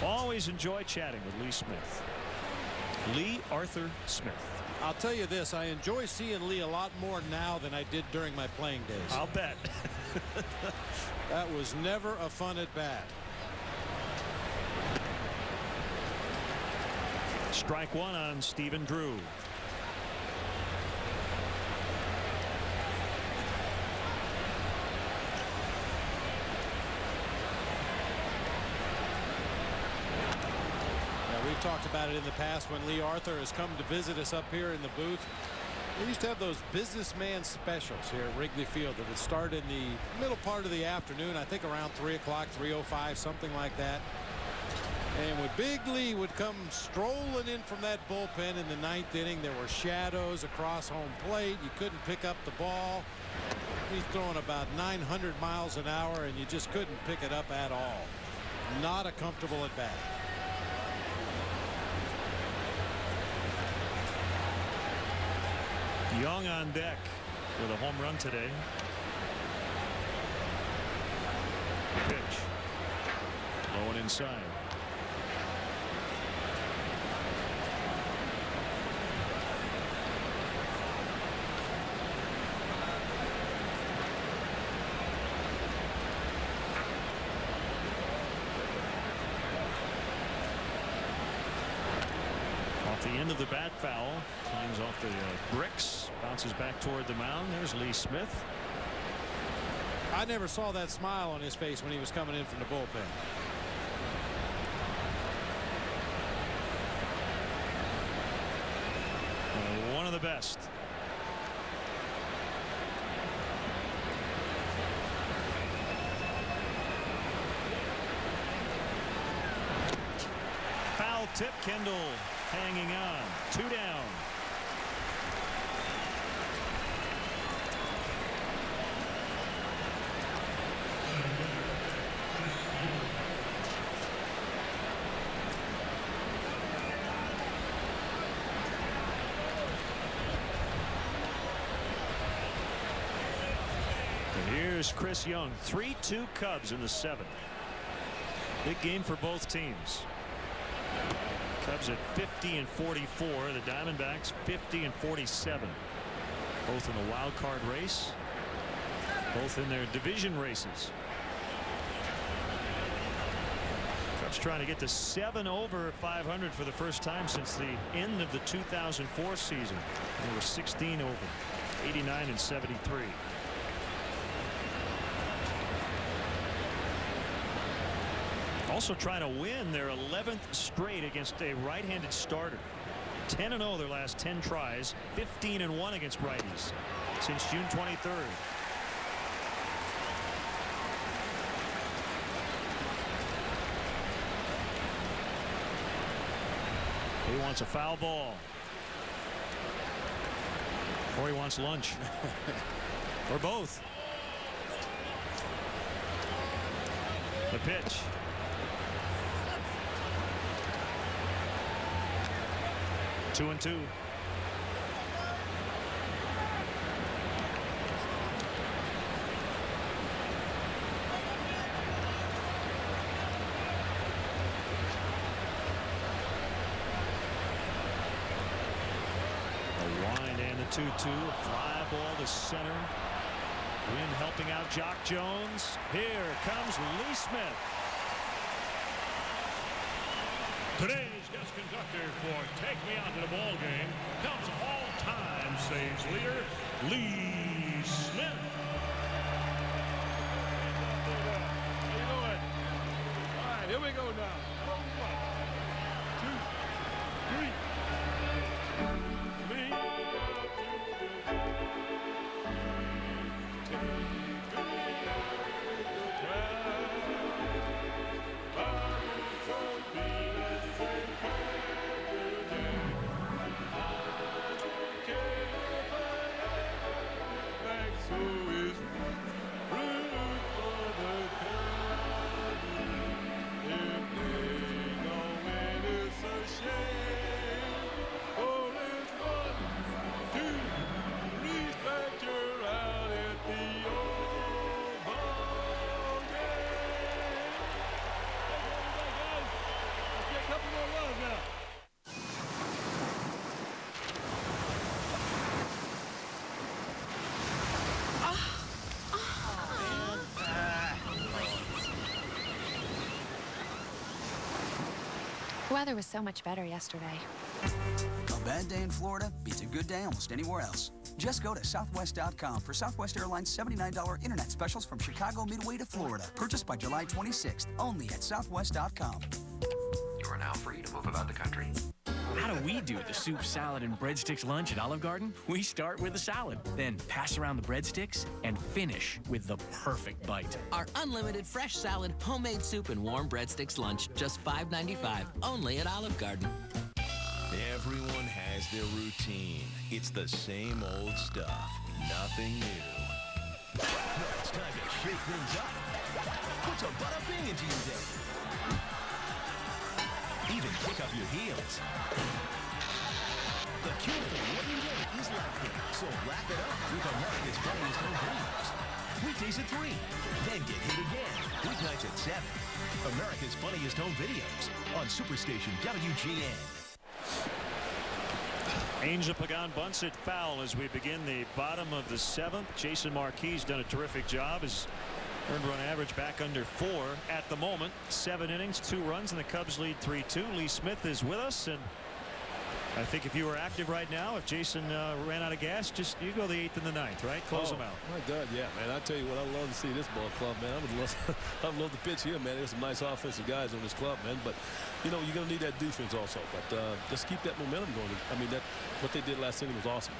Always enjoy chatting with Lee Smith. Lee Arthur Smith. I'll tell you this, I enjoy seeing Lee a lot more now than I did during my playing days. I'll bet. That was never a fun at bat. Strike one on Stephen Drew. We've talked about it in the past when Lee Arthur has come to visit us up here in the booth. We used to have those businessman specials here at Wrigley Field that would start in the middle part of the afternoon, I think around 3 o'clock, 3:05, something like that. And when Big Lee would come strolling in from that bullpen in the 9th inning, there were shadows across home plate. You couldn't pick up the ball. He's throwing about 900 miles an hour, and you just couldn't pick it up at all. Not a comfortable at bat. Young on deck with a home run today. Pitch. Low and inside. end of the bat foul. Climbs off the bricks. Bounces back toward the mound. There's Lee Smith. I never saw that smile on his face when he was coming in from the bullpen. One of the best. Foul tip. Kendall hanging on. 2 down. Here's Chris Young. 3-2 Cubs in the 7th. Big game for both teams. Cubs at 50-44. The Diamondbacks 50-47. Both in the wild card race. Both in their division races. Cubs trying to get to 7 over 500 for the first time since the end of the 2004 season. They were 16 over. 89-73. Also trying to win their 11th straight against a right-handed starter. 10-0 their last 10 tries. 15-1 against righties since June 23rd. He wants a foul ball. Or he wants lunch. Or both. The pitch. Two and 2. The wind and the 2-2. Fly ball to center. Wind helping out Jock Jones. Here comes Lee Smith. Today's guest conductor for Take Me Out to the Ball Game comes all-time saves leader, Lee Smith. How you doing? All right, here we go now. 1, 2, 3. Lee. The weather was so much better yesterday. A bad day in Florida beats a good day almost anywhere else. Just go to Southwest.com for Southwest Airlines $79 internet specials from Chicago Midway to Florida. Purchased by July 26th. Only at Southwest.com. You are now free to move about the country. How do we do the soup, salad, and breadsticks lunch at Olive Garden? We start with the salad, then pass around the breadsticks, and finish with the perfect bite. Our unlimited fresh salad, homemade soup, and warm breadsticks lunch, just $5.95, only at Olive Garden. Everyone has their routine. It's the same old stuff. Nothing new. Now it's time to shake things up. Put some bada bing into your day. Even kick up your heels. The cure for every day is laughter. So laugh it up with America's Funniest Home Videos. Weekdays at 3. Then get hit again. Weeknights at 7. America's Funniest Home Videos on Superstation WGN. Angel Pagan bunts it foul as we begin the bottom of the 7th. Jason Marquis done a terrific job. His earned run average back under 4 at the moment. 7 innings, 2 runs, and the Cubs lead 3-2. Lee Smith is with us, and I think if you were active right now, if Jason ran out of gas, just you go the 8th and the 9th, right? Close them out. My God, yeah, man. I tell you what, I love to see this ball club, man. I would love to pitch here, man. There's some nice offensive guys on this club, man. But, you know, you're going to need that defense also. But just keep that momentum going. I mean, what they did last inning was awesome.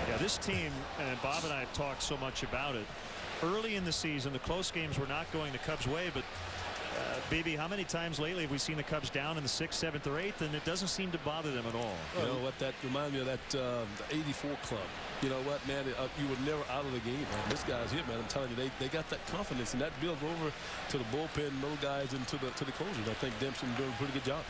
Yeah, this team, and Bob and I have talked so much about it. Early in the season, the close games were not going the Cubs' way, but BB, how many times lately have we seen the Cubs down in the 6th, 7th, or 8th, and it doesn't seem to bother them at all? You know what? That reminds me of that the '84 club. You know what, man? You were never out of the game, man. This guy's here, man. I'm telling you, they got that confidence, and that builds over to the bullpen, middle guys, and to the closers. I think Dempsey's doing a pretty good job.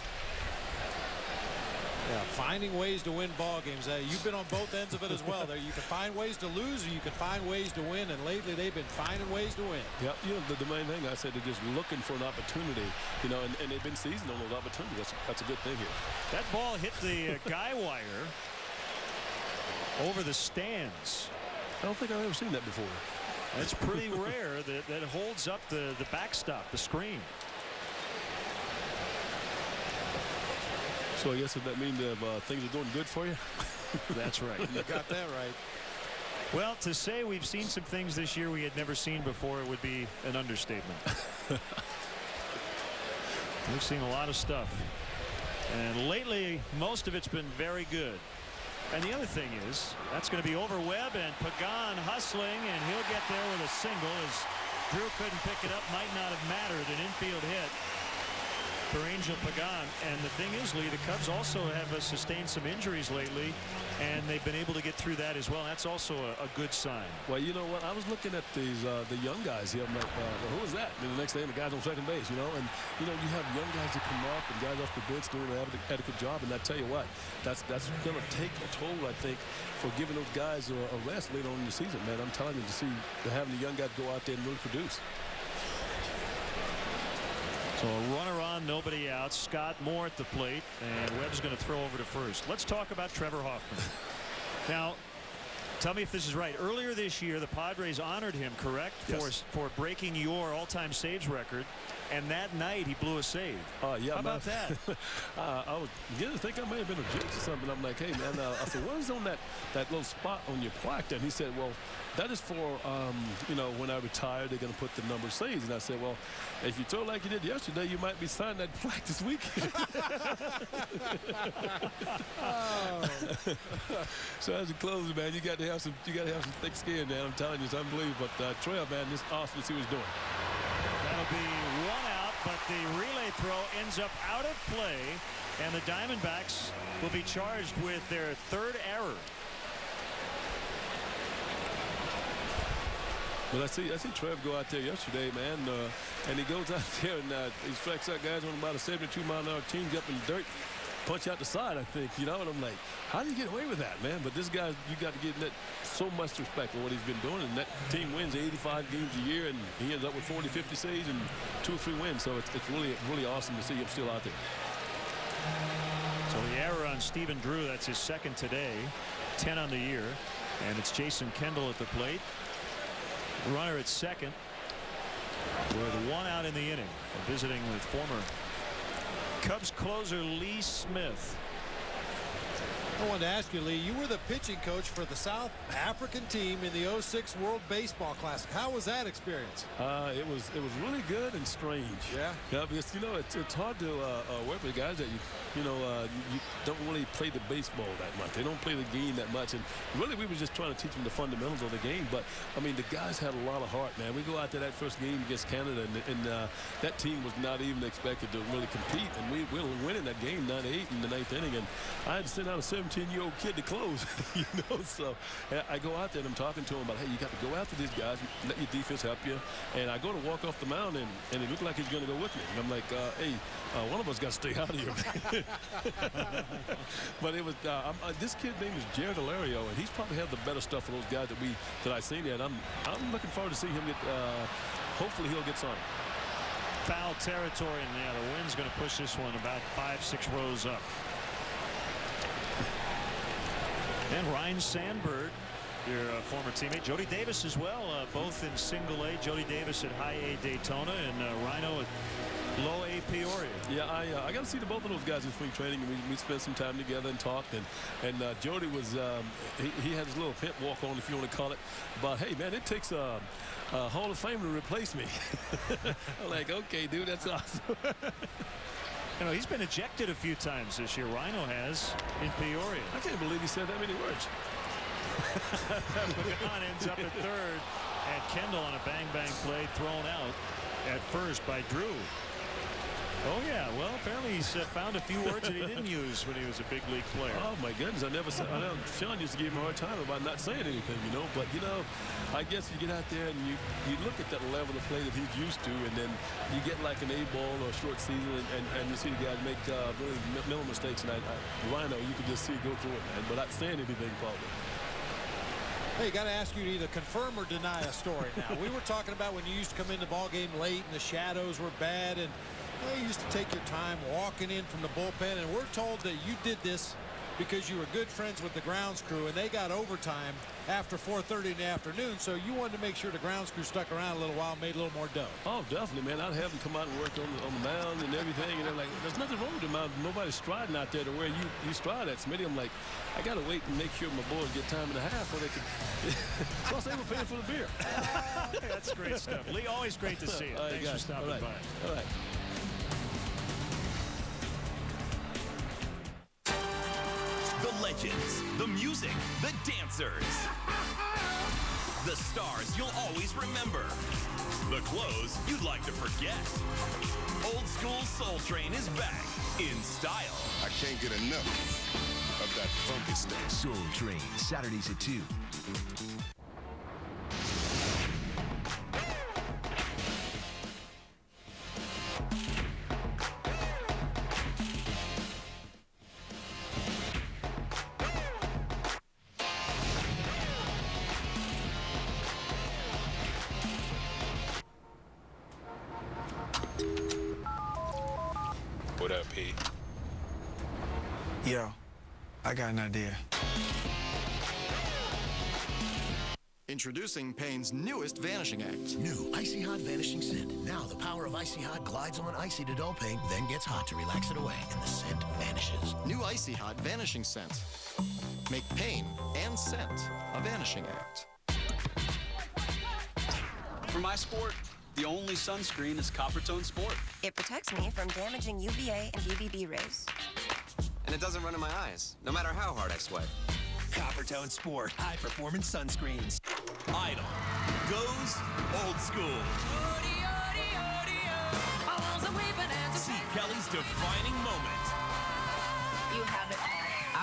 Yeah, finding ways to win ball games. You've been on both ends of it as well. There, you can find ways to lose, or you can find ways to win. And lately, they've been finding ways to win. Yep. You know, the main thing I said, they're just looking for an opportunity. You know, and they've been seizing on those opportunities. That's a good thing here. That ball hit the guy wire over the stands. I don't think I've ever seen that before. That's pretty rare. That holds up the backstop, the screen. So I guess that means things are doing good for you? That's right. You got that right. Well, to say we've seen some things this year we had never seen before, it would be an understatement. We've seen a lot of stuff. And lately, most of it's been very good. And the other thing is, that's going to be over Webb, and Pagan hustling, and he'll get there with a single as Drew couldn't pick it up. Might not have mattered. An infield hit for Angel Pagan. And the thing is, Lee, the Cubs also have sustained some injuries lately, and they've been able to get through that as well. That's also a good sign. Well, you know what? I was looking at these the young guys here. I'm like, who is that? And the next thing, the guy's on second base, you know. And, you know, you have young guys that come up and guys off the bench doing an adequate job. And I tell you what, that's going to take a toll, I think, for giving those guys a rest later on in the season, man. I'm telling you, to having the young guys go out there and really produce. So a runner on, nobody out. Scott Moore at the plate, and Webb's going to throw over to first. Let's talk about Trevor Hoffman. Now, tell me if this is right. Earlier this year, the Padres honored him, correct? Yes. For breaking your all-time saves record. And that night, he blew a save. Yeah, how about that? I was beginning to think I may have been a jinx or something. I'm like, hey, man, I said, what is on that little spot on your plaque there? And he said, well, that is for, you know, when I retire, they're going to put the number of saves. And I said, well, if you throw like you did yesterday, you might be signing that plaque this week. So as a closer, man, you got to have some thick skin, man. I'm telling you, it's unbelievable. But Trev, man, this is awesome to see what he's doing. That'll be one out, but the relay throw ends up out of play, and the Diamondbacks will be charged with their third error. Well, I see Trev go out there yesterday, man, and he goes out there and he strikes out guys on about a 72-mile-an-hour changeup in the dirt, punch out the side, I think, you know, and I'm like, how do you get away with that, man? But this guy, you got to give that so much respect for what he's been doing, and that team wins 85 games a year, and he ends up with 40, 50 saves and 2 or 3 wins, so it's really, really awesome to see him still out there. So the error on Stephen Drew, that's his second today, 10 on the year, and it's Jason Kendall at the plate. Runner at second with 1 out in the inning. Visiting with former Cubs closer Lee Smith. I wanted to ask you, Lee, you were the pitching coach for the South African team in the '06 World Baseball Classic. How was that experience? It was really good and strange. Yeah. Yeah, because, you know, it's hard to work with guys that you don't really play the baseball that much. They don't play the game that much, and really we were just trying to teach them the fundamentals of the game. But I mean, the guys had a lot of heart, man. We go out there that first game against Canada, and that team was not even expected to really compete, and we were winning that game 9-8 in the 9th inning, and I had to send out a 17-year-old kid to close. You know, so I go out there and I'm talking to him about, hey, you got to go after these guys, let your defense help you. And I go to walk off the mound, and it looked like he's going to go with me. And I'm like, hey, one of us got to stay out of here. But it was this kid named is Jared Alario, and he's probably had the better stuff for those guys that I've seen there. And I'm looking forward to seeing him get. Hopefully he'll get signed. Foul territory, and the wind's going to push this one about 5-6 rows up. And Ryan Sandberg, your former teammate, Jody Davis as well, both in single A. Jody Davis at high A Daytona, and Rhino at Low A Peoria. Yeah, I got to see both of those guys in spring training, and we spent some time together and talked. And Jody was he had his little pimp walk on, if you want to call it. But hey, man, it takes a Hall of Famer to replace me. I'm like, okay, dude, that's awesome. You know, he's been ejected a few times this year. Rhino has in Peoria. I can't believe he said that many words. Pagan ends up at third, and Kendall on a bang-bang play thrown out at first by Drew. Oh, yeah. Well, apparently he's found a few words that he didn't use when he was a big league player. Oh, my goodness. I know Sean used to give him a hard time about not saying anything, you know. But, you know, I guess you get out there and you look at that level of play that he's used to, and then you get like an A-ball or a short season, and you see the guys make really minimal mistakes. And Rhino, you can just see it go through it, man. But not saying anything, probably. Hey, got to ask you to either confirm or deny a story now. We were talking about when you used to come into the ball game late and the shadows were bad, and you used to take your time walking in from the bullpen, and we're told that you did this because you were good friends with the grounds crew, and they got overtime after 4:30 in the afternoon, so you wanted to make sure the grounds crew stuck around a little while and made a little more dough. Oh, definitely, man. I'd have them come out and work on the mound and everything, and they're like, there's nothing wrong with the mound. Nobody's striding out there to where you stride at, Smitty. I'm like, I got to wait and make sure my boys get time and a half before they can. Plus, they were paying for the beer. That's great stuff. Lee, always great to see you. Thanks for stopping by. All right. The legends, the music, the dancers. The stars you'll always remember. The clothes you'd like to forget. Old School Soul Train is back in style. I can't get enough of that funky stuff. Soul Train, Saturdays at 2. What up, Pete? Yo, I got an idea. Introducing Payne's newest Vanishing Act. New Icy Hot Vanishing Scent. Now the power of Icy Hot glides on icy to dull paint, then gets hot to relax it away, and the scent vanishes. New Icy Hot Vanishing Scent. Make pain and scent a vanishing act. For my sport, the only sunscreen is Coppertone Sport. It protects me from damaging UVA and UVB rays. And it doesn't run in my eyes, no matter how hard I sweat. Coppertone Sport, high-performance sunscreens. Idol goes old school. See Kelly's defining moment. You have it all.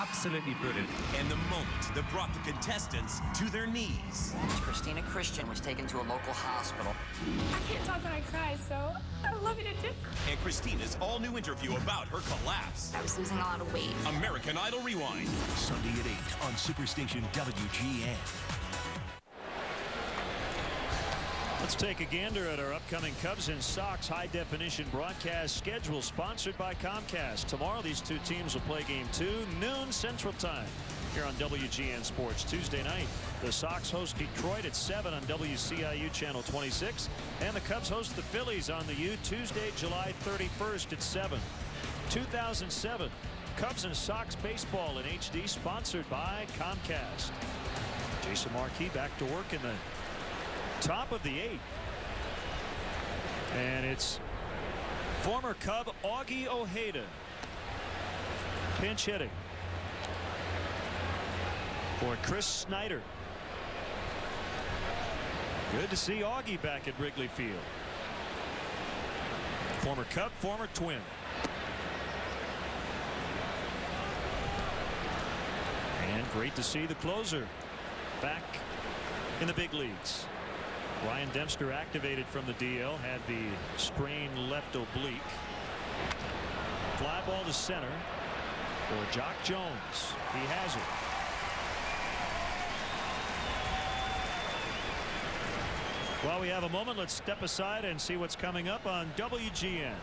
Absolutely brilliant. And the moment that brought the contestants to their knees. Christina Christian was taken to a local hospital. I can't talk when I cry, so I love it to different. And Christina's all-new interview about her collapse. I was losing a lot of weight. American Idol Rewind. Sunday at 8 on Superstation WGN. Let's take a gander at our upcoming Cubs and Sox high-definition broadcast schedule, sponsored by Comcast. Tomorrow, these two teams will play Game 2, noon Central Time, here on WGN Sports. Tuesday night, the Sox host Detroit at 7 on WCIU Channel 26, and the Cubs host the Phillies on the U Tuesday, July 31st at 7. 2007, Cubs and Sox baseball in HD, sponsored by Comcast. Jason Marquis back to work in the top of the 8th, and it's former Cub Augie Ojeda pinch hitting for Chris Snyder. Good to see Augie back at Wrigley Field. Former Cub, former Twin. And great to see the closer back in the big leagues. Ryan Dempster activated from the DL, had the sprained left oblique. Fly ball to center for Jock Jones. He has it. While we have a moment, let's step aside and see what's coming up on WGN.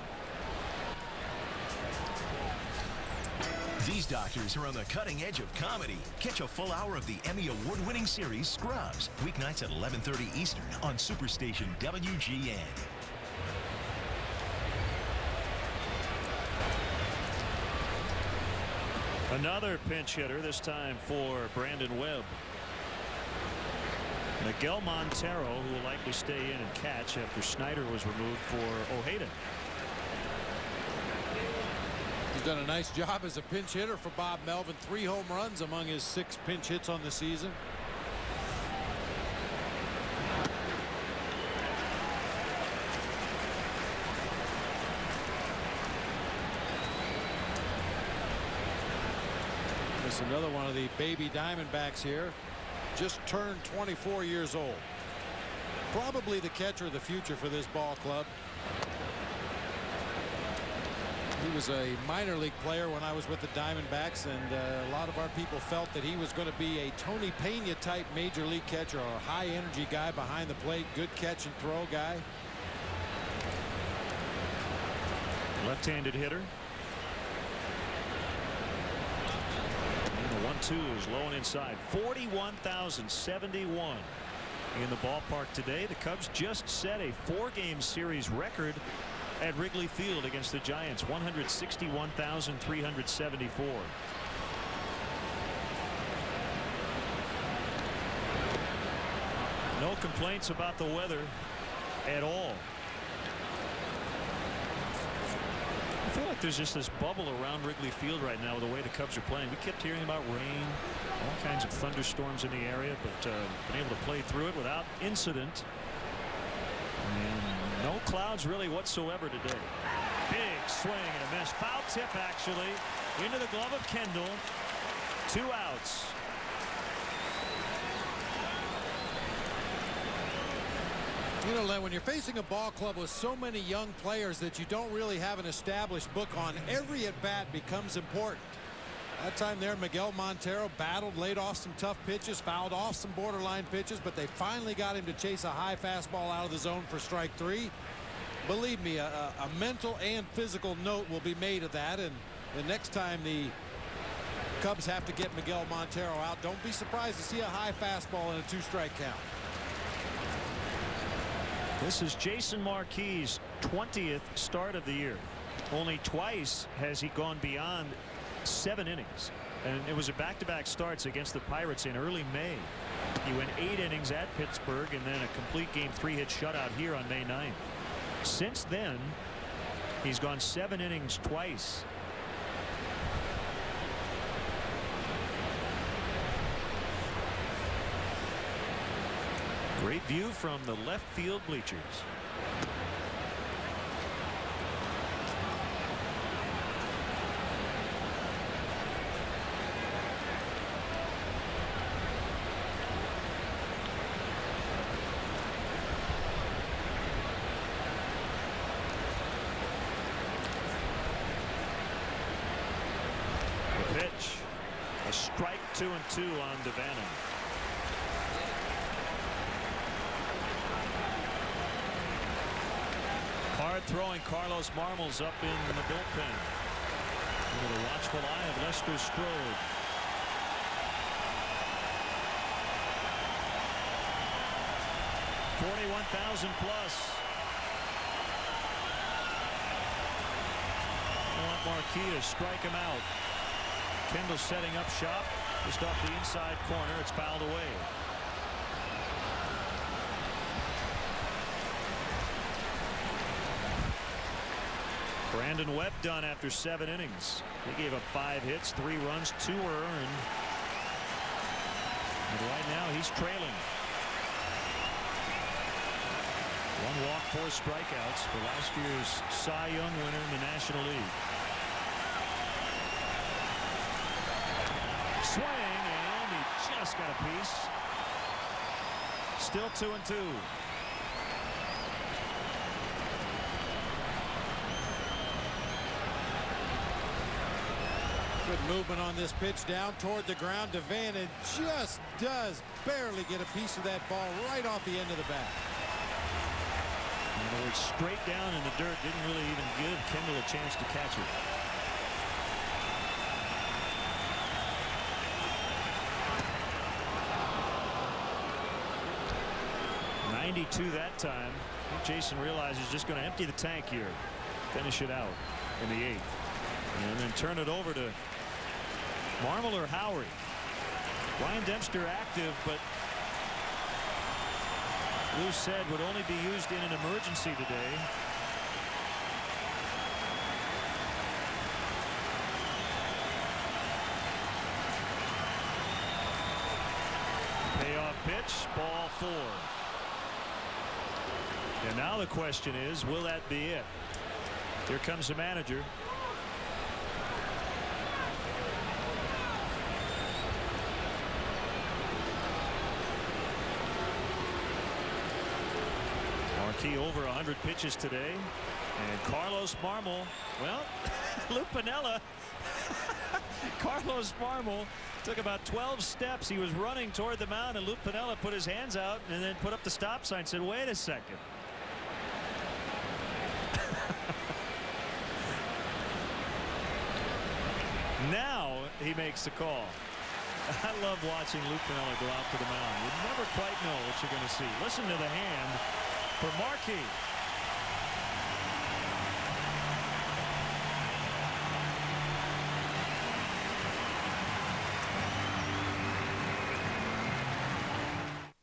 These doctors are on the cutting edge of comedy. Catch a full hour of the Emmy award-winning series Scrubs, weeknights at 11:30 Eastern on Superstation WGN. Another pinch hitter, this time for Brandon Webb. Miguel Montero, who will likely stay in and catch after Snyder was removed for Ojeda. He's done a nice job as a pinch hitter for Bob Melvin. 3 home runs among his 6 pinch hits on the season. There's another one of the baby Diamondbacks here. Just turned 24 years old. Probably the catcher of the future for this ball club. He was a minor league player when I was with the Diamondbacks, and a lot of our people felt that he was going to be a Tony Pena type major league catcher, a high energy guy behind the plate, good catch and throw guy. Left-handed hitter. And the 1-2 is low and inside. 41,071 in the ballpark today. The Cubs just set a 4-game series record at Wrigley Field against the Giants. 161,374. No complaints about the weather at all. I feel like there's just this bubble around Wrigley Field right now with the way the Cubs are playing. We kept hearing about rain, all kinds of thunderstorms in the area, but been able to play through it without incident. And no clouds really whatsoever today. Big swing and a miss. Foul tip actually into the glove of Kendall. 2 outs. You know, Len, when you're facing a ball club with so many young players that you don't really have an established book on, every at-bat becomes important. That time there, Miguel Montero battled, laid off some tough pitches, fouled off some borderline pitches, but they finally got him to chase a high fastball out of the zone for strike 3. Believe me, a mental and physical note will be made of that, and the next time the Cubs have to get Miguel Montero out, don't be surprised to see a high fastball in a 2-strike count. This is Jason Marquis' 20th start of the year. Only twice has he gone beyond 7 innings. And it was a back-to-back starts against the Pirates in early May. He went 8 innings at Pittsburgh and then a complete game 3-hit shutout here on May 9th. Since then, he's gone 7 innings twice. Great view from the left field bleachers. The pitch. A strike 2-2 on Devanna. Hard throwing Carlos Marmol's up in the bullpen. Under the watchful eye of Lester Strode. $41,000 plus. I want Marquis to strike him out. Kendall setting up shop just off the inside corner. It's fouled away. Brandon Webb done after 7 innings. He gave up 5 hits, 3 runs, 2 were earned. And right now he's trailing. 1 walk, 4 strikeouts for last year's Cy Young winner in the National League. Swing, and he just got a piece. Still 2-2. Good movement on this pitch down toward the ground. Devanna just does barely get a piece of that ball right off the end of the bat. In other words, straight down in the dirt. Didn't really even give Kendall a chance to catch it. .92 that time. I think Jason realizes he's just going to empty the tank here. Finish it out in the 8th. And then turn it over to Marmol or Howery? Ryan Dempster active, but Lou said would only be used in an emergency today. Payoff pitch, ball 4. And now the question is, will that be it? Here comes the manager. Marquis over 100 pitches today. And Carlos Marmol, well, Lou Piniella. Carlos Marmol took about 12 steps. He was running toward the mound, and Lou Piniella put his hands out and then put up the stop sign and said, wait a second. Now he makes the call. I love watching Lou Piniella go out to the mound. You never quite know what you're going to see. Listen to the hand for Marquis.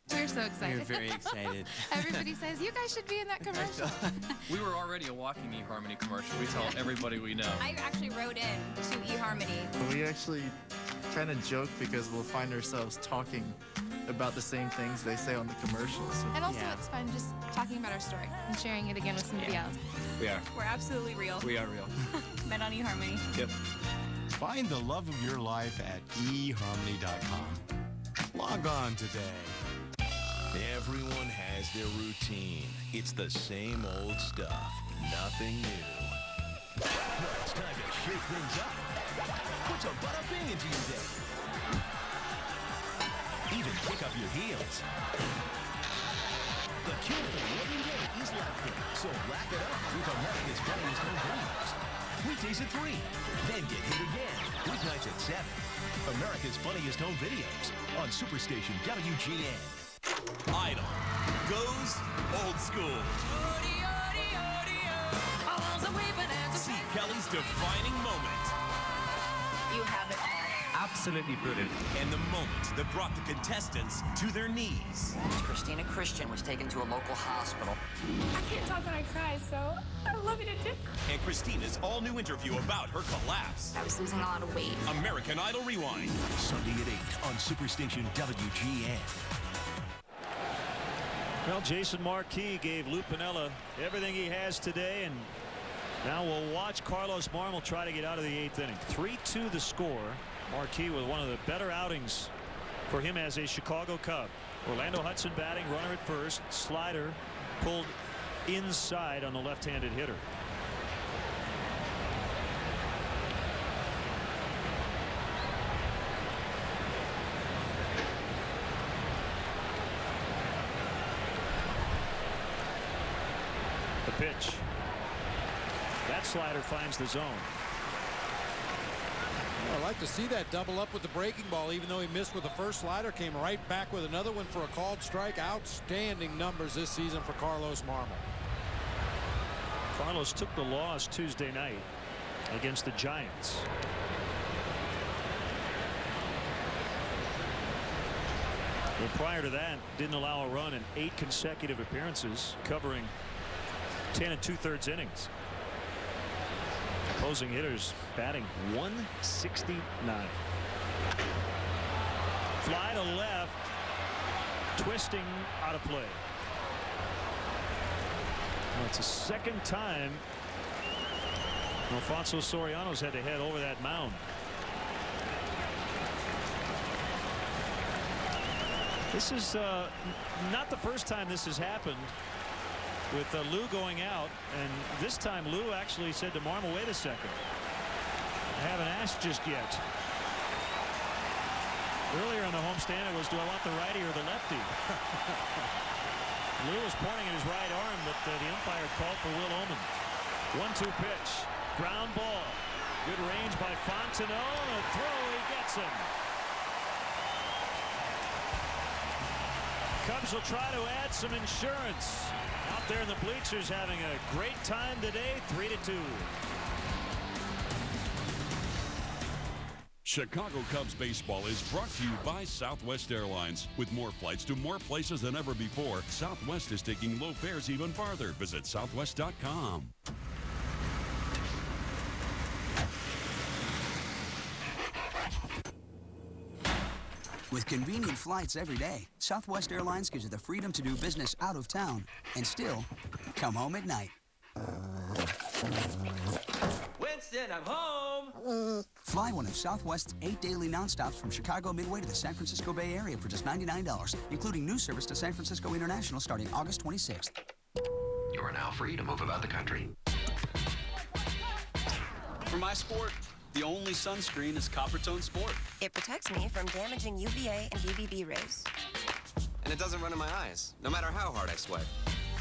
We're so excited. We're very excited. Everybody says, you guys should be in that commercial. We were already a walking eHarmony commercial. We tell everybody we know. I actually wrote in to eHarmony. We actually kind of joke because we'll find ourselves talking about the same things they say on the commercials. And also it's fun just talking about our story and sharing it again with somebody else. We are. We're absolutely real. We are real. Met on eHarmony. Yep. Find the love of your life at eHarmony.com. Log on today. Everyone has their routine. It's the same old stuff. Nothing new. Well, it's time to shake things up. Put some bada bing into your day. Even kick up your heels. The cure for the everyday is laughter. So laugh it up with America's funniest home videos. Weekdays at 3. Then get hit again. Weeknights at 7. America's funniest home videos on Superstation WGN. Idol goes old school. See Kelly's defining moment. You have it all. Absolutely brilliant. And the moment that brought the contestants to their knees. Christina Christian was taken to a local hospital. I can't talk when I cry, so I love you to death. And Christina's all-new interview about her collapse. I was losing a lot of weight. American Idol Rewind. Sunday at 8 on Superstation WGN. Well, Jason Marquis gave Lou Piniella everything he has today, and now we'll watch Carlos Marmol try to get out of the 8th inning. 3-2 the score. Marquis with one of the better outings for him as a Chicago Cub. Orlando Hudson batting, runner at first. Slider pulled inside on the left-handed hitter. The pitch. That slider finds the zone. I'd like to see that double up with the breaking ball. Even though he missed with the first slider, came right back with another one for a called strike. Outstanding numbers this season for Carlos Marmol. Carlos took the loss Tuesday night against the Giants. Well, prior to that, didn't allow a run in 8 consecutive appearances, covering 10 2/3 innings. Opposing hitters batting .169. Fly to left, twisting out of play. Well, it's the second time Alfonso Soriano's had to head over that mound. This is not the first time this has happened with Lou going out, and this time Lou actually said to Marmol, wait a second, I haven't asked just yet. Earlier in the homestand it was, do I want the righty or the lefty? Lou was pointing at his right arm, but the umpire called for Will Oman. 1-2 pitch, ground ball, good range by Fontenot, and a throw, he gets him. Cubs will try to add some insurance. Out there in the bleachers having a great time today, 3-2. Chicago Cubs baseball is brought to you by Southwest Airlines. With more flights to more places than ever before, Southwest is taking low fares even farther. Visit southwest.com. With convenient flights every day, Southwest Airlines gives you the freedom to do business out of town and still come home at night. Winston, I'm home! Fly one of Southwest's 8 daily nonstops from Chicago Midway to the San Francisco Bay Area for just $99, including new service to San Francisco International starting August 26th. You are now free to move about the country. For my sport, the only sunscreen is Coppertone Sport. It protects me from damaging UVA and UVB rays. And it doesn't run in my eyes, no matter how hard I sweat.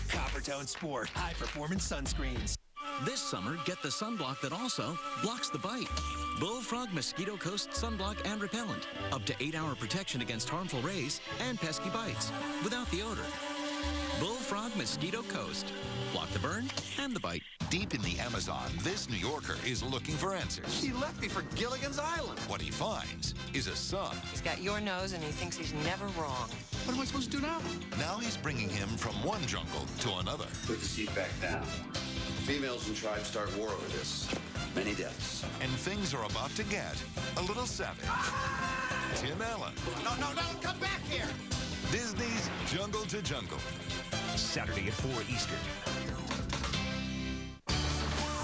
Coppertone Sport, high-performance sunscreens. This summer, get the sunblock that also blocks the bite. Bullfrog Mosquito Coast Sunblock and Repellent. Up to 8-hour protection against harmful rays and pesky bites without the odor. Bullfrog Mosquito Coast. Block the burn and the bite. Deep in the Amazon, this New Yorker is looking for answers. He left me for Gilligan's Island. What he finds is a son. He's got your nose and he thinks he's never wrong. What am I supposed to do now? Now he's bringing him from one jungle to another. Put the seat back down. Females and tribes start war over this. Many deaths. And things are about to get a little savage. Tim Allen. No, come back here! Disney's Jungle to Jungle. Saturday at 4 Eastern.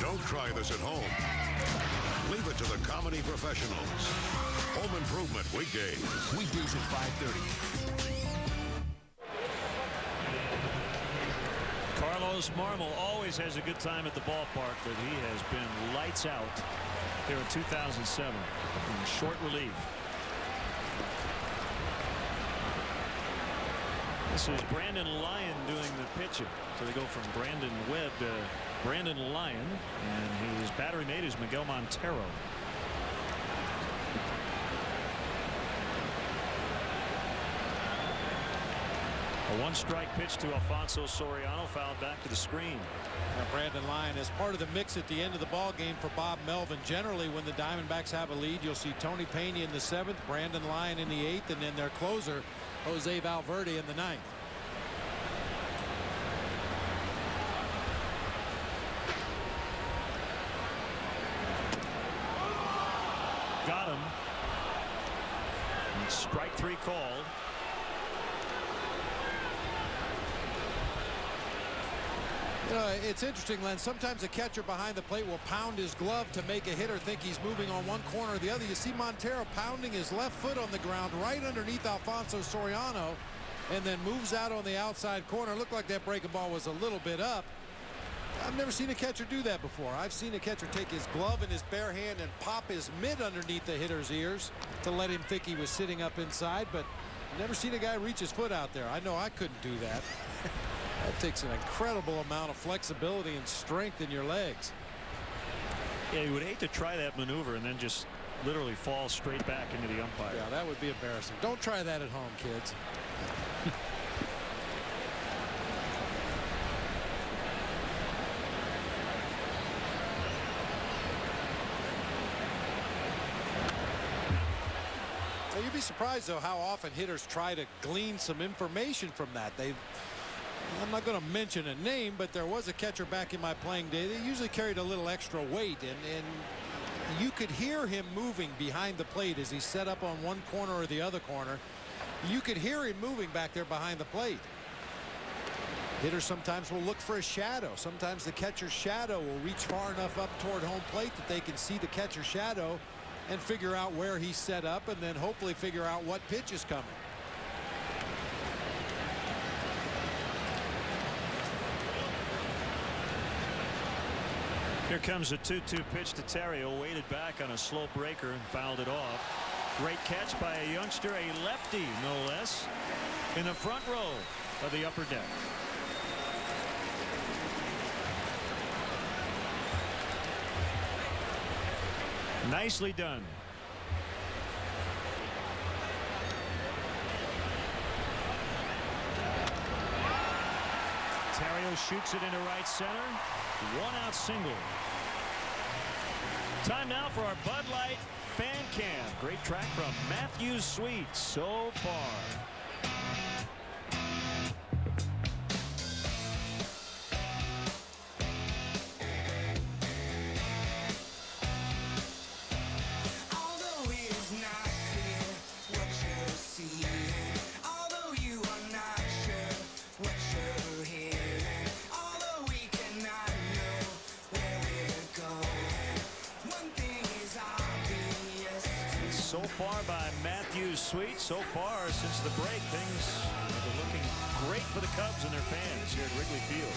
Don't try this at home. Leave it to the comedy professionals. Home Improvement weekdays. Weekdays at 5:30. Carlos Marmol always has a good time at the ballpark, but he has been lights out here in 2007 in short relief. This is Brandon Lyon doing the pitching. So they go from Brandon Webb to Brandon Lyon, and his battery mate is Miguel Montero. A one-strike pitch to Alfonso Soriano, fouled back to the screen. Now Brandon Lyon is part of the mix at the end of the ball game for Bob Melvin. Generally, when the Diamondbacks have a lead, you'll see Tony Pena in the 7th, Brandon Lyon in the 8th, and then their closer, Jose Valverde, in the 9th. Got him. And strike 3 called. You know, it's interesting, Len. Sometimes a catcher behind the plate will pound his glove to make a hitter think he's moving on one corner or the other. You see Montero pounding his left foot on the ground right underneath Alfonso Soriano, and then moves out on the outside corner. Looked like that breaking ball was a little bit up. I've never seen a catcher do that before. I've seen a catcher take his glove in his bare hand and pop his mitt underneath the hitter's ears to let him think he was sitting up inside, but I've never seen a guy reach his foot out there. I know I couldn't do that. That takes an incredible amount of flexibility and strength in your legs. Yeah, you would hate to try that maneuver and then just literally fall straight back into the umpire. Yeah, that would be embarrassing. Don't try that at home, kids. Well, you'd be surprised, though, how often hitters try to glean some information from that. I'm not going to mention a name, but there was a catcher back in my playing day that usually carried a little extra weight, and you could hear him moving behind the plate as he set up on one corner or the other corner. You could hear him moving back there behind the plate. Hitters sometimes will look for a shadow. Sometimes the catcher's shadow will reach far enough up toward home plate that they can see the catcher's shadow and figure out where he's set up, and then hopefully figure out what pitch is coming. Here comes a 2-2 pitch to Terrio, weighted back on a slow breaker and fouled it off. Great catch by a youngster, a lefty no less, in the front row of the upper deck. Nicely done. Terrio shoots it into right center. One out single. Time now for our Bud Light Fan Cam. Great track from Matthew Sweet so far. So far by Matthew Sweet. So far since the break, things are looking great for the Cubs and their fans here at Wrigley Field.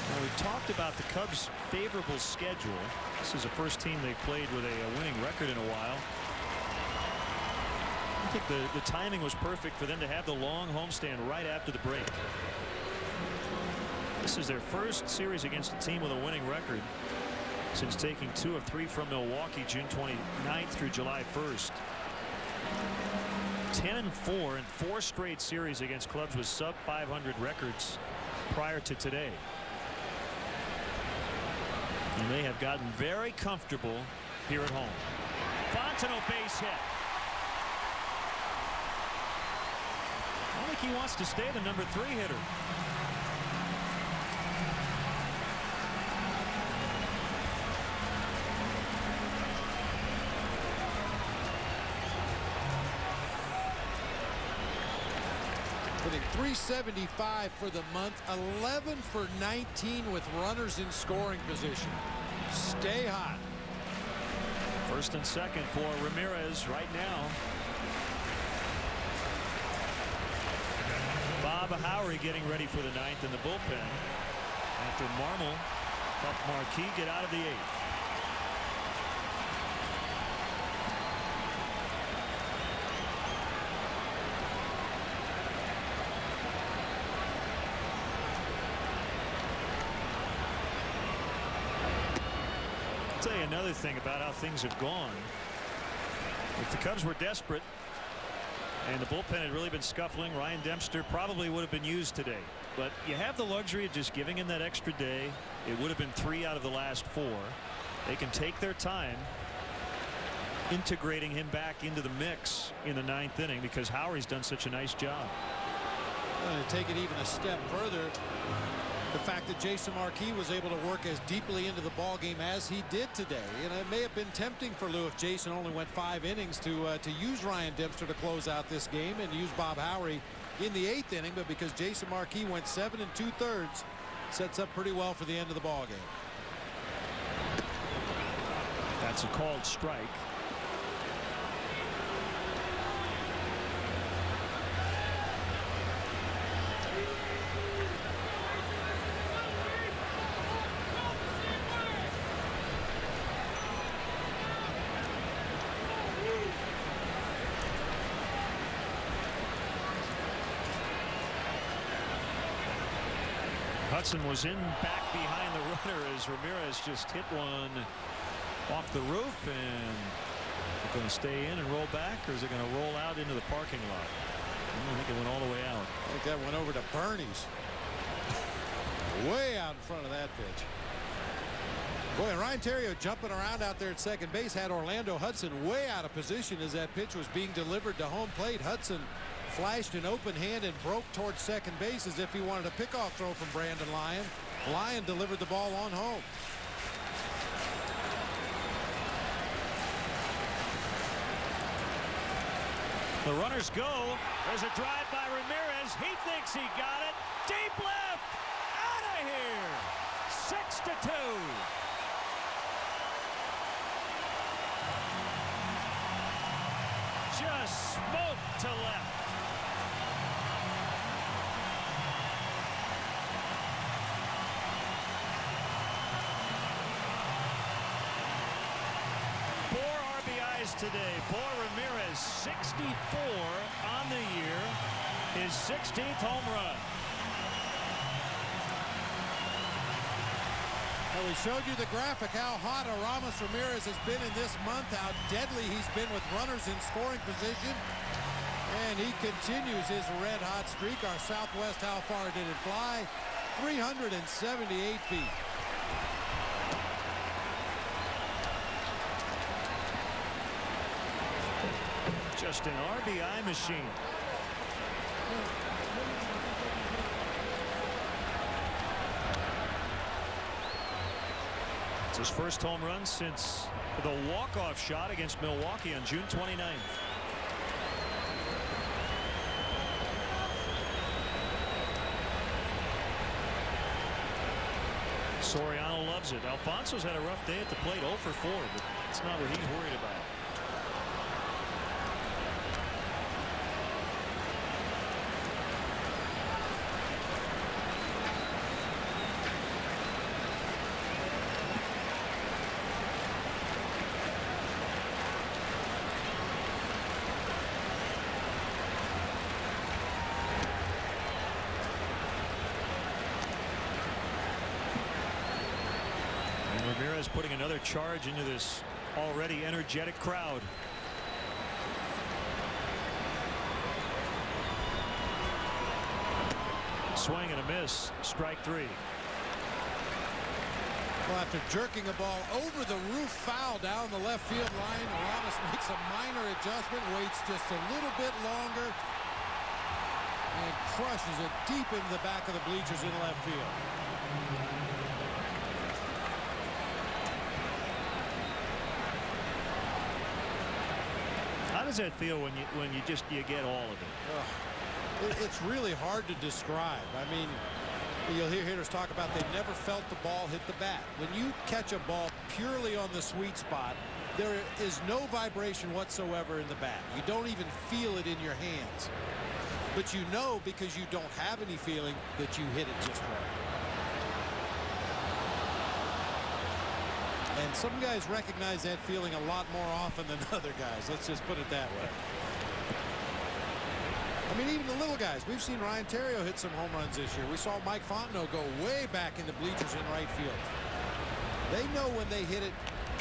Well, we've talked about the Cubs' favorable schedule. This is the first team they've played with a winning record in a while. I think the timing was perfect for them to have the long homestand right after the break. This is their first series against a team with a winning record since taking 2 of 3 from Milwaukee June 29th through July 1st. 10-4 in 4 straight series against clubs with sub 500 records prior to today. And they have gotten very comfortable here at home. Fontenot base hit. I think he wants to stay the number 3 hitter. Hitting .375 for the month, 11 for 19 with runners in scoring position. Stay hot. First and second for Ramirez right now. Bob Howry getting ready for the 9th in the bullpen after Marmol helped Marquis get out of the 8th. I'll tell you another thing about how things have gone. If the Cubs were desperate and the bullpen had really been scuffling, Ryan Dempster probably would have been used today. But you have the luxury of just giving him that extra day. It would have been 3 out of the last 4. They can take their time integrating him back into the mix in the 9th inning because Howry's done such a nice job. To take it even a step further, the fact that Jason Marquis was able to work as deeply into the ball game as he did today, and it may have been tempting for Lou if Jason only went 5 innings to use Ryan Dempster to close out this game and use Bob Howry in the 8th inning, but because Jason Marquis went 7 2/3, sets up pretty well for the end of the ball game. That's a called strike. Hudson was in back behind the runner as Ramirez just hit one off the roof, and it's going to stay in and roll back, or is it going to roll out into the parking lot? I think it went all the way out. I think that went over to Bernie's. Way out in front of that pitch. Boy, and Ryan Theriot jumping around out there at second base had Orlando Hudson way out of position as that pitch was being delivered to home plate. Hudson flashed an open hand and broke towards second base as if he wanted a pickoff throw from Brandon Lyon. Lyon delivered the ball on home. The runners go. There's a drive by Ramirez. He thinks he got it. Deep left. Out of here. 6-2. Just smoked to left. Today for Ramirez, 64 on the year, his 16th home run. Well, we showed you the graphic how hot Aramis Ramirez has been in this month, how deadly he's been with runners in scoring position, and he continues his red hot streak. Our Southwest, how far did it fly? 378 feet. first, an RBI machine. It's his first home run since the walk-off shot against Milwaukee on June 29th. Soriano loves it. Alfonso's had a rough day at the plate, 0 for 4, but it's not what he's worried about. Putting another charge into this already energetic crowd. Swing and a miss. Strike 3. Well, after jerking a ball over the roof foul down the left field line, Ramos makes a minor adjustment, waits just a little bit longer, and crushes it deep into the back of the bleachers in left field. How does that feel when you get all of it? It's really hard to describe. I mean, you'll hear hitters talk about they never felt the ball hit the bat. When you catch a ball purely on the sweet spot, there is no vibration whatsoever in the bat. You don't even feel it in your hands. But you know, because you don't have any feeling, that you hit it just right. And some guys recognize that feeling a lot more often than other guys. Let's just put it that way. I mean, even the little guys. We've seen Ryan Theriot hit some home runs this year. We saw Mike Fontenot go way back in the bleachers in right field. They know when they hit it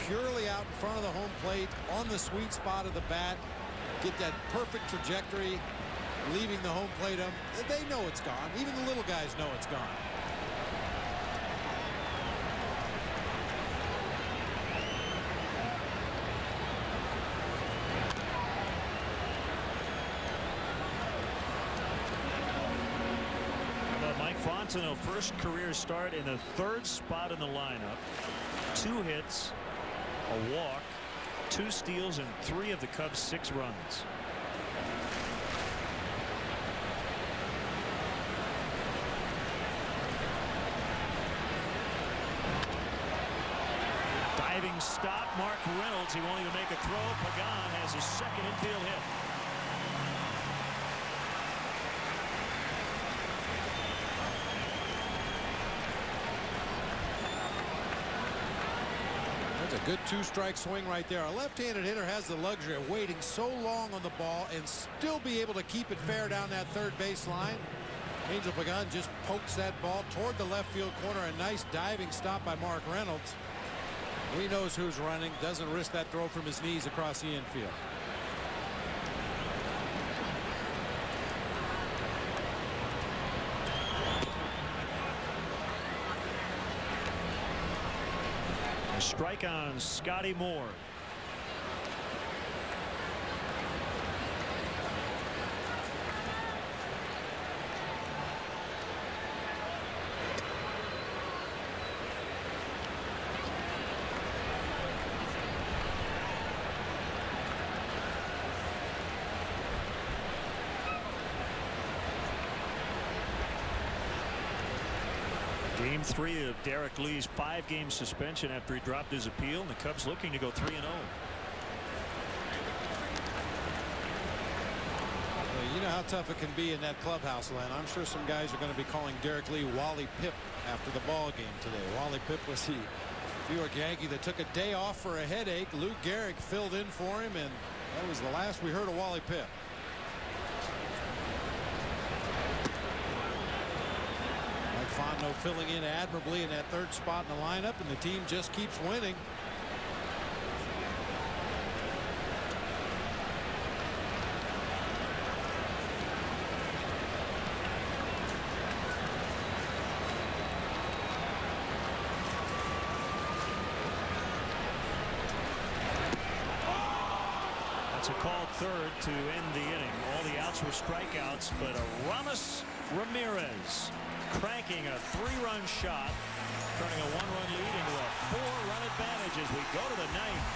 purely out in front of the home plate, on the sweet spot of the bat, get that perfect trajectory, leaving the home plate up. They know it's gone. Even the little guys know it's gone. Fontenot, first career start in the 3rd spot in the lineup. 2 hits, a walk, 2 steals, and 3 of the Cubs' 6 runs. Diving stop, Mark Reynolds. He won't even make a throw. Pagan has his 2nd infield hit. That's a good 2-strike swing right there. A left-handed hitter has the luxury of waiting so long on the ball and still be able to keep it fair down that 3rd base line. Angel Pagan just pokes that ball toward the left field corner. A nice diving stop by Mark Reynolds. He knows who's running, doesn't risk that throw from his knees across the infield. A strike on Scotty Moore. Game 3 of Derek Lee's 5-game suspension after he dropped his appeal, and the Cubs looking to go 3-0. Well, you know how tough it can be in that clubhouse, Len. I'm sure some guys are going to be calling Derek Lee Wally Pipp after the ball game today. Wally Pipp was the New York Yankee that took a day off for a headache. Lou Gehrig filled in for him, and that was the last we heard of Wally Pipp. Fontenot filling in admirably in that 3rd spot in the lineup, and the team just keeps winning. That's It's a called third to end the inning. All the outs were strikeouts, but Aramis Ramirez cranking a 3-run shot, turning a 1-run lead into a 4-run advantage as we go to the ninth.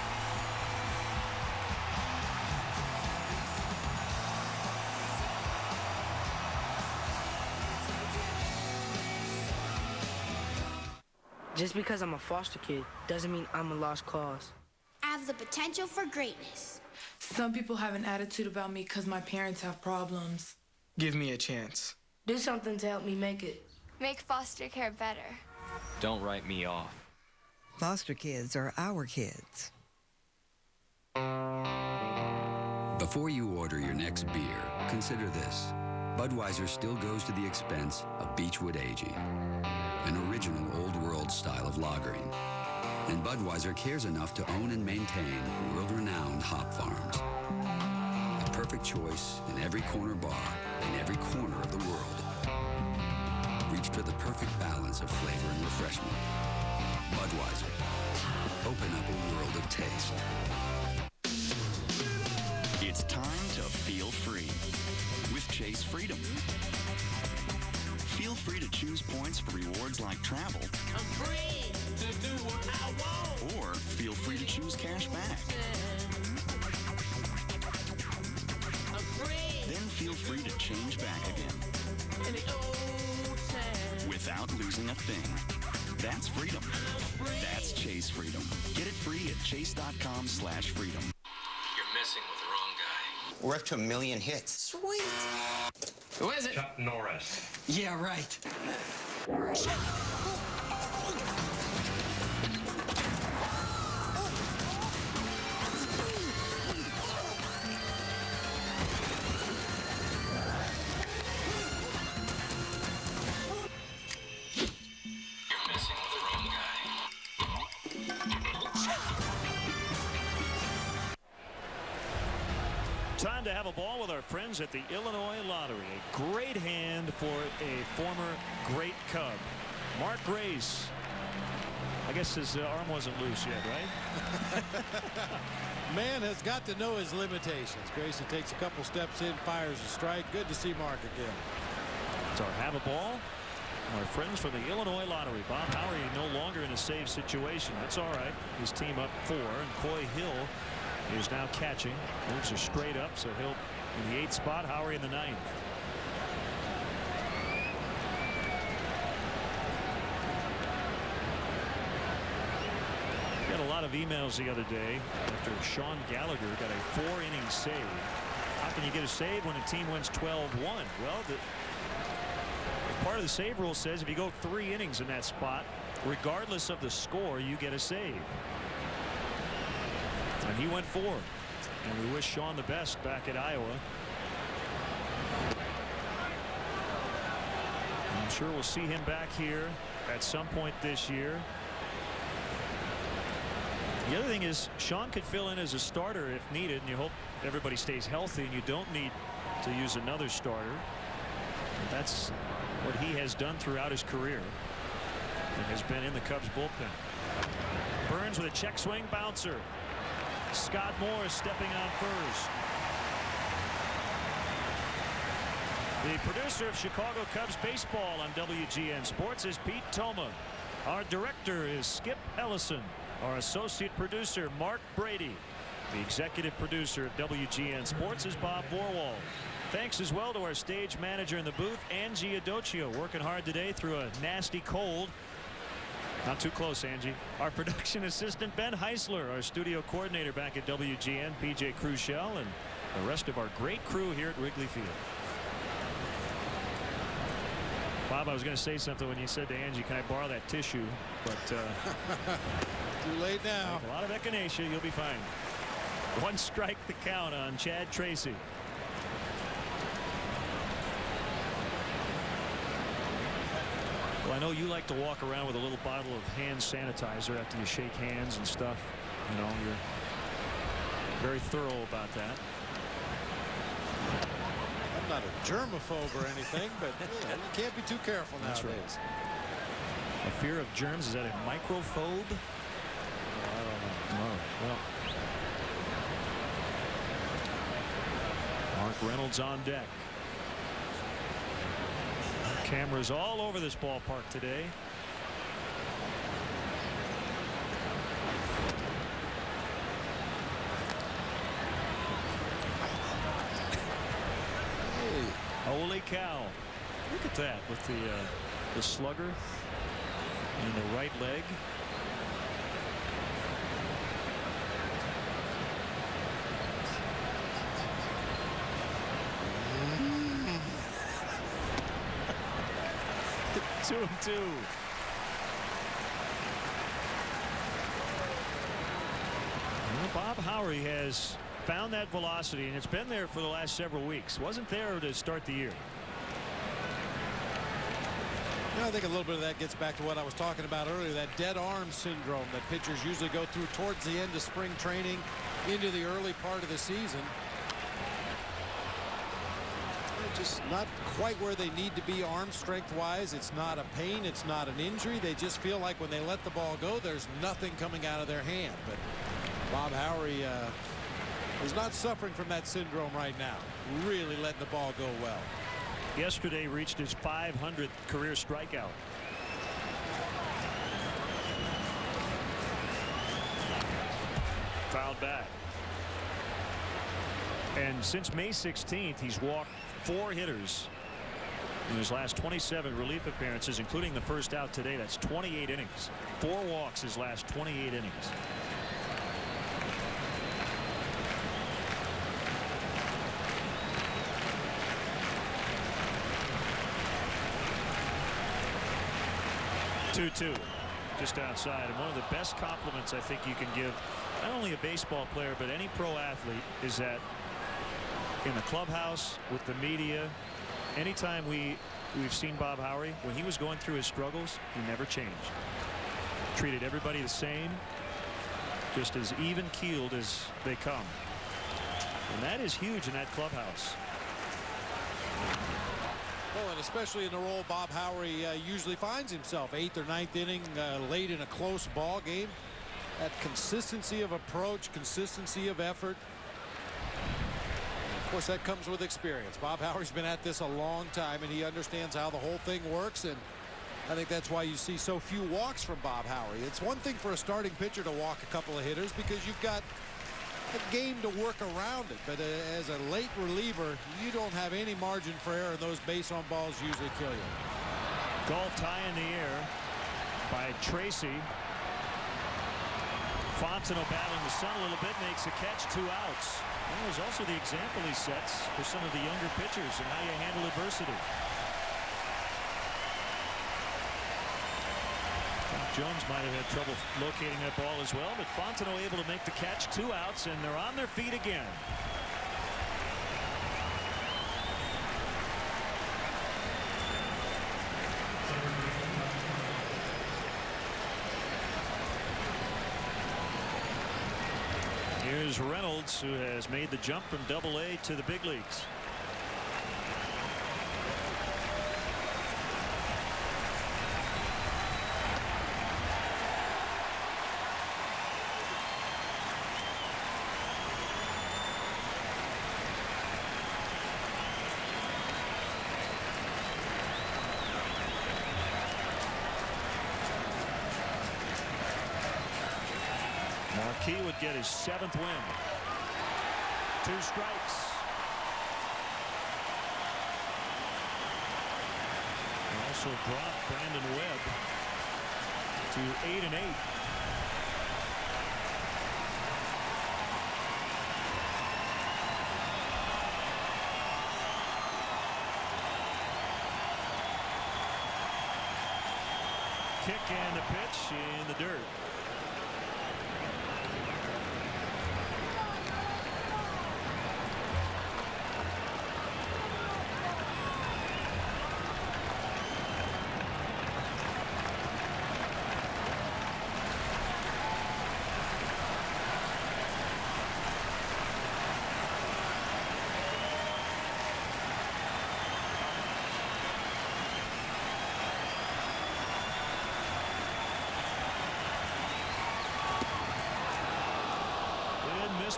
Just because I'm a foster kid doesn't mean I'm a lost cause. I have the potential for greatness. Some people have an attitude about me because my parents have problems. Give me a chance. Do something to help me make it. Make foster care better. Don't write me off. Foster kids are our kids. Before you order your next beer, consider this. Budweiser still goes to the expense of Beechwood aging, an original old-world style of lagering. And Budweiser cares enough to own and maintain world-renowned hop farms. A perfect choice in every corner bar, in every corner of the world. Reach for the perfect balance of flavor and refreshment. Budweiser. Open up a world of taste. It's time to feel free with Chase Freedom. Feel free to choose points for rewards like travel. I'm free to do what I want. Or feel free to choose cash back. I'm free. Then feel free to change back again. In the old town. Without losing a thing. That's freedom. That's Chase Freedom. Get it free at chase.com/freedom. You're messing with the wrong guy. We're up to 1 million hits. Sweet. Who is it? Chuck Norris. Yeah, right. Time to have a ball with our friends at the Illinois Lottery. A great hand for a former great Cub. Mark Grace. I guess his arm wasn't loose yet, right? Man has got to know his limitations. Grayson takes a couple steps in, fires a strike. Good to see Mark again. So have a ball. Our friends from the Illinois Lottery. Bob Howery no longer in a save situation. That's all right. His team up 4, and Coy Hill is now catching. Moves are straight up, so he'll in the 8th spot. Howery in the 9th. Got a lot of emails the other day after Sean Gallagher got a 4-inning save. How can you get a save when a team wins 12-1? Well, part of the save rule says if you go 3 innings in that spot, regardless of the score, you get a save. And he went 4. And we wish Sean the best back at Iowa. I'm sure we'll see him back here at some point this year. The other thing is Sean could fill in as a starter if needed, and you hope everybody stays healthy and you don't need to use another starter. But that's what he has done throughout his career and has been in the Cubs bullpen. Burns with a check swing bouncer. Scott Moore stepping on first. The producer of Chicago Cubs baseball on WGN Sports is Pete Toma. Our director is Skip Ellison. Our associate producer Mark Brady. The executive producer of WGN Sports is Bob Borwald. Thanks as well to our stage manager in the booth, Angie Adocchio, working hard today through a nasty cold. Not too close, Angie. Our production assistant, Ben Heisler. Our studio coordinator back at WGN, PJ Crushell, and the rest of our great crew here at Wrigley Field. Bob, I was going to say something when you said to Angie, can I borrow that tissue? But too late now. A lot of echinacea, you'll be fine. 1 strike to count on Chad Tracy. Well, I know you like to walk around with a little bottle of hand sanitizer after you shake hands and stuff. You know, you're very thorough about that. I'm not a germaphobe or anything, but you can't be too careful nowadays. That's right. A fear of germs, is that a microphobe? I don't know. Oh, well. Reynolds on deck. Cameras all over this ballpark today. Holy cow. Look at that with the slugger and the right leg. Two and two. Well, Bob Howery has found that velocity, and it's been there for the last several weeks. Wasn't there to start the year. I think a little bit of that gets back to what I was talking about earlier, that dead arm syndrome that pitchers usually go through towards the end of spring training into the early part of the season. They're just not quite where they need to be arm strength wise. It's not a pain, it's not an injury. They just feel like when they let the ball go, there's nothing coming out of their hand. But Bob Howery is not suffering from that syndrome right now. Really letting the ball go well. Yesterday reached his 500th career strikeout. Fouled back. And since May 16th, he's walked 4 hitters in his last 27 relief appearances, including the first out today. That's 28 innings. 4 walks his last 28 innings. Two just outside, and one of the best compliments I think you can give not only a baseball player but any pro athlete is that in the clubhouse with the media, anytime we've seen Bob Howery, when he was going through his struggles, he never changed. Treated everybody the same, just as even keeled as they come, and that is huge in that clubhouse. Well, and especially in the role Bob Howery usually finds himself, 8th or 9th inning, late in a close ball game. That consistency of approach, consistency of effort. And of course, that comes with experience. Bob Howery's been at this a long time, and he understands how the whole thing works. And I think that's why you see so few walks from Bob Howery. It's one thing for a starting pitcher to walk a couple of hitters because you've got a game to work around it, but as a late reliever, you don't have any margin for error. Those base on balls usually kill you. Golf tie in the air by Tracy. Fontenot battling the sun a little bit, makes a catch, 2 outs. That was also the example he sets for some of the younger pitchers and how you handle adversity. Jones might have had trouble locating that ball as well, but Fontenot able to make the catch, 2 outs, and they're on their feet again. Here's Reynolds, who has made the jump from Double-A to the big leagues. He would get his 7th win. 2 strikes. He also dropped Brandon Webb to 8-8. Kick and the pitch in the dirt.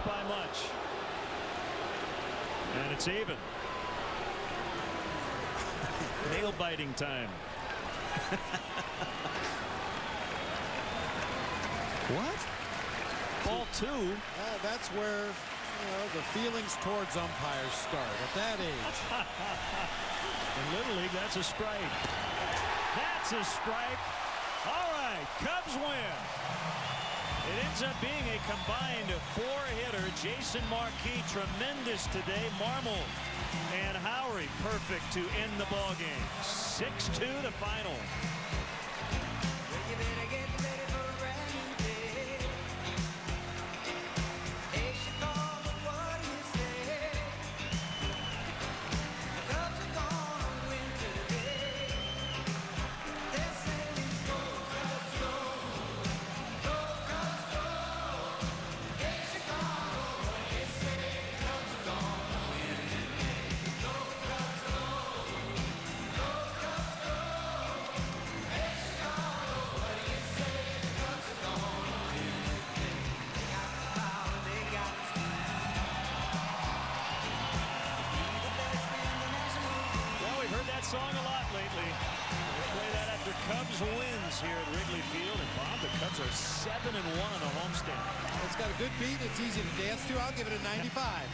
By much, and it's even. Nail biting time. What? Ball 2. That's where the feelings towards umpires start at that age. In Little League, that's a strike. That's a strike. All right, Cubs win. It ends up being a combined 4-hitter. Jason Marquis, tremendous today. Marmol and Howery, perfect to end the ball game. 6-2 the final. Song a lot lately. We'll play that after Cubs wins here at Wrigley Field. And Bob, the Cubs are 7-1 on a homestand. It's got a good beat. It's easy to dance to. I'll give it a 95.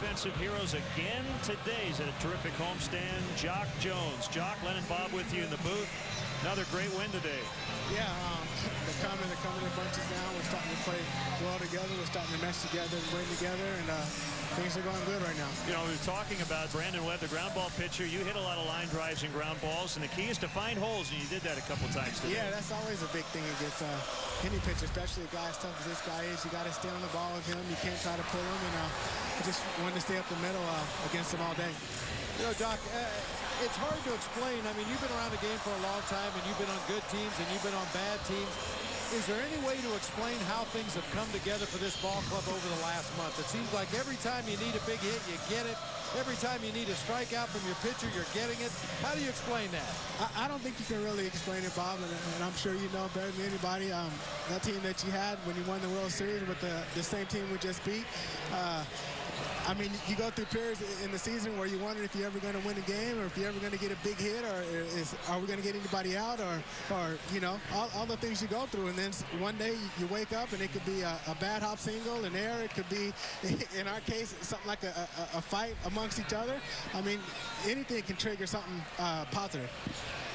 Offensive heroes again today. He's at a terrific homestand. Jock Jones. Jock, Len and Bob with you in the booth. Another great win today. Yeah, they're coming in bunches now. We're starting to play well together. We're starting to mesh together and bring together, and things are going good right now. You know, we were talking about Brandon Webb, the ground ball pitcher. You hit a lot of line drives and ground balls, and the key is to find holes, and you did that a couple times today. Yeah, that's always a big thing against any pitcher, especially a guy as tough as this guy is. You got to stay on the ball with him. You can't try to pull him, and I just wanted to stay up the middle against him all day. You know, Doc, it's hard to explain. I mean, you've been around the game for a long time, and you've been on good teams, and you've been on bad teams. Is there any way to explain how things have come together for this ball club over the last month? It seems like every time you need a big hit, you get it. Every time you need a strikeout from your pitcher, you're getting it. How do you explain that? I don't think you can really explain it, Bob, and I'm sure you know better than anybody. That team that you had when you won the World Series with the same team we just beat, I mean, you go through periods in the season where you wonder if you're ever going to win a game or if you're ever going to get a big hit or are we going to get anybody out or you know, all the things you go through. And then one day you wake up and it could be a bad hop single, an error. It could be, in our case, something like a fight amongst each other. I mean, anything can trigger something positive.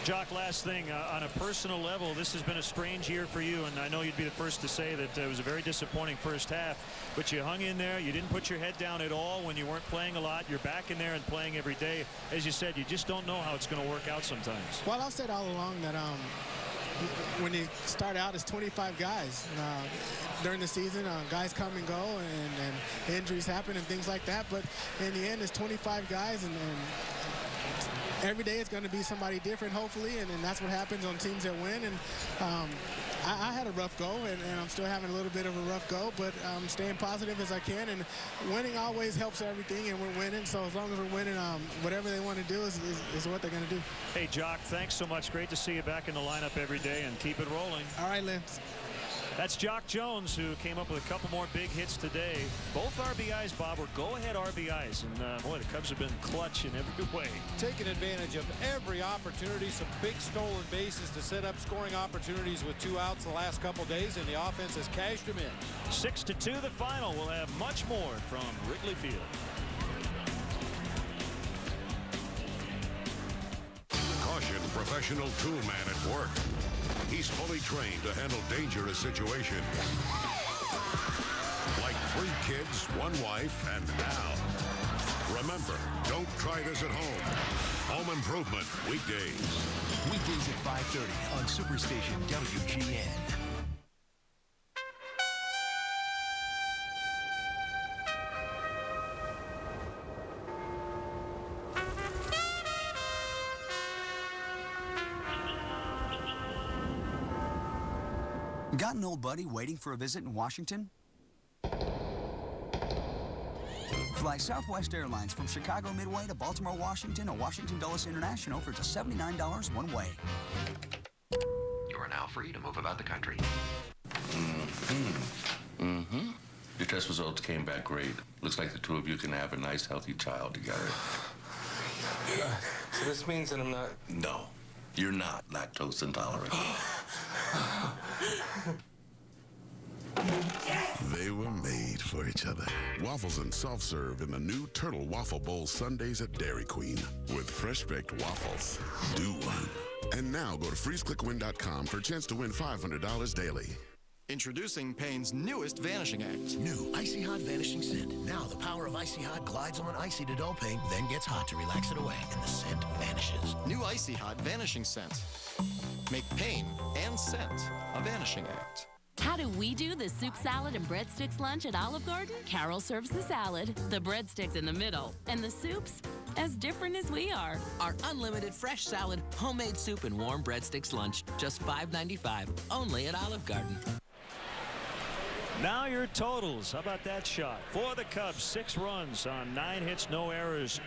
Jock, last thing, on a personal level, this has been a strange year for you, and I know you'd be the first to say that it was a very disappointing first half, but you hung in there. You didn't put your head down at all when you weren't playing a lot. You're back in there and playing every day. As you said, you just don't know how it's going to work out sometimes. Well, I've said all along that when you start out, it's 25 guys. During the season, guys come and go, and injuries happen and things like that, but in the end, it's 25 guys, and every day it's going to be somebody different, hopefully, and that's what happens on teams that win. And I had a rough go, and I'm still having a little bit of a rough go, but I'm staying positive as I can, and winning always helps everything, and we're winning, so as long as we're winning, whatever they want to do is what they're going to do. Hey, Jock, thanks so much. Great to see you back in the lineup every day, and keep it rolling. All right, Lynn. That's Jock Jones, who came up with a couple more big hits today. Both RBIs, Bob, were go-ahead RBIs. And, boy, the Cubs have been clutch in every way. Taking advantage of every opportunity. Some big stolen bases to set up scoring opportunities with 2 outs the last couple days, and the offense has cashed them in. 6-2 the final. We'll have much more from Wrigley Field. Caution, professional toolman at work. He's fully trained to handle dangerous situations. Like 3 kids, 1 wife, and now. Remember, don't try this at home. Home Improvement, weekdays. Weekdays at 5:30 on Superstation WGN. Got an old buddy waiting for a visit in Washington? Fly Fly Southwest Airlines from Chicago Midway to Baltimore, Washington, or Washington Dulles International for just $79 one way. You are now free to move about the country. Your test results came back great. Looks like the two of you can have a nice, healthy child together. So this means that I'm not... No, you're not lactose intolerant. They were made for each other. Waffles and soft serve in the new Turtle Waffle Bowl Sundays at Dairy Queen. With fresh baked waffles. Do one. And now go to freezeclickwin.com for a chance to win $500 daily. Introducing Payne's newest Vanishing Act. New Icy Hot Vanishing Scent. Now the power of Icy Hot glides on icy to dull pain, then gets hot to relax it away, and the scent vanishes. New Icy Hot Vanishing Scent. Make pain and scent a vanishing act. How do we do the soup, salad, and breadsticks lunch at Olive Garden? Carol serves the salad, the breadsticks in the middle, and the soups as different as we are. Our unlimited fresh salad, homemade soup, and warm breadsticks lunch, just $5.95, only at Olive Garden. Now your totals. How about that shot? For the Cubs, 6 runs on 9 hits, no errors.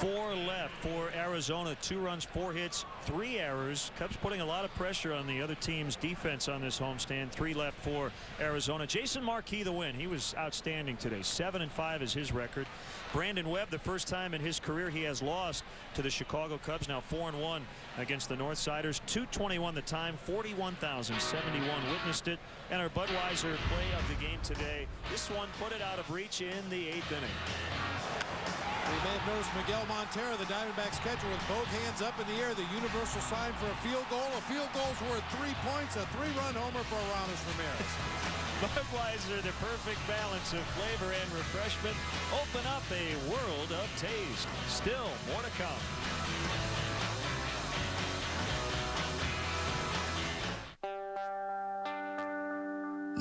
4 left for Arizona. 2 runs, 4 hits, 3 errors. Cubs putting a lot of pressure on the other team's defense on this homestand. 3 left for Arizona. Jason Marquis the win. He was outstanding today. 7-5 is his record. Brandon Webb, the first time in his career he has lost to the Chicago Cubs. Now 4-1 against the Northsiders. 2:21 the time. 41,071 witnessed it. And our Budweiser play of the game today. This one put it out of reach in the 8th inning. You may have noticed Miguel Montero, the Diamondbacks catcher, with both hands up in the air. The universal sign for a field goal. A field goal's worth 3 points. A 3-run homer for Aramis Ramirez. Budweiser, the perfect balance of flavor and refreshment. Open up a world of taste. Still more to come.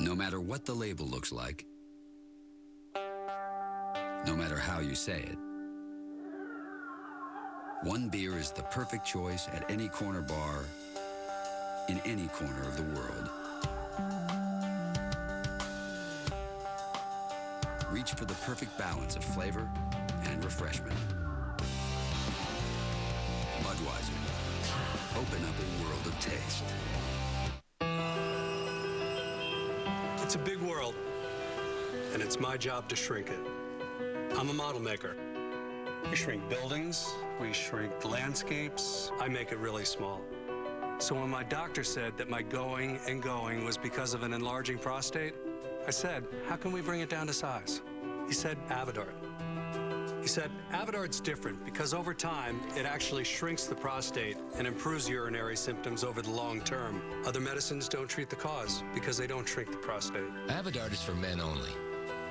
No matter what the label looks like, no matter how you say it, one beer is the perfect choice at any corner bar in any corner of the world. Reach for the perfect balance of flavor and refreshment. Budweiser. Open up a world of taste. It's a big world, and it's my job to shrink it. I'm a model maker. We shrink buildings, we shrink landscapes. I make it really small. So when my doctor said that my going and going was because of an enlarging prostate, I said, how can we bring it down to size? He said, Avodart. He said, Avodart's different because over time, it actually shrinks the prostate and improves urinary symptoms over the long term. Other medicines don't treat the cause because they don't shrink the prostate. Avodart is for men only.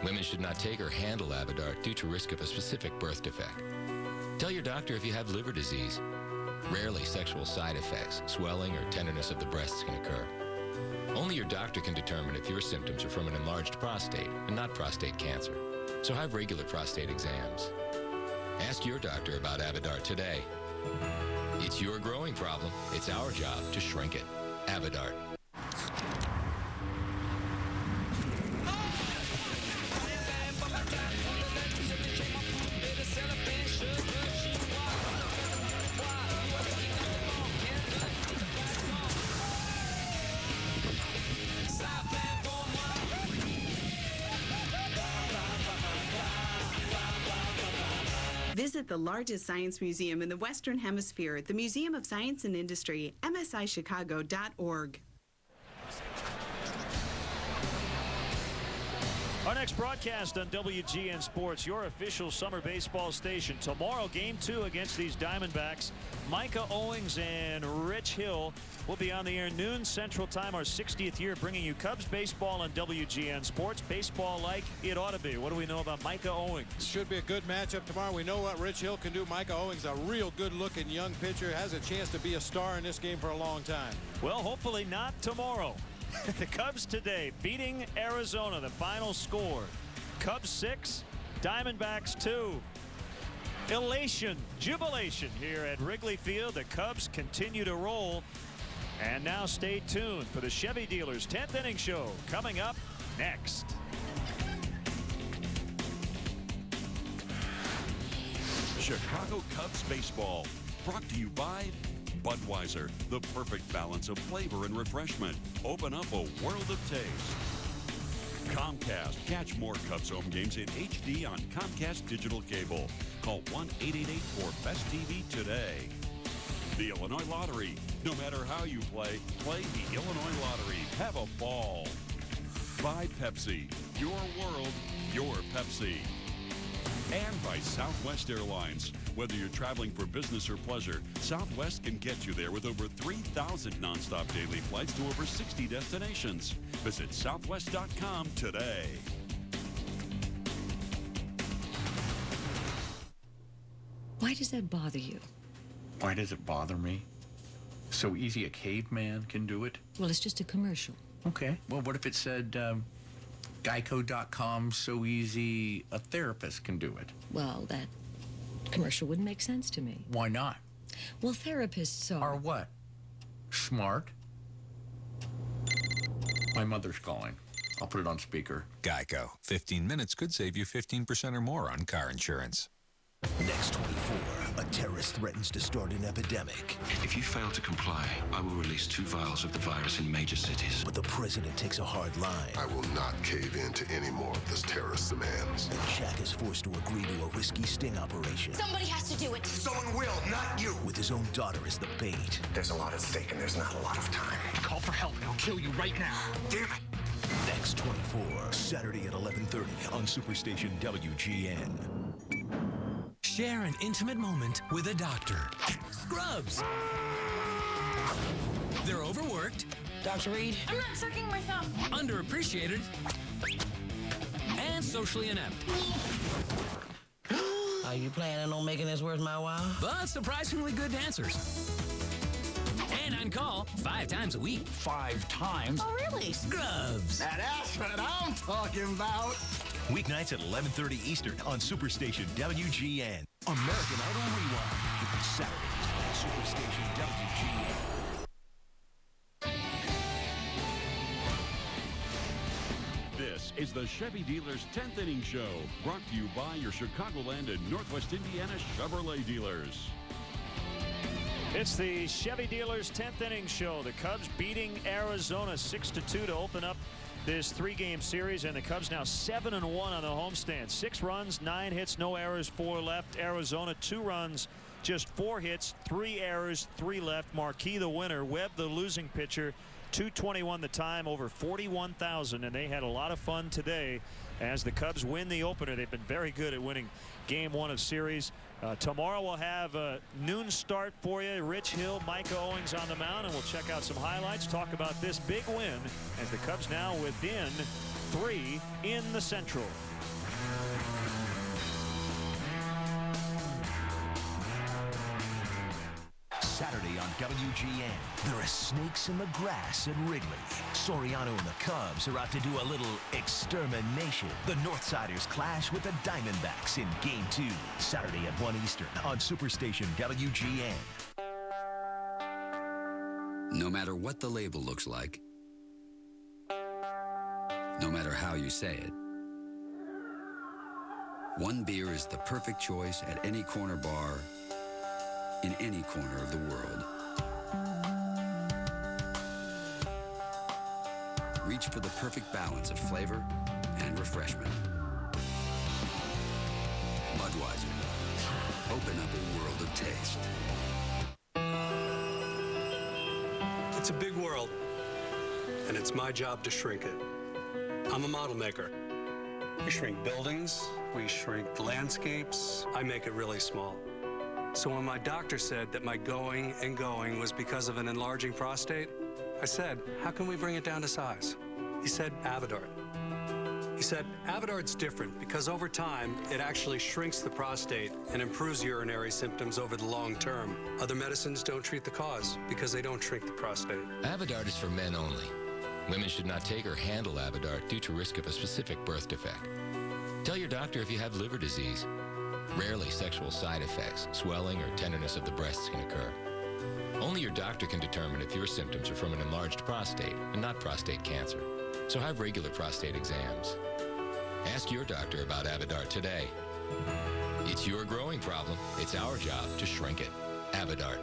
Women should not take or handle Avodart due to risk of a specific birth defect. Tell your doctor if you have liver disease. Rarely sexual side effects, swelling, or tenderness of the breasts can occur. Only your doctor can determine if your symptoms are from an enlarged prostate and not prostate cancer. So have regular prostate exams. Ask your doctor about Avodart today. It's your growing problem. It's our job to shrink it. Avodart. Visit the largest science museum in the Western Hemisphere, the Museum of Science and Industry, msichicago.org. Our next broadcast on WGN Sports, your official summer baseball station. Tomorrow, Game 2 against these Diamondbacks. Micah Owings and Rich Hill will be on the air noon Central Time, our 60th year, bringing you Cubs baseball on WGN Sports. Baseball like it ought to be. What do we know about Micah Owings? Should be a good matchup tomorrow. We know what Rich Hill can do. Micah Owings, a real good-looking young pitcher, has a chance to be a star in this game for a long time. Well, hopefully not tomorrow. The Cubs today beating Arizona. The final score, Cubs 6, Diamondbacks 2. Elation, jubilation here at Wrigley Field. The Cubs continue to roll. And now stay tuned for the Chevy Dealers 10th Inning Show coming up next. Chicago Cubs baseball. Brought to you by Budweiser, the perfect balance of flavor and refreshment. Open up a world of taste. Comcast. Catch more Cubs home games in HD on Comcast Digital Cable. Call 1-888-4-BEST-TV today. The Illinois Lottery. No matter how you play, play the Illinois Lottery. Have a ball. By Pepsi. Your world, your Pepsi. And by Southwest Airlines. Whether you're traveling for business or pleasure, Southwest can get you there with over 3,000 nonstop daily flights to over 60 destinations. Visit southwest.com today. Why does that bother you? Why does it bother me? So easy a caveman can do it? Well, it's just a commercial. Okay. Well, what if it said, Geico.com, so easy a therapist can do it? Well, that commercial wouldn't make sense to me. Why not? Well, therapists Are what? Smart? My mother's calling. I'll put it on speaker. Geico. 15 minutes could save you 15% or more on car insurance. Next 24, a terrorist threatens to start an epidemic. If you fail to comply, I will release 2 vials of the virus in major cities. But the president takes a hard line. I will not cave in to any more of this terrorist demands. And Shaq is forced to agree to a risky sting operation. Somebody has to do it. Someone will, not you. With his own daughter as the bait. There's a lot at stake and there's not a lot of time. Call for help and I'll kill you right now. Damn it. Next 24, Saturday at 11:30 on Superstation WGN. Share an intimate moment with a doctor. Scrubs. They're overworked. Dr. Reed? I'm not sucking my thumb. Underappreciated. And socially inept. Are you planning on making this worth my while? But surprisingly good dancers. And on call 5 times a week. 5 times? Oh, really? Scrubs. Now that's what I'm talking about. Weeknights at 11:30 Eastern on Superstation WGN. American Idol Rewind. Saturdays at Superstation WGN. This is the Chevy Dealers 10th Inning Show, brought to you by your Chicagoland and Northwest Indiana Chevrolet dealers. It's the Chevy Dealers 10th Inning Show. The Cubs beating Arizona 6-2 to open up this 3-game series, and the Cubs now 7-1 on the homestand. 6 runs, 9 hits, no errors, 4 left. Arizona 2 runs, just 4 hits, 3 errors, 3 left. Marquis the winner. Webb the losing pitcher. 2:21 the time, over 41,000, and they had a lot of fun today as the Cubs win the opener. They've been very good at winning game 1 of series. Tomorrow we'll have a noon start for you. Rich Hill, Micah Owings on the mound, and we'll check out some highlights, talk about this big win as the Cubs now within 3 in the Central. Saturday on WGN, there are snakes in the grass at Wrigley. Soriano and the Cubs are out to do a little extermination. The Northsiders clash with the Diamondbacks in Game 2. Saturday at 1 Eastern on Superstation WGN. No matter what the label looks like, no matter how you say it, one beer is the perfect choice at any corner bar in any corner of the world. Reach for the perfect balance of flavor and refreshment. Budweiser. Open up a world of taste. It's a big world, and it's my job to shrink it. I'm a model maker. We shrink buildings, we shrink landscapes. I make it really small. So when my doctor said that my going and going was because of an enlarging prostate, I said, how can we bring it down to size? He said, Avodart. He said, Avodart's different because over time, it actually shrinks the prostate and improves urinary symptoms over the long term. Other medicines don't treat the cause because they don't shrink the prostate. Avodart is for men only. Women should not take or handle Avodart due to risk of a specific birth defect. Tell your doctor if you have liver disease. Rarely sexual side effects, swelling, or tenderness of the breasts can occur. Only your doctor can determine if your symptoms are from an enlarged prostate and not prostate cancer. So have regular prostate exams. Ask your doctor about Avodart today. It's your growing problem. It's our job to shrink it. Avodart.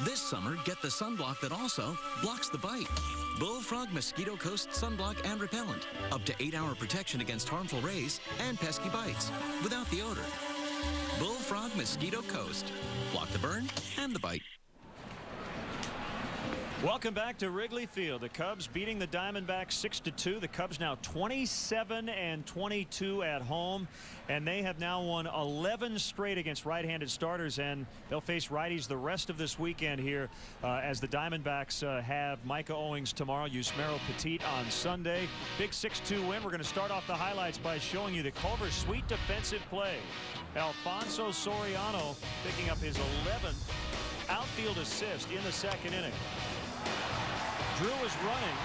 This summer, get the sunblock that also blocks the bite. Bullfrog Mosquito Coast Sunblock and Repellent. Up to 8-hour protection against harmful rays and pesky bites without the odor. Bullfrog Mosquito Coast. Block the burn and the bite. Welcome back to Wrigley Field. The Cubs beating the Diamondbacks 6-2. The Cubs now 27-22 at home, and they have now won 11 straight against right-handed starters, and they'll face righties the rest of this weekend here as the Diamondbacks have Micah Owings tomorrow, Yusmeiro Petit on Sunday. Big 6-2 win. We're going to start off the highlights by showing you the Culver's sweet defensive play. Alfonso Soriano picking up his 11th outfield assist in the second inning. Drew is running,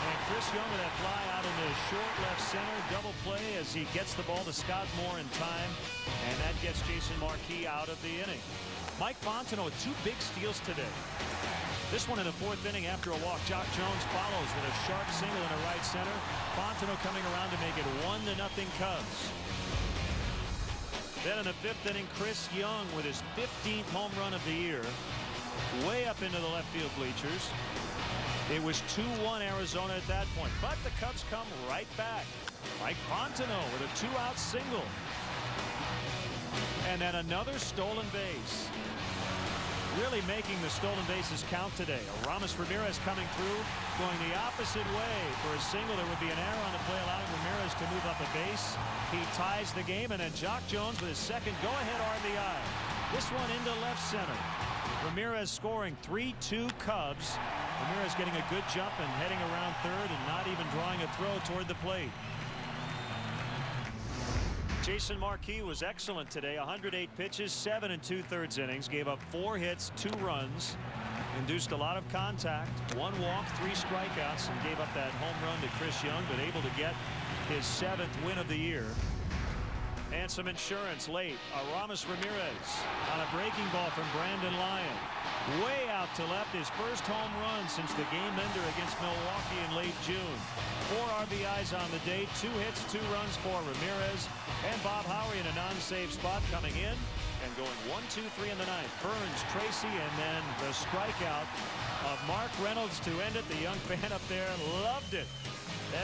and Chris Young with that fly out into short left center. Double play as he gets the ball to Scott Moore in time, and that gets Jason Marquis out of the inning. Mike Fontenot with 2 big steals today. This one in the 4th inning after a walk. Jock Jones follows with a sharp single into right center. Fontenot coming around to make it 1-0 Cubs. Then in the 5th inning, Chris Young with his 15th home run of the year, way up into the left field bleachers. It was 2-1 Arizona at that point, but the Cubs come right back. Mike Fontenot with a 2-out single. And then another stolen base. Really making the stolen bases count today. Aramis Ramirez coming through, going the opposite way for a single. There would be an error on the play, allowing Ramirez to move up a base. He ties the game, and then Jock Jones with his second go-ahead RBI. This one into left center. Ramirez scoring 3-2 Cubs. Ramirez getting a good jump and heading around third and not even drawing a throw toward the plate. Jason Marquis was excellent today. 108 pitches, 7 2/3 innings, gave up 4 hits, 2 runs, induced a lot of contact, 1 walk, 3 strikeouts, and gave up that home run to Chris Young, but able to get his 7th win of the year. And some insurance late. Aramis Ramirez on a breaking ball from Brandon Lyon. Way out to left, his first home run since the game ender against Milwaukee in late June. 4 RBIs on the day, 2 hits, 2 runs for Ramirez. And Bob Howery in a non-save spot coming in and going 1-2-3 in the 9th. Burns, Tracy, and then the strikeout of Mark Reynolds to end it. The young fan up there loved it,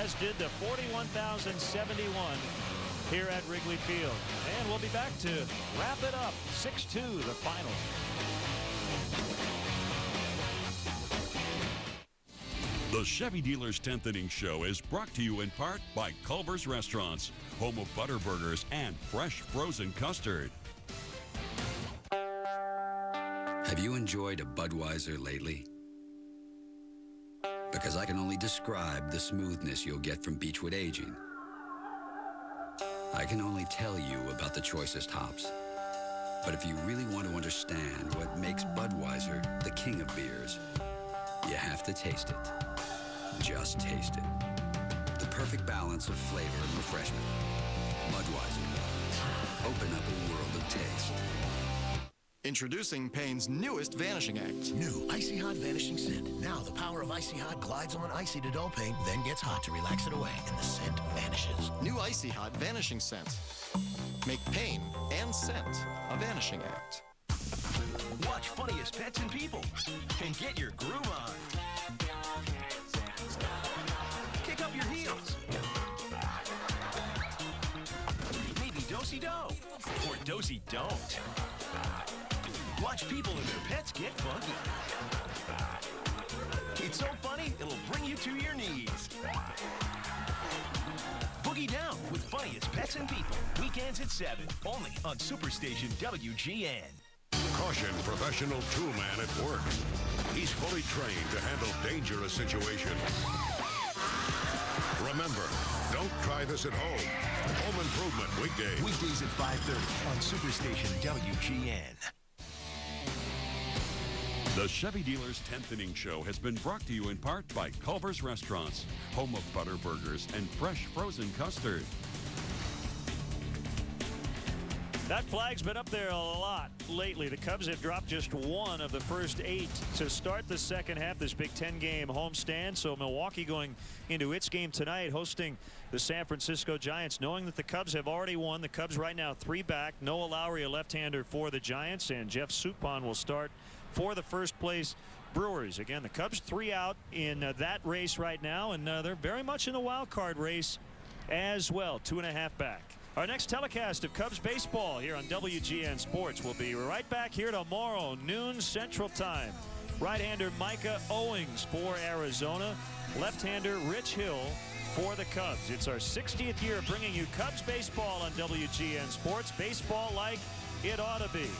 as did the 41,071 here at Wrigley Field. And we'll be back to wrap it up. 6-2 the final. The Chevy Dealers 10th Inning Show is brought to you in part by Culver's Restaurants, home of butter burgers and fresh frozen custard. Have you enjoyed a Budweiser lately? Because I can only describe the smoothness you'll get from Beechwood Aging. I can only tell you about the choicest hops. But if you really want to understand what makes Budweiser the king of beers, you have to taste it. Just taste it. The perfect balance of flavor and refreshment. Budweiser. Open up a world of taste. Introducing Payne's newest Vanishing Act. New Icy Hot Vanishing Scent. Now the power of Icy Hot glides on icy to dull paint, then gets hot to relax it away, and the scent vanishes. New Icy Hot Vanishing Scent. Make pain and scent a Vanishing Act. Watch Funniest Pets and People and get your groove on. Kick up your heels. Maybe do-si-do or do-si don't. Watch people and their pets get funky. It's so funny, it'll bring you to your knees. Boogie down with Funniest Pets and People. Weekends at 7, only on Superstation WGN. Caution, professional toolman at work. He's fully trained to handle dangerous situations. Remember, don't try this at home. Home Improvement weekdays. Weekdays at 5:30 on Superstation WGN. The Chevy Dealers 10th Inning Show has been brought to you in part by Culver's Restaurants, home of butter burgers and fresh frozen custard. That flag's been up there a lot lately. The Cubs have dropped just one of the first 8 to start the second half, this Big Ten game homestand. So Milwaukee going into its game tonight, hosting the San Francisco Giants, knowing that the Cubs have already won. The Cubs right now 3 back. Noah Lowry, a left-hander for the Giants, and Jeff Suppan will start for the first place Brewers. Again, the Cubs 3 out in that race right now, and they're very much in the wild card race as well, 2.5 back. Our next telecast of Cubs baseball here on WGN Sports will be right back here tomorrow, noon Central Time. Right-hander Micah Owings for Arizona. Left-hander Rich Hill for the Cubs. It's our 60th year of bringing you Cubs baseball on WGN Sports. Baseball like it ought to be.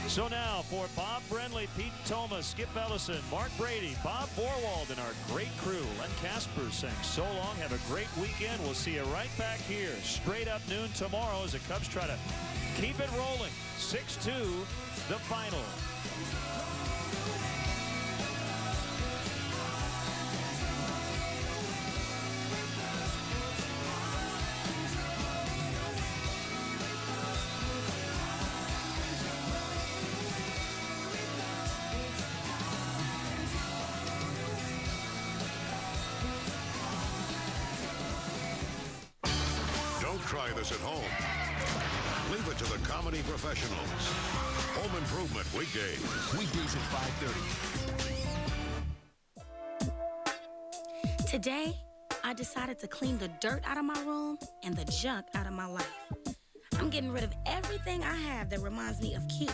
So now for Bob Brenly, Pete Thomas, Skip Ellison, Mark Brady, Bob Vorwald, and our great crew, Len Casper saying so long. Have a great weekend. We'll see you right back here straight up noon tomorrow as the Cubs try to keep it rolling. 6-2 the final. Try this at home. Leave it to the comedy professionals. Home Improvement weekdays. Weekdays at 5:30. Today, I decided to clean the dirt out of my room and the junk out of my life. I'm getting rid of everything I have that reminds me of cute.